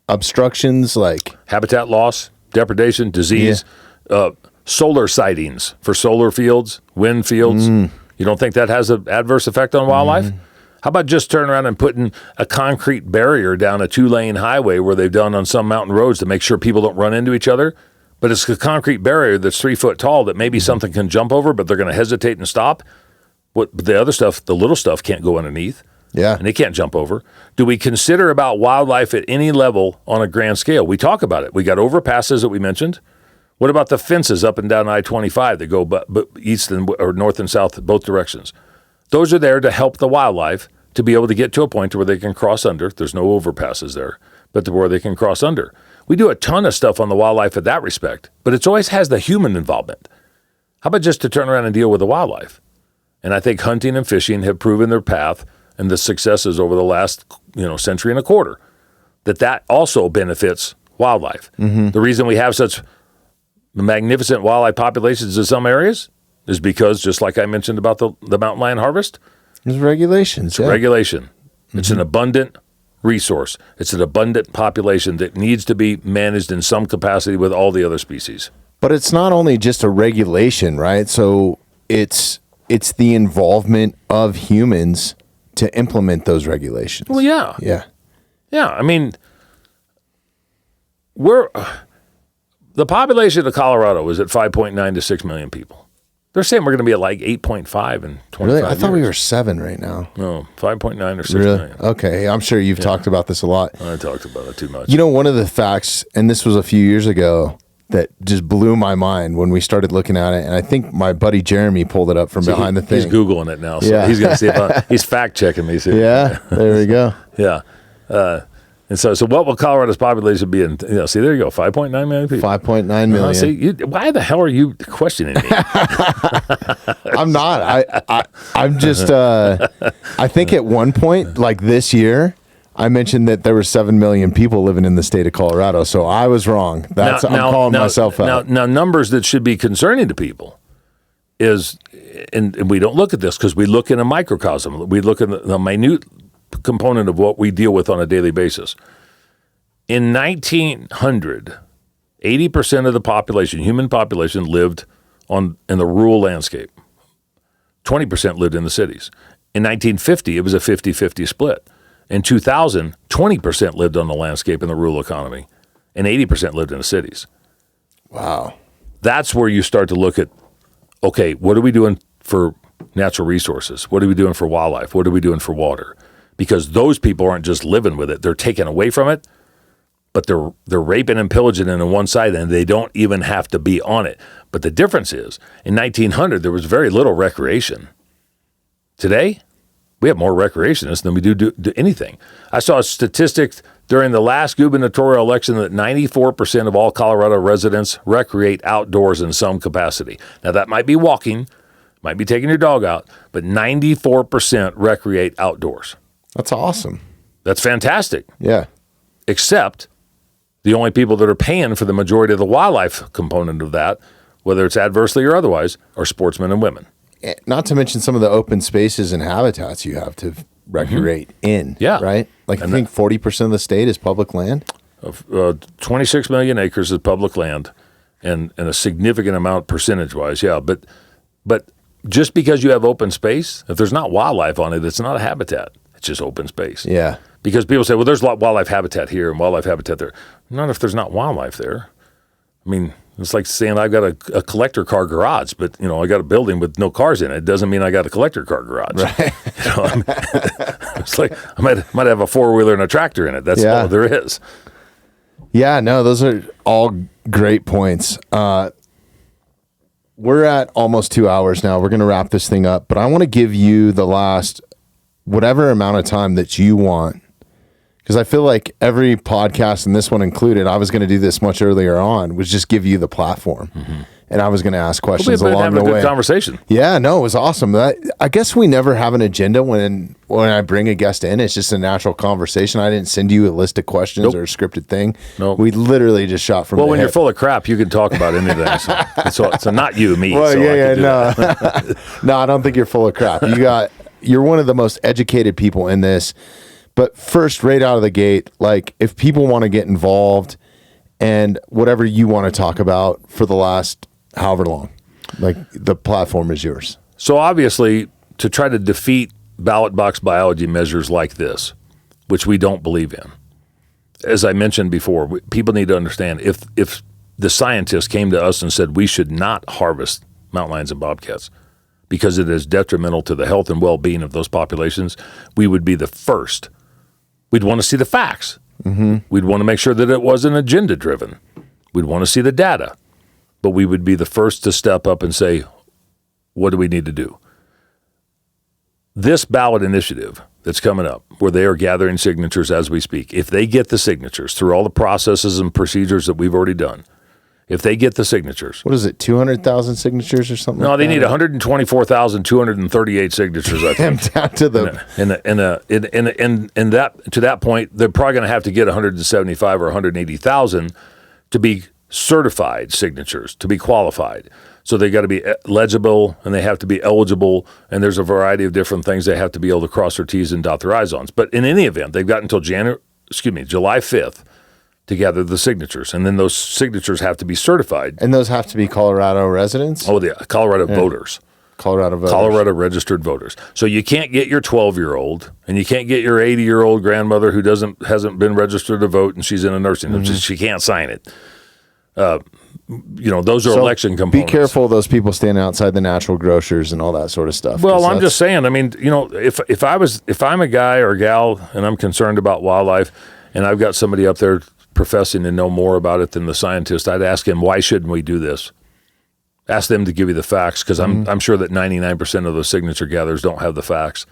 obstructions, like habitat loss, depredation, disease, solar sightings for solar fields, wind fields. You don't think that has an adverse effect on wildlife? How about just turn around and putting a concrete barrier down a 2-lane highway where they've done on some mountain roads to make sure people don't run into each other? But it's a concrete barrier that's 3 foot tall that maybe something can jump over, but they're going to hesitate and stop. What the other stuff, the little stuff, can't go underneath. Yeah. And they can't jump over. Do we consider about wildlife at any level on a grand scale? We talk about it. We got overpasses that we mentioned. What about the fences up and down I-25 that go but east and or north and south, both directions? Those are there to help the wildlife to be able to get to a point where they can cross under. There's no overpasses there, but to where they can cross under. We do a ton of stuff on the wildlife in that respect, but it always has the human involvement. How about just to turn around and deal with the wildlife? And I think hunting and fishing have proven their path and the successes over the last century and a quarter, that also benefits wildlife. The reason we have such magnificent wildlife populations in some areas is because, just like I mentioned about the mountain lion harvest, there's regulations. it's regulation. It's an abundant resource. It's an abundant population that needs to be managed in some capacity with all the other species. But it's not only just a regulation, right? So it's the involvement of humans to implement those regulations. Well, yeah. Yeah. Yeah, I mean, the population of Colorado is at 5.9 to 6 million people. They're saying we're going to be at like 8.5 in 25 Really? I thought we years. were 7 right now. No, 5.9 or 6 Really? million. Okay. I'm sure you've talked about this a lot. I talked about it too much. You know, one of the facts, and this was a few years ago, that just blew my mind when we started looking at it, and I think my buddy Jeremy pulled it up from behind the thing. He's Googling it now, so Yeah. he's going to see if he's fact-checking me. See. Yeah, there we go. Yeah. And so what will Colorado's population be in? See, there you go, 5.9 million people. 5.9 million. See, why the hell are you questioning me? I'm not. I'm just. I think at one point, like this year, I mentioned that there were 7 million people living in the state of Colorado, so I was wrong. I'm calling myself out. Now, numbers that should be concerning to people is, and we don't look at this because we look in a microcosm. We look in the minute component of what we deal with on a daily basis. In 1900, 80% of the population, human population, lived in the rural landscape. 20% lived in the cities. In 1950, it was a 50-50 split. In 2000, 20% lived on the landscape in the rural economy, and 80% lived in the cities. Wow. That's where you start to look at, okay, what are we doing for natural resources? What are we doing for wildlife? What are we doing for water? Because those people aren't just living with it. They're taken away from it, but they're raping and pillaging it on one side, and they don't even have to be on it. But the difference is, in 1900, there was very little recreation. Today, we have more recreationists than we do anything. I saw a statistic during the last gubernatorial election that 94% of all Colorado residents recreate outdoors in some capacity. Now, that might be walking, might be taking your dog out, but 94% recreate outdoors. That's awesome. That's fantastic. Yeah. Except the only people that are paying for the majority of the wildlife component of that, whether it's adversely or otherwise, are sportsmen and women. not to mention some of the open spaces and habitats you have to recreate in. Yeah. Right? Like, I think 40% of the state is public land. 26 million acres is public land, and a significant amount percentage-wise, yeah. But just because you have open space, if there's not wildlife on it, it's not a habitat. It's just open space. Yeah. Because people say, well, there's wildlife habitat here and wildlife habitat there. Not if there's not wildlife there. I mean, it's like saying I've got a collector car garage, but, I got a building with no cars in it. It doesn't mean I got a collector car garage. Right. It's like I might have a four-wheeler and a tractor in it. That's all there is. Yeah, no, those are all great points. We're at almost 2 hours now. We're going to wrap this thing up, but I want to give you the last whatever amount of time that you want, because I feel like every podcast, and this one included, I was going to do this much earlier on, was just give you the platform. And I was going to ask questions along the way. Good conversation. Yeah, no, it was awesome. I guess we never have an agenda when I bring a guest in. It's just a natural conversation. I didn't send you a list of questions or a scripted thing. Nope. We literally just shot from the when hip. you're full of crap, you can talk about anything. So not you, me. Well, so no. No, I don't think you're full of crap. You're one of the most educated people in this. But first, right out of the gate, like, if people want to get involved and whatever you want to talk about for the last however long, like, the platform is yours. So obviously, to try to defeat ballot box biology measures like this, which we don't believe in, as I mentioned before, people need to understand, if the scientists came to us and said we should not harvest mountain lions and bobcats because it is detrimental to the health and well-being of those populations, we would be the first. We'd want to see the facts. We'd want to make sure that it wasn't agenda-driven. We'd want to see the data. But we would be the first to step up and say, what do we need to do? This ballot initiative that's coming up, where they are gathering signatures as we speak, if they get the signatures through all the processes and procedures that we've already done, if they get the signatures. What is it, 200,000 signatures or something? No, they need 124,238 signatures, I think. Down to the... And that, to that point, they're probably going to have to get 175 or 180,000 to be certified signatures, to be qualified. So they got to be legible, and they have to be eligible, and there's a variety of different things they have to be able to cross their T's and dot their I's on. But in any event, they've got until July 5th to gather the signatures, and then those signatures have to be certified. And those have to be Colorado residents? Oh, the Colorado voters. Colorado voters. Colorado registered voters. So you can't get your 12-year-old, and you can't get your 80-year-old grandmother who hasn't been registered to vote, and she's in a nursing home. She can't sign it. Those are election components. Be careful of those people standing outside the natural grocers and all that sort of stuff. Well, I'm just saying. I mean, if I'm a guy or a gal and I'm concerned about wildlife, and I've got somebody up there professing to know more about it than the scientist, I'd ask him, why shouldn't we do this? Ask them to give you the facts, because I'm sure that 99% of those signature gatherers don't have the facts.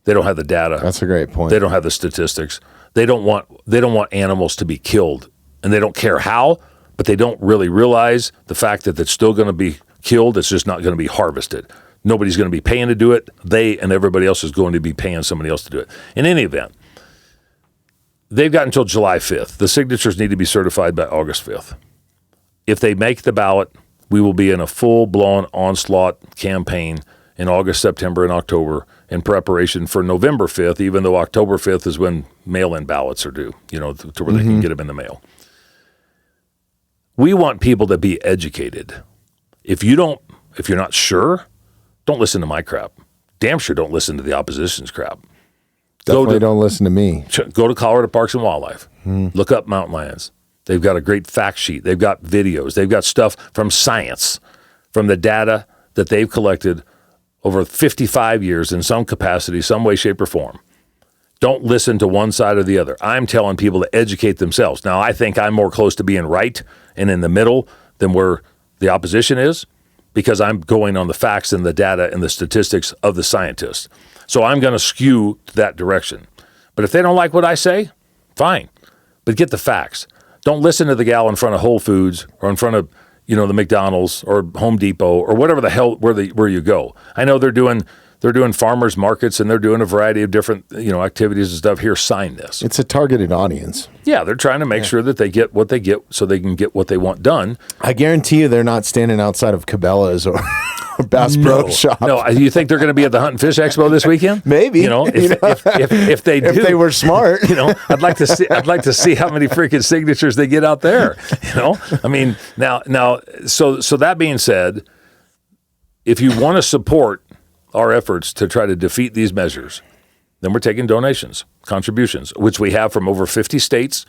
They don't have the data. That's a great point. They don't have the statistics. They don't want animals to be killed, and they don't care how, but they don't really realize the fact that it's still going to be killed. It's just not going to be harvested. Nobody's going to be paying to do it. They and everybody else is going to be paying somebody else to do it. In any event, they've got until July 5th. The signatures need to be certified by August 5th. If they make the ballot, we will be in a full-blown onslaught campaign in August, September, and October in preparation for November 5th, even though October 5th is when mail-in ballots are due, to where they can get them in the mail. We want people to be educated. If you're not sure, don't listen to my crap. Damn sure don't listen to the opposition's crap. Definitely don't listen to me. Go to Colorado Parks and Wildlife. Look up mountain lions. They've got a great fact sheet. They've got videos. They've got stuff from science, from the data that they've collected over 55 years in some capacity, some way, shape, or form. Don't listen to one side or the other. I'm telling people to educate themselves. Now, I think I'm more close to being right and in the middle than where the opposition is, because I'm going on the facts and the data and the statistics of the scientists. So I'm going to skew to that direction. But if they don't like what I say, fine. But get the facts. Don't listen to the gal in front of Whole Foods or in front of, the McDonald's or Home Depot or whatever the hell where you go. I know they're doing farmers markets, and they're doing a variety of different, activities and stuff. Here, sign this. It's a targeted audience. Yeah, they're trying to make sure that they get what they get so they can get what they want done. I guarantee you they're not standing outside of Cabela's or Bass Pro Shop. No, you think they're going to be at the Hunt and Fish Expo this weekend? Maybe. If they do, if they were smart, I'd like to see how many freaking signatures they get out there. I mean, now, so that being said, if you want to support our efforts to try to defeat these measures, then we're taking donations, contributions, which we have from over 50 states.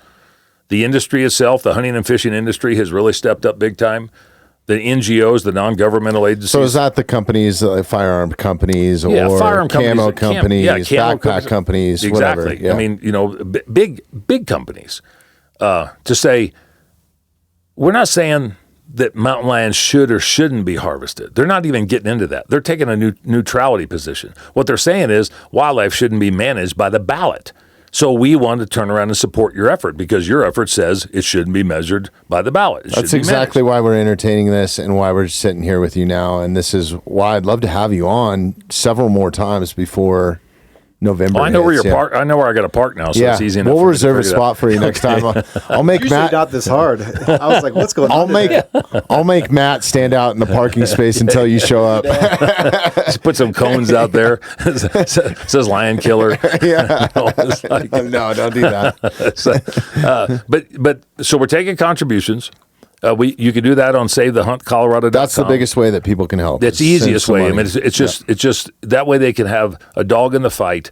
The industry itself, the hunting and fishing industry, has really stepped up big time. The NGOs, the non-governmental agencies. So is that the companies, firearm companies, or firearm camo companies, camo backpack companies, exactly. whatever? Yeah. I mean, big companies to say, we're not saying that mountain lions should or shouldn't be harvested. They're not even getting into that. They're taking a neutrality position. What they're saying is wildlife shouldn't be managed by the ballot. So we want to turn around and support your effort because your effort says it shouldn't be measured by the ballot. That's exactly why we're entertaining this and why we're sitting here with you now. And this is why I'd love to have you on several more times before November. I know where you're parked. I know where I got to park now, so it's easy enough. We'll reserve a spot for you next time. I'll make Usually Matt. not this hard. I was like, "What's going on?" I'll make Matt stand out in the parking space until you show up. Just put some cones out there. Says Lion Killer. Yeah. No, don't do that. So we're taking contributions. You can do that on SaveTheHuntColorado.com. That's the biggest way that people can help. That's the easiest way. I mean, it's just that way they can have a dog in the fight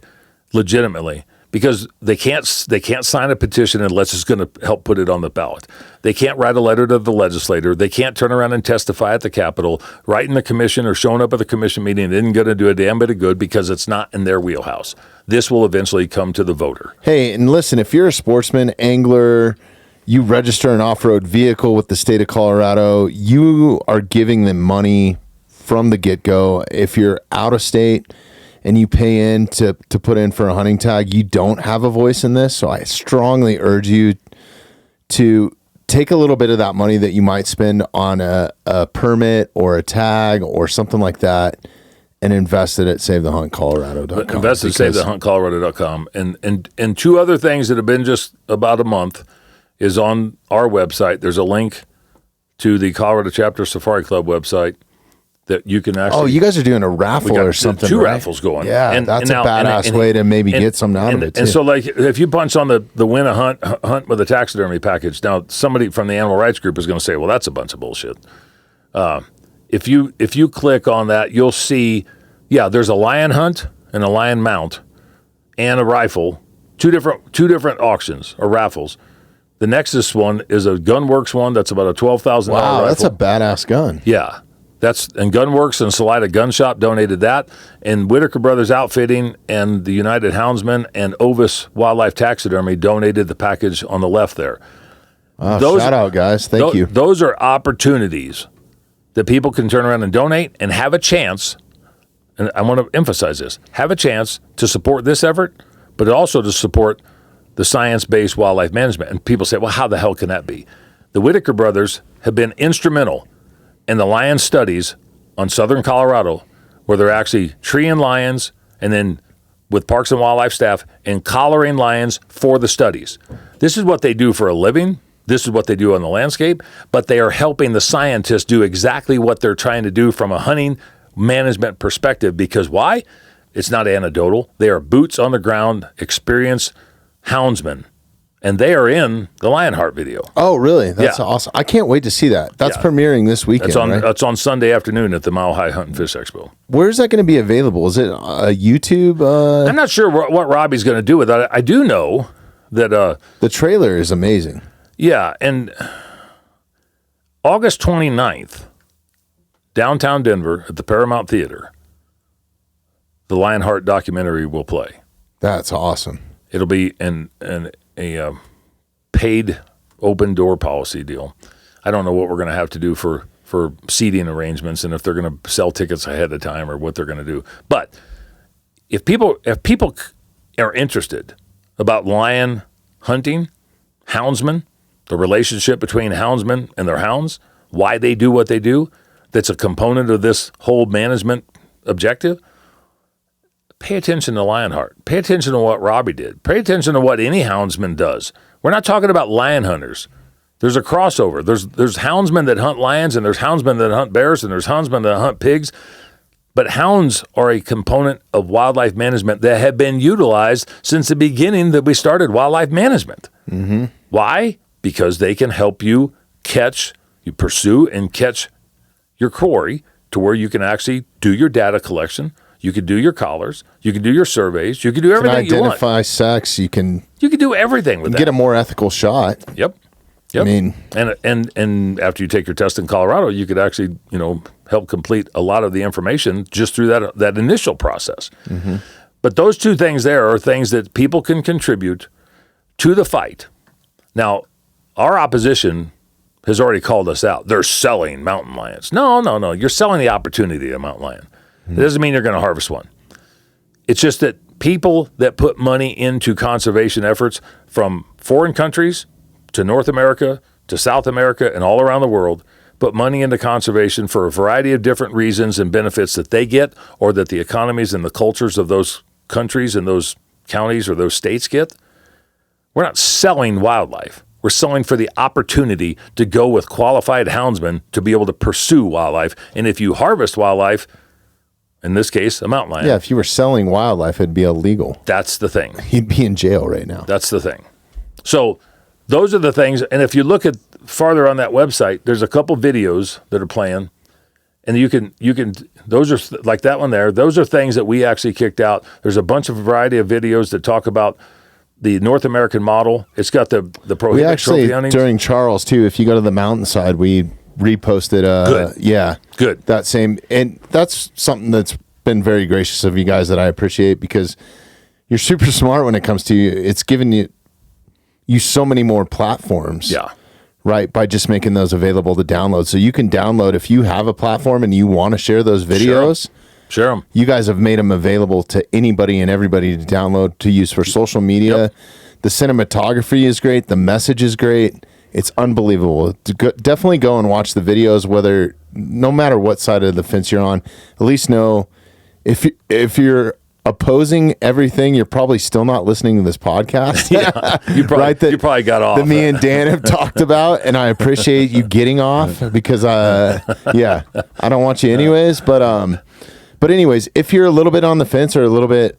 legitimately because they can't sign a petition unless it's going to help put it on the ballot. They can't write a letter to the legislator. They can't turn around and testify at the Capitol, writing the commission or showing up at the commission meeting. It isn't going to do a damn bit of good because it's not in their wheelhouse. This will eventually come to the voter. Hey, and listen, if you're a sportsman, angler, you register an off-road vehicle with the state of Colorado, you are giving them money from the get-go. If you're out of state and you pay in to put in for a hunting tag, you don't have a voice in this. So I strongly urge you to take a little bit of that money that you might spend on a permit or a tag or something like that and invest it at SaveTheHuntColorado.com. Invest at SaveTheHuntColorado.com. And two other things that have been just about a month is on our website. There's a link to the Colorado Chapter Safari Club website that you can actually... Oh, you guys are doing a raffle or something, two right? raffles going. Yeah, that's a badass way to maybe get something out of it, too. And so, like, if you punch on the win a hunt with a taxidermy package, now somebody from the animal rights group is going to say, well, that's a bunch of bullshit. If you click on that, you'll see, there's a lion hunt and a lion mount and a rifle, two different auctions or raffles. The Nexus one is a Gunworks one that's about a $12,000 Wow, rifle. that's a badass gun. Yeah. And Gunworks and Salida Gun Shop donated that, and Whitaker Brothers Outfitting and the United Houndsmen and Ovis Wildlife Taxidermy donated the package on the left there. Shout out, guys. Thank you. Those are opportunities that people can turn around and donate and have a chance, and I want to emphasize this, have a chance to support this effort, but also to support the science-based wildlife management. And people say, well, how the hell can that be? The Whitaker brothers have been instrumental in the lion studies on southern Colorado, where they're actually treeing lions and then with Parks and Wildlife staff and collaring lions for the studies. This is what they do for a living. This is what they do on the landscape, but they are helping the scientists do exactly what they're trying to do from a hunting management perspective. Because why? It's not anecdotal. They are boots on the ground, experienced houndsmen, and they are in the Lionheart video. Oh, really? That's awesome. I can't wait to see that. That's premiering this weekend, right? That's on Sunday afternoon at the Mile High Hunt and Fish Expo. Where is that going to be available? Is it YouTube? I'm not sure what Robbie's going to do with it. I do know that... the trailer is amazing. Yeah, and August 29th, downtown Denver at the Paramount Theater, the Lionheart documentary will play. That's awesome. It'll be a paid open door policy deal. I don't know what we're going to have to do for seating arrangements and if they're going to sell tickets ahead of time or what they're going to do. But if people are interested about lion hunting, houndsmen, the relationship between houndsmen and their hounds, why they do what they do, that's a component of this whole management objective, pay attention to Lionheart. Pay attention to what Robbie did. Pay attention to what any houndsman does. We're not talking about lion hunters. There's a crossover. There's houndsmen that hunt lions, and there's houndsmen that hunt bears, and there's houndsmen that hunt pigs. But hounds are a component of wildlife management that have been utilized since the beginning that we started wildlife management. Mm-hmm. Why? Because they can help you pursue and catch your quarry to where you can actually do your data collection. You can do your collars. You can do your surveys. You can do everything you want. Identify sex. You can do everything with that. Get a more ethical shot. Yep. I mean, and after you take your test in Colorado, you could actually, help complete a lot of the information just through that initial process. Mm-hmm. But those two things there are things that people can contribute to the fight. Now, our opposition has already called us out. They're selling mountain lions. No. You're selling the opportunity of mountain lion. It doesn't mean you're going to harvest one. It's just that people that put money into conservation efforts from foreign countries to North America, to South America, and all around the world, put money into conservation for a variety of different reasons and benefits that they get or that the economies and the cultures of those countries and those counties or those states get. We're not selling wildlife. We're selling for the opportunity to go with qualified houndsmen to be able to pursue wildlife. And if you harvest wildlife, in this case, a mountain lion. Yeah, if you were selling wildlife, it'd be illegal. That's the thing. You'd be in jail right now. That's the thing. So those are the things. And if you look at farther on that website, there's a couple videos that are playing. And you can, those are like that one there. Those are things that we actually kicked out. There's a bunch of variety of videos that talk about the North American model. It's got the prohibited we actually, trophy hunting. During Charles too, if you go to the mountainside, we reposted Good. Yeah. Good. That same, and that's something that's been very gracious of you guys that I appreciate because you're super smart when it comes to you. It's given you so many more platforms. Yeah. Right, by just making those available to download. So you can download, if you have a platform and you want to share those videos, share them. You guys have made them available to anybody and everybody to download, to use for social media. Yep. The cinematography is great. The message is great. It's unbelievable. Definitely go and watch the videos, no matter what side of the fence you're on. At least know if you're opposing everything, you're probably still not listening to this podcast. Yeah, you probably got off. That me and Dan have talked about, and I appreciate you getting off because I don't want you anyways. But anyways, if you're a little bit on the fence or a little bit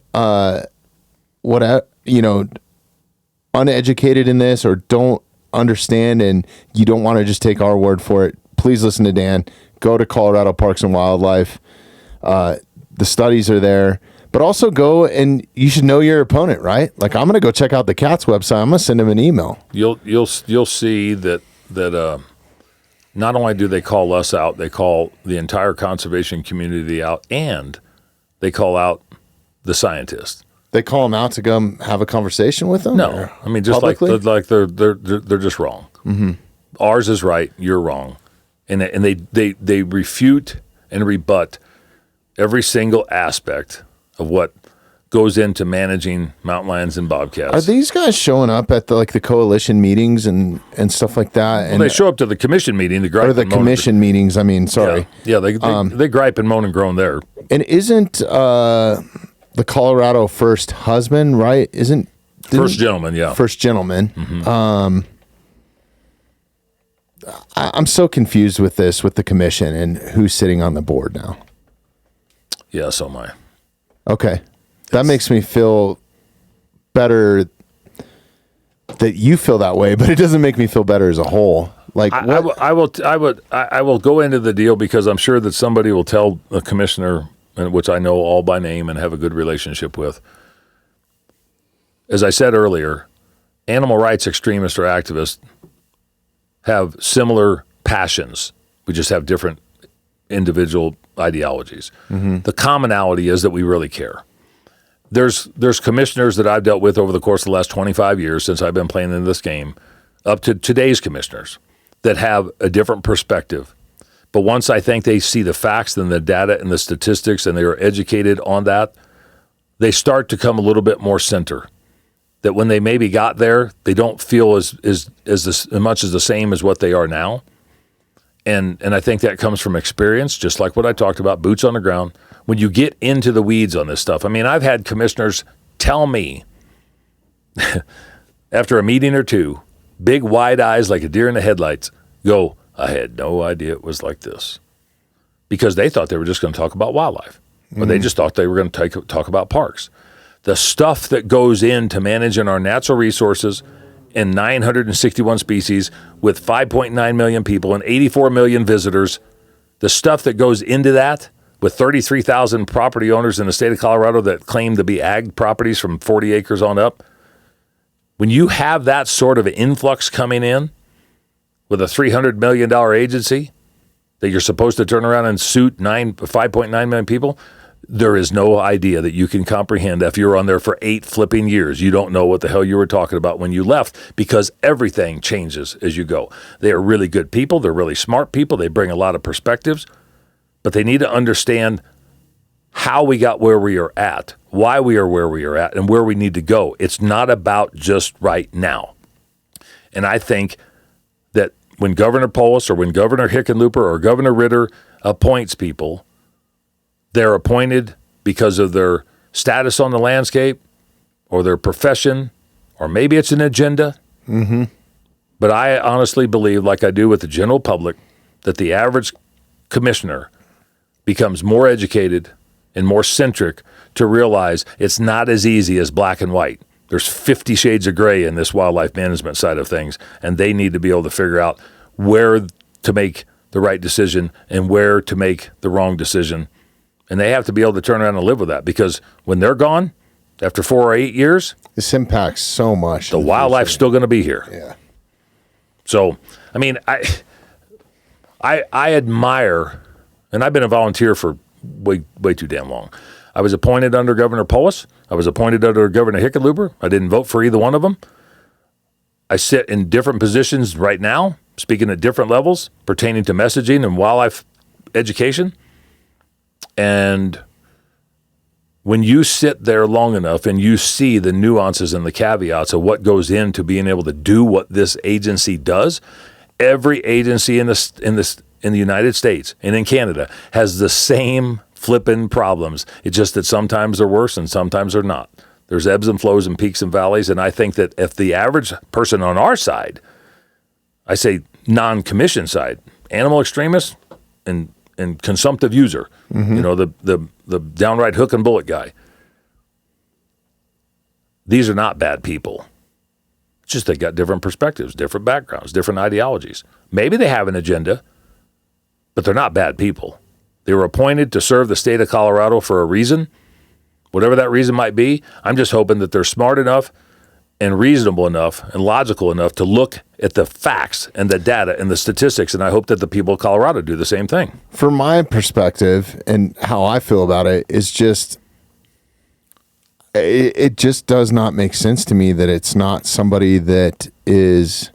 uneducated in this or don't understand and you don't want to just take our word for it, please listen to Dan. Go to Colorado Parks and Wildlife. The studies are there. But also go and you should know your opponent, right? Like I'm going to go check out the Cats website. I'm going to send him an email. You'll see that not only do they call us out, they call the entire conservation community out, and they call out the scientists. They call them out to come have a conversation with them? No, I mean just publicly? like they're just wrong. Mm-hmm. Ours is right, you're wrong, and they refute and rebut every single aspect of what goes into managing mountain lions and bobcats. Are these guys showing up at the coalition meetings and stuff like that? And they show up to the commission meeting. Meetings. I mean, sorry. Yeah, they gripe and moan and groan there. And isn't the Colorado first husband, right? First gentleman, yeah. First gentleman. Mm-hmm. I'm so confused with the commission and who's sitting on the board now. Yeah, so am I. Okay. That makes me feel better that you feel that way, but it doesn't make me feel better as a whole. Like I will go into the deal because I'm sure that somebody will tell a commissioner, which I know all by name and have a good relationship with. As I said earlier, animal rights extremists or activists have similar passions. We just have different individual ideologies. Mm-hmm. The commonality is that we really care. There's commissioners that I've dealt with over the course of the last 25 years since I've been playing in this game, up to today's commissioners, that have a different perspective. But once I think they see the facts and the data and the statistics and they are educated on that, they start to come a little bit more center. That when they maybe got there, they don't feel as much as the same as what they are now. And I think that comes from experience, just like what I talked about, boots on the ground. When you get into the weeds on this stuff, I mean, I've had commissioners tell me after a meeting or two big wide eyes like a deer in the headlights, go, I had no idea it was like this. Because they thought they were just going to talk about wildlife. Or they just thought they were going to talk about parks. The stuff that goes into managing our natural resources in 961 species with 5.9 million people and 84 million visitors, the stuff that goes into that with 33,000 property owners in the state of Colorado that claim to be ag properties from 40 acres on up, when you have that sort of influx coming in with a $300 million agency that you're supposed to turn around and suit 5.9 million people, there is no idea that you can comprehend if you're on there for 8 flipping years. You don't know what the hell you were talking about when you left because everything changes as you go. They are really good people. They're really smart people. They bring a lot of perspectives, but they need to understand how we got where we are at, why we are where we are at, and where we need to go. It's not about just right now. And I think that when Governor Polis or when Governor Hickenlooper or Governor Ritter appoints people, they're appointed because of their status on the landscape or their profession, or maybe it's an agenda. Mm-hmm. But I honestly believe, like I do with the general public, that the average commissioner becomes more educated and more centric to realize it's not as easy as black and white. There's 50 shades of gray in this wildlife management side of things, and they need to be able to figure out where to make the right decision and where to make the wrong decision. And they have to be able to turn around and live with that, because when they're gone, after 4 or 8 years, this impacts so much. The wildlife's still going to be here. Yeah. So, I mean, I admire, and I've been a volunteer for way too damn long. I was appointed under Governor Polis. I was appointed under Governor Hickenlooper. I didn't vote for either one of them. I sit in different positions right now, speaking at different levels pertaining to messaging and wildlife education. And when you sit there long enough and you see the nuances and the caveats of what goes into being able to do what this agency does, every agency in the United States and in Canada has the same flipping problems. It's just that sometimes they're worse and sometimes they're not. There's ebbs and flows and peaks and valleys. And I think that if the average person on our side, I say non-commission side, animal extremist and consumptive user, you know, the downright hook and bullet guy. These are not bad people. It's just they got different perspectives, different backgrounds, different ideologies. Maybe they have an agenda, but they're not bad people. They were appointed to serve the state of Colorado for a reason, whatever that reason might be. I'm just hoping that they're smart enough and reasonable enough and logical enough to look at the facts and the data and the statistics, and I hope that the people of Colorado do the same thing. From my perspective and how I feel about it is just, it just does not make sense to me that it's not somebody that is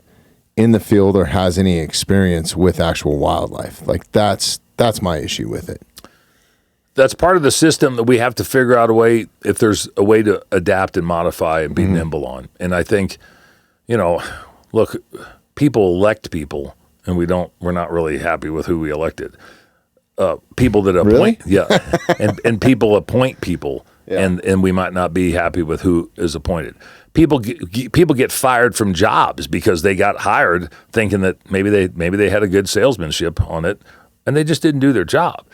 in the field or has any experience with actual wildlife. Like that's my issue with it. That's part of the system that we have to figure out a way, if there's a way to adapt and modify and be nimble on. And I think, you know, look, people elect people, and we're not really happy with who we elected. People that appoint, and people appoint people, and we might not be happy with who is appointed. People get fired from jobs because they got hired thinking that maybe they had a good salesmanship on it, and they just didn't do their job.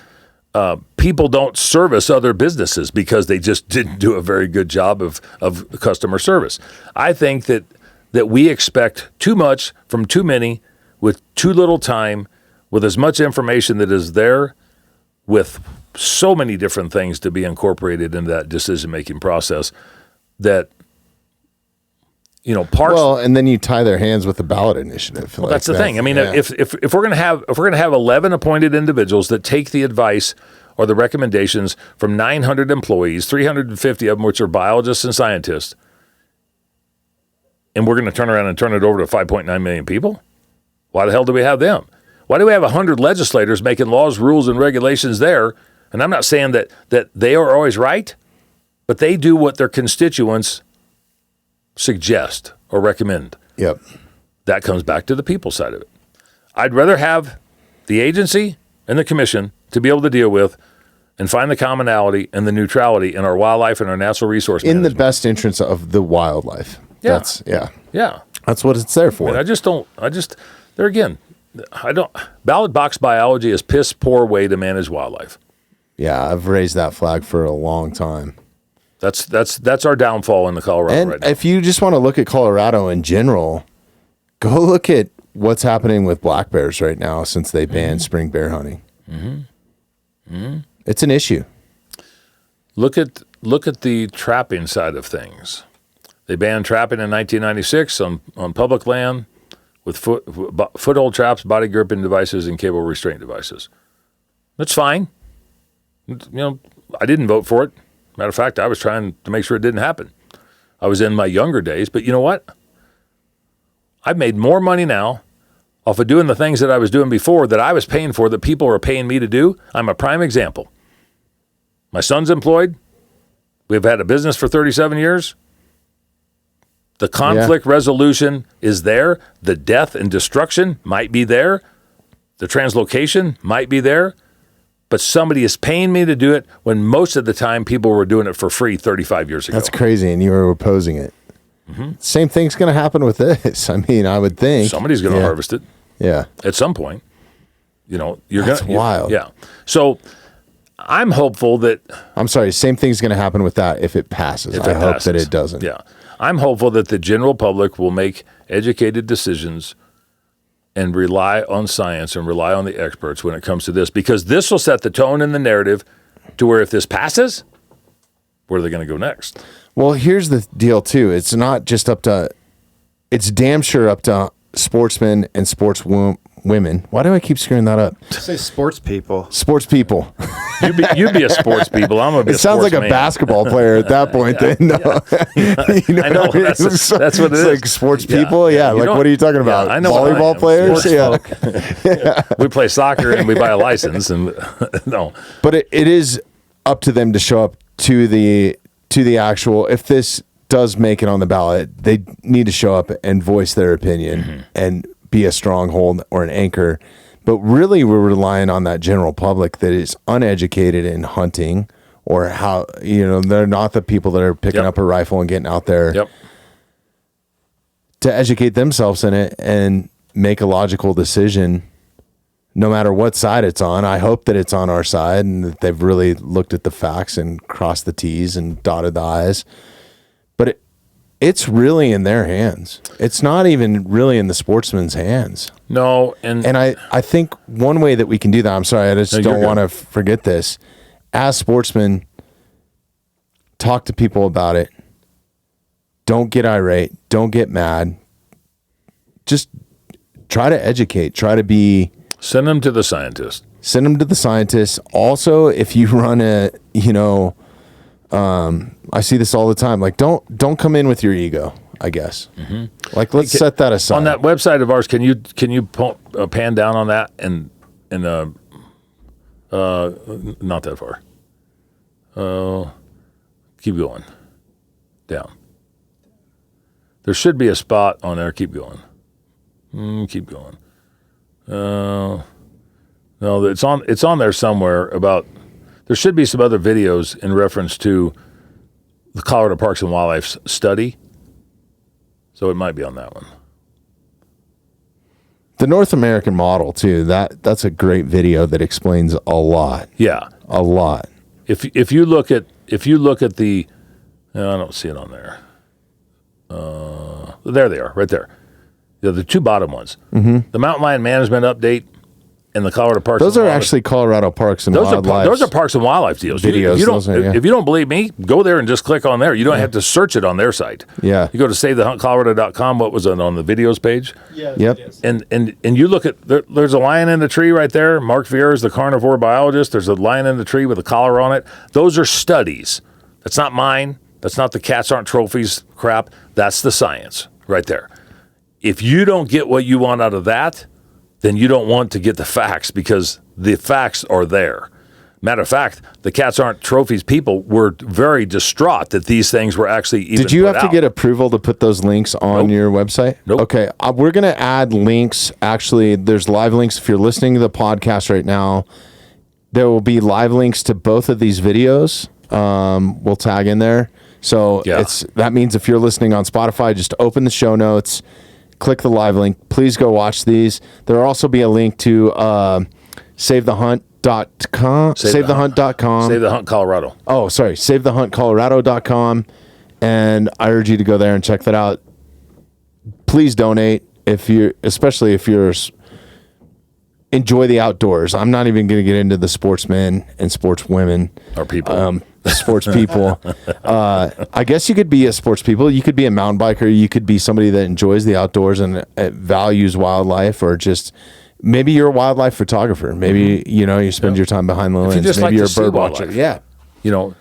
People don't service other businesses because they just didn't do a very good job of customer service. I think that we expect too much from too many with too little time, with as much information that is there, with so many different things to be incorporated into that decision-making process that, you know, parts. Well, and then you tie their hands with the ballot initiative. Well, that's the thing. I mean, if we're going to have 11 appointed individuals that take the advice or the recommendations from 900 employees, 350 of them which are biologists and scientists, and we're going to turn around and turn it over to 5.9 million people, why the hell do we have them? Why do we have 100 legislators making laws, rules, and regulations there? And I'm not saying that they are always right, but they do what their constituents suggest or recommend. Yep. That comes back to the people side of it. I'd rather have the agency and the commission to be able to deal with and find the commonality and the neutrality in our wildlife and our natural resource management. In the best interest of the wildlife. Yeah. Yeah. That's what it's there for. I mean, there again, ballot box biology is piss poor way to manage wildlife. Yeah, I've raised that flag for a long time. That's our downfall in the Colorado And right now. if you just want to look at Colorado in general, go look at what's happening with black bears right now since they banned spring bear hunting. It's an issue. Look at the trapping side of things. They banned trapping in 1996 on public land with foothold traps, body gripping devices, and cable restraint devices. That's fine. I didn't vote for it. Matter of fact, I was trying to make sure it didn't happen. I was in my younger days, but you know what? I've made more money now off of doing the things that I was doing before that I was paying for that people are paying me to do. I'm a prime example. My son's employed. We've had a business for 37 years. The conflict resolution is there. The death and destruction might be there. The translocation might be there. But somebody is paying me to do it when most of the time people were doing it for free 35 years ago. That's crazy, and you were opposing it. Same thing's going to happen with this. I mean, I would think. Somebody's going to harvest it. Yeah. At some point. That's wild. Yeah. So I'm hopeful that... I'm sorry, same thing's going to happen with that if it passes. I hope that it doesn't. Yeah. I'm hopeful that the general public will make educated decisions and rely on science and rely on the experts when it comes to this, because this will set the tone and the narrative to where if this passes, where are they going to go next? Well, here's the deal, too. It's not just it's damn sure up to sportsmen and women. Why do I keep screwing that up? Say sports people. Sports people. You'd be a sports people. I'm going to be It sounds like a man. basketball player at that point. Then, no. I know. That's what it is. Like sports people? Yeah. Like, what are you talking about? I know volleyball players? Yeah. We play soccer and we buy a license. And no. But it is up to them to show up to the actual, if this does make it on the ballot, they need to show up and voice their opinion and be a stronghold or an anchor. But really, we're relying on that general public that is uneducated in hunting, or how, they're not the people that are picking up a rifle and getting out there to educate themselves in it and make a logical decision, no matter what side it's on. I hope that it's on our side and that they've really looked at the facts and crossed the T's and dotted the I's. But it's really in their hands. It's not even really in the sportsman's hands. No, and I think one way that we can do that, I'm sorry, I just don't want to forget this. As sportsmen, talk to people about it. Don't get irate. Don't get mad. Just try to educate. Try to be... Send them to the scientist. Send them to the scientists. Also, if you run I see this all the time. Like, don't come in with your ego, I guess. Like, let's set that aside. On that website of ours, can you pan down on that and not that far. Keep going. Down. There should be a spot on there. Keep going. Keep going. No, it's on there somewhere about. There should be some other videos in reference to the Colorado Parks and Wildlife study. So it might be on that one. The North American model too. That's a great video that explains a lot. Yeah, a lot. If you look at the, I don't see it on there. There they are, right there. The two bottom ones. The Mountain Lion Management Update and the Colorado Parks. Those are actually Colorado Parks and Wildlife. Those are Parks and Wildlife deals. Videos. If you don't believe me, go there and just click on there. You don't have to search it on their site. Yeah. You go to SaveTheHuntColorado.com. What was it on the videos page? Yeah. Yep. And you look at there's a lion in the tree right there. Mark Vieira is the carnivore biologist. There's a lion in the tree with a collar on it. Those are studies. That's not mine. That's not the cats aren't trophies crap. That's the science right there. If you don't get what you want out of that, then you don't want to get the facts, because the facts are there. Matter of fact, the Cats Aren't Trophies people were very distraught that these things were actually even Did you put have to out. get approval to put those links on your website? Nope. Okay, we're going to add links. Actually, there's live links. If you're listening to the podcast right now, there will be live links to both of these videos. We'll tag in there. So that means if you're listening on Spotify, just open the show notes click the live link. Please go watch these. There will also be a link to savethehunt.com. Savethehunt.com. Save the Hunt Colorado. Oh, sorry. Savethehuntcolorado.com. And I urge you to go there and check that out. Please donate especially if you're enjoy the outdoors. I'm not even going to get into the sportsmen and sportswomen Or people. Sports people. I guess you could be a sports people. You could be a mountain biker. You could be somebody that enjoys the outdoors and values wildlife, or just maybe you're a wildlife photographer. Maybe you spend your time behind the lens. just Maybe like you're to a see bird wildlife. watcher. Yeah.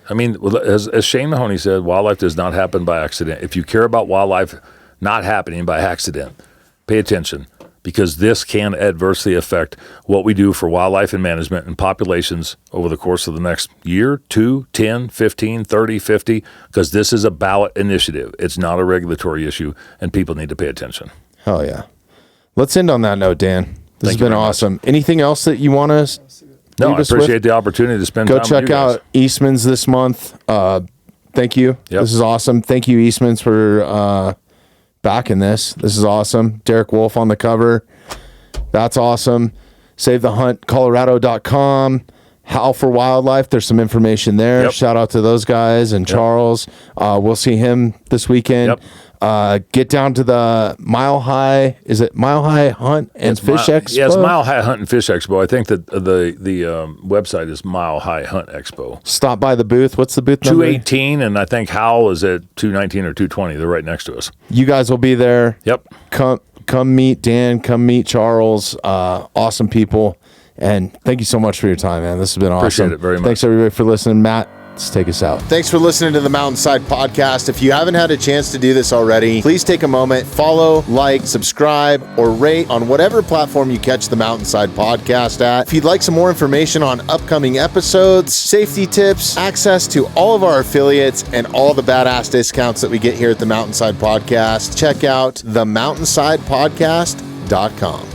I mean, as Shane Mahoney said, wildlife does not happen by accident. If you care about wildlife not happening by accident, pay attention, because this can adversely affect what we do for wildlife and management and populations over the course of the next year, 2, 10, 15, 30, 50, because this is a ballot initiative. It's not a regulatory issue, and people need to pay attention. Hell yeah. Let's end on that note, Dan. This has been awesome. Anything else that you want to No, I appreciate the opportunity to spend time with you guys. Go check out Eastman's this month. Thank you. Yep. This is awesome. Thank you, Eastman's, for backing this. This is awesome. Derek Wolf on the cover. That's awesome. SaveTheHuntColorado.com. Howl for Wildlife. There's some information there. Yep. Shout out to those guys and Charles. We'll see him this weekend. Yep. Get down to the Mile High. Is it Mile High Hunt and Fish Expo? Yeah, it's Mile High Hunt and Fish Expo. I think that the website is Mile High Hunt Expo. Stop by the booth. What's the booth number? 218, and I think Howell is at 219 or 220. They're right next to us. You guys will be there. Yep. Come meet Dan. Come meet Charles. Awesome people. And thank you so much for your time, man. This has been awesome. Appreciate it very much. Thanks, everybody, for listening. Matt, let's take us out. Thanks for listening to the Mountainside Podcast. If you haven't had a chance to do this already, please take a moment, follow, like, subscribe, or rate on whatever platform you catch the Mountainside Podcast at. If you'd like some more information on upcoming episodes, safety tips, access to all of our affiliates, and all the badass discounts that we get here at the Mountainside Podcast, check out themountainsidepodcast.com.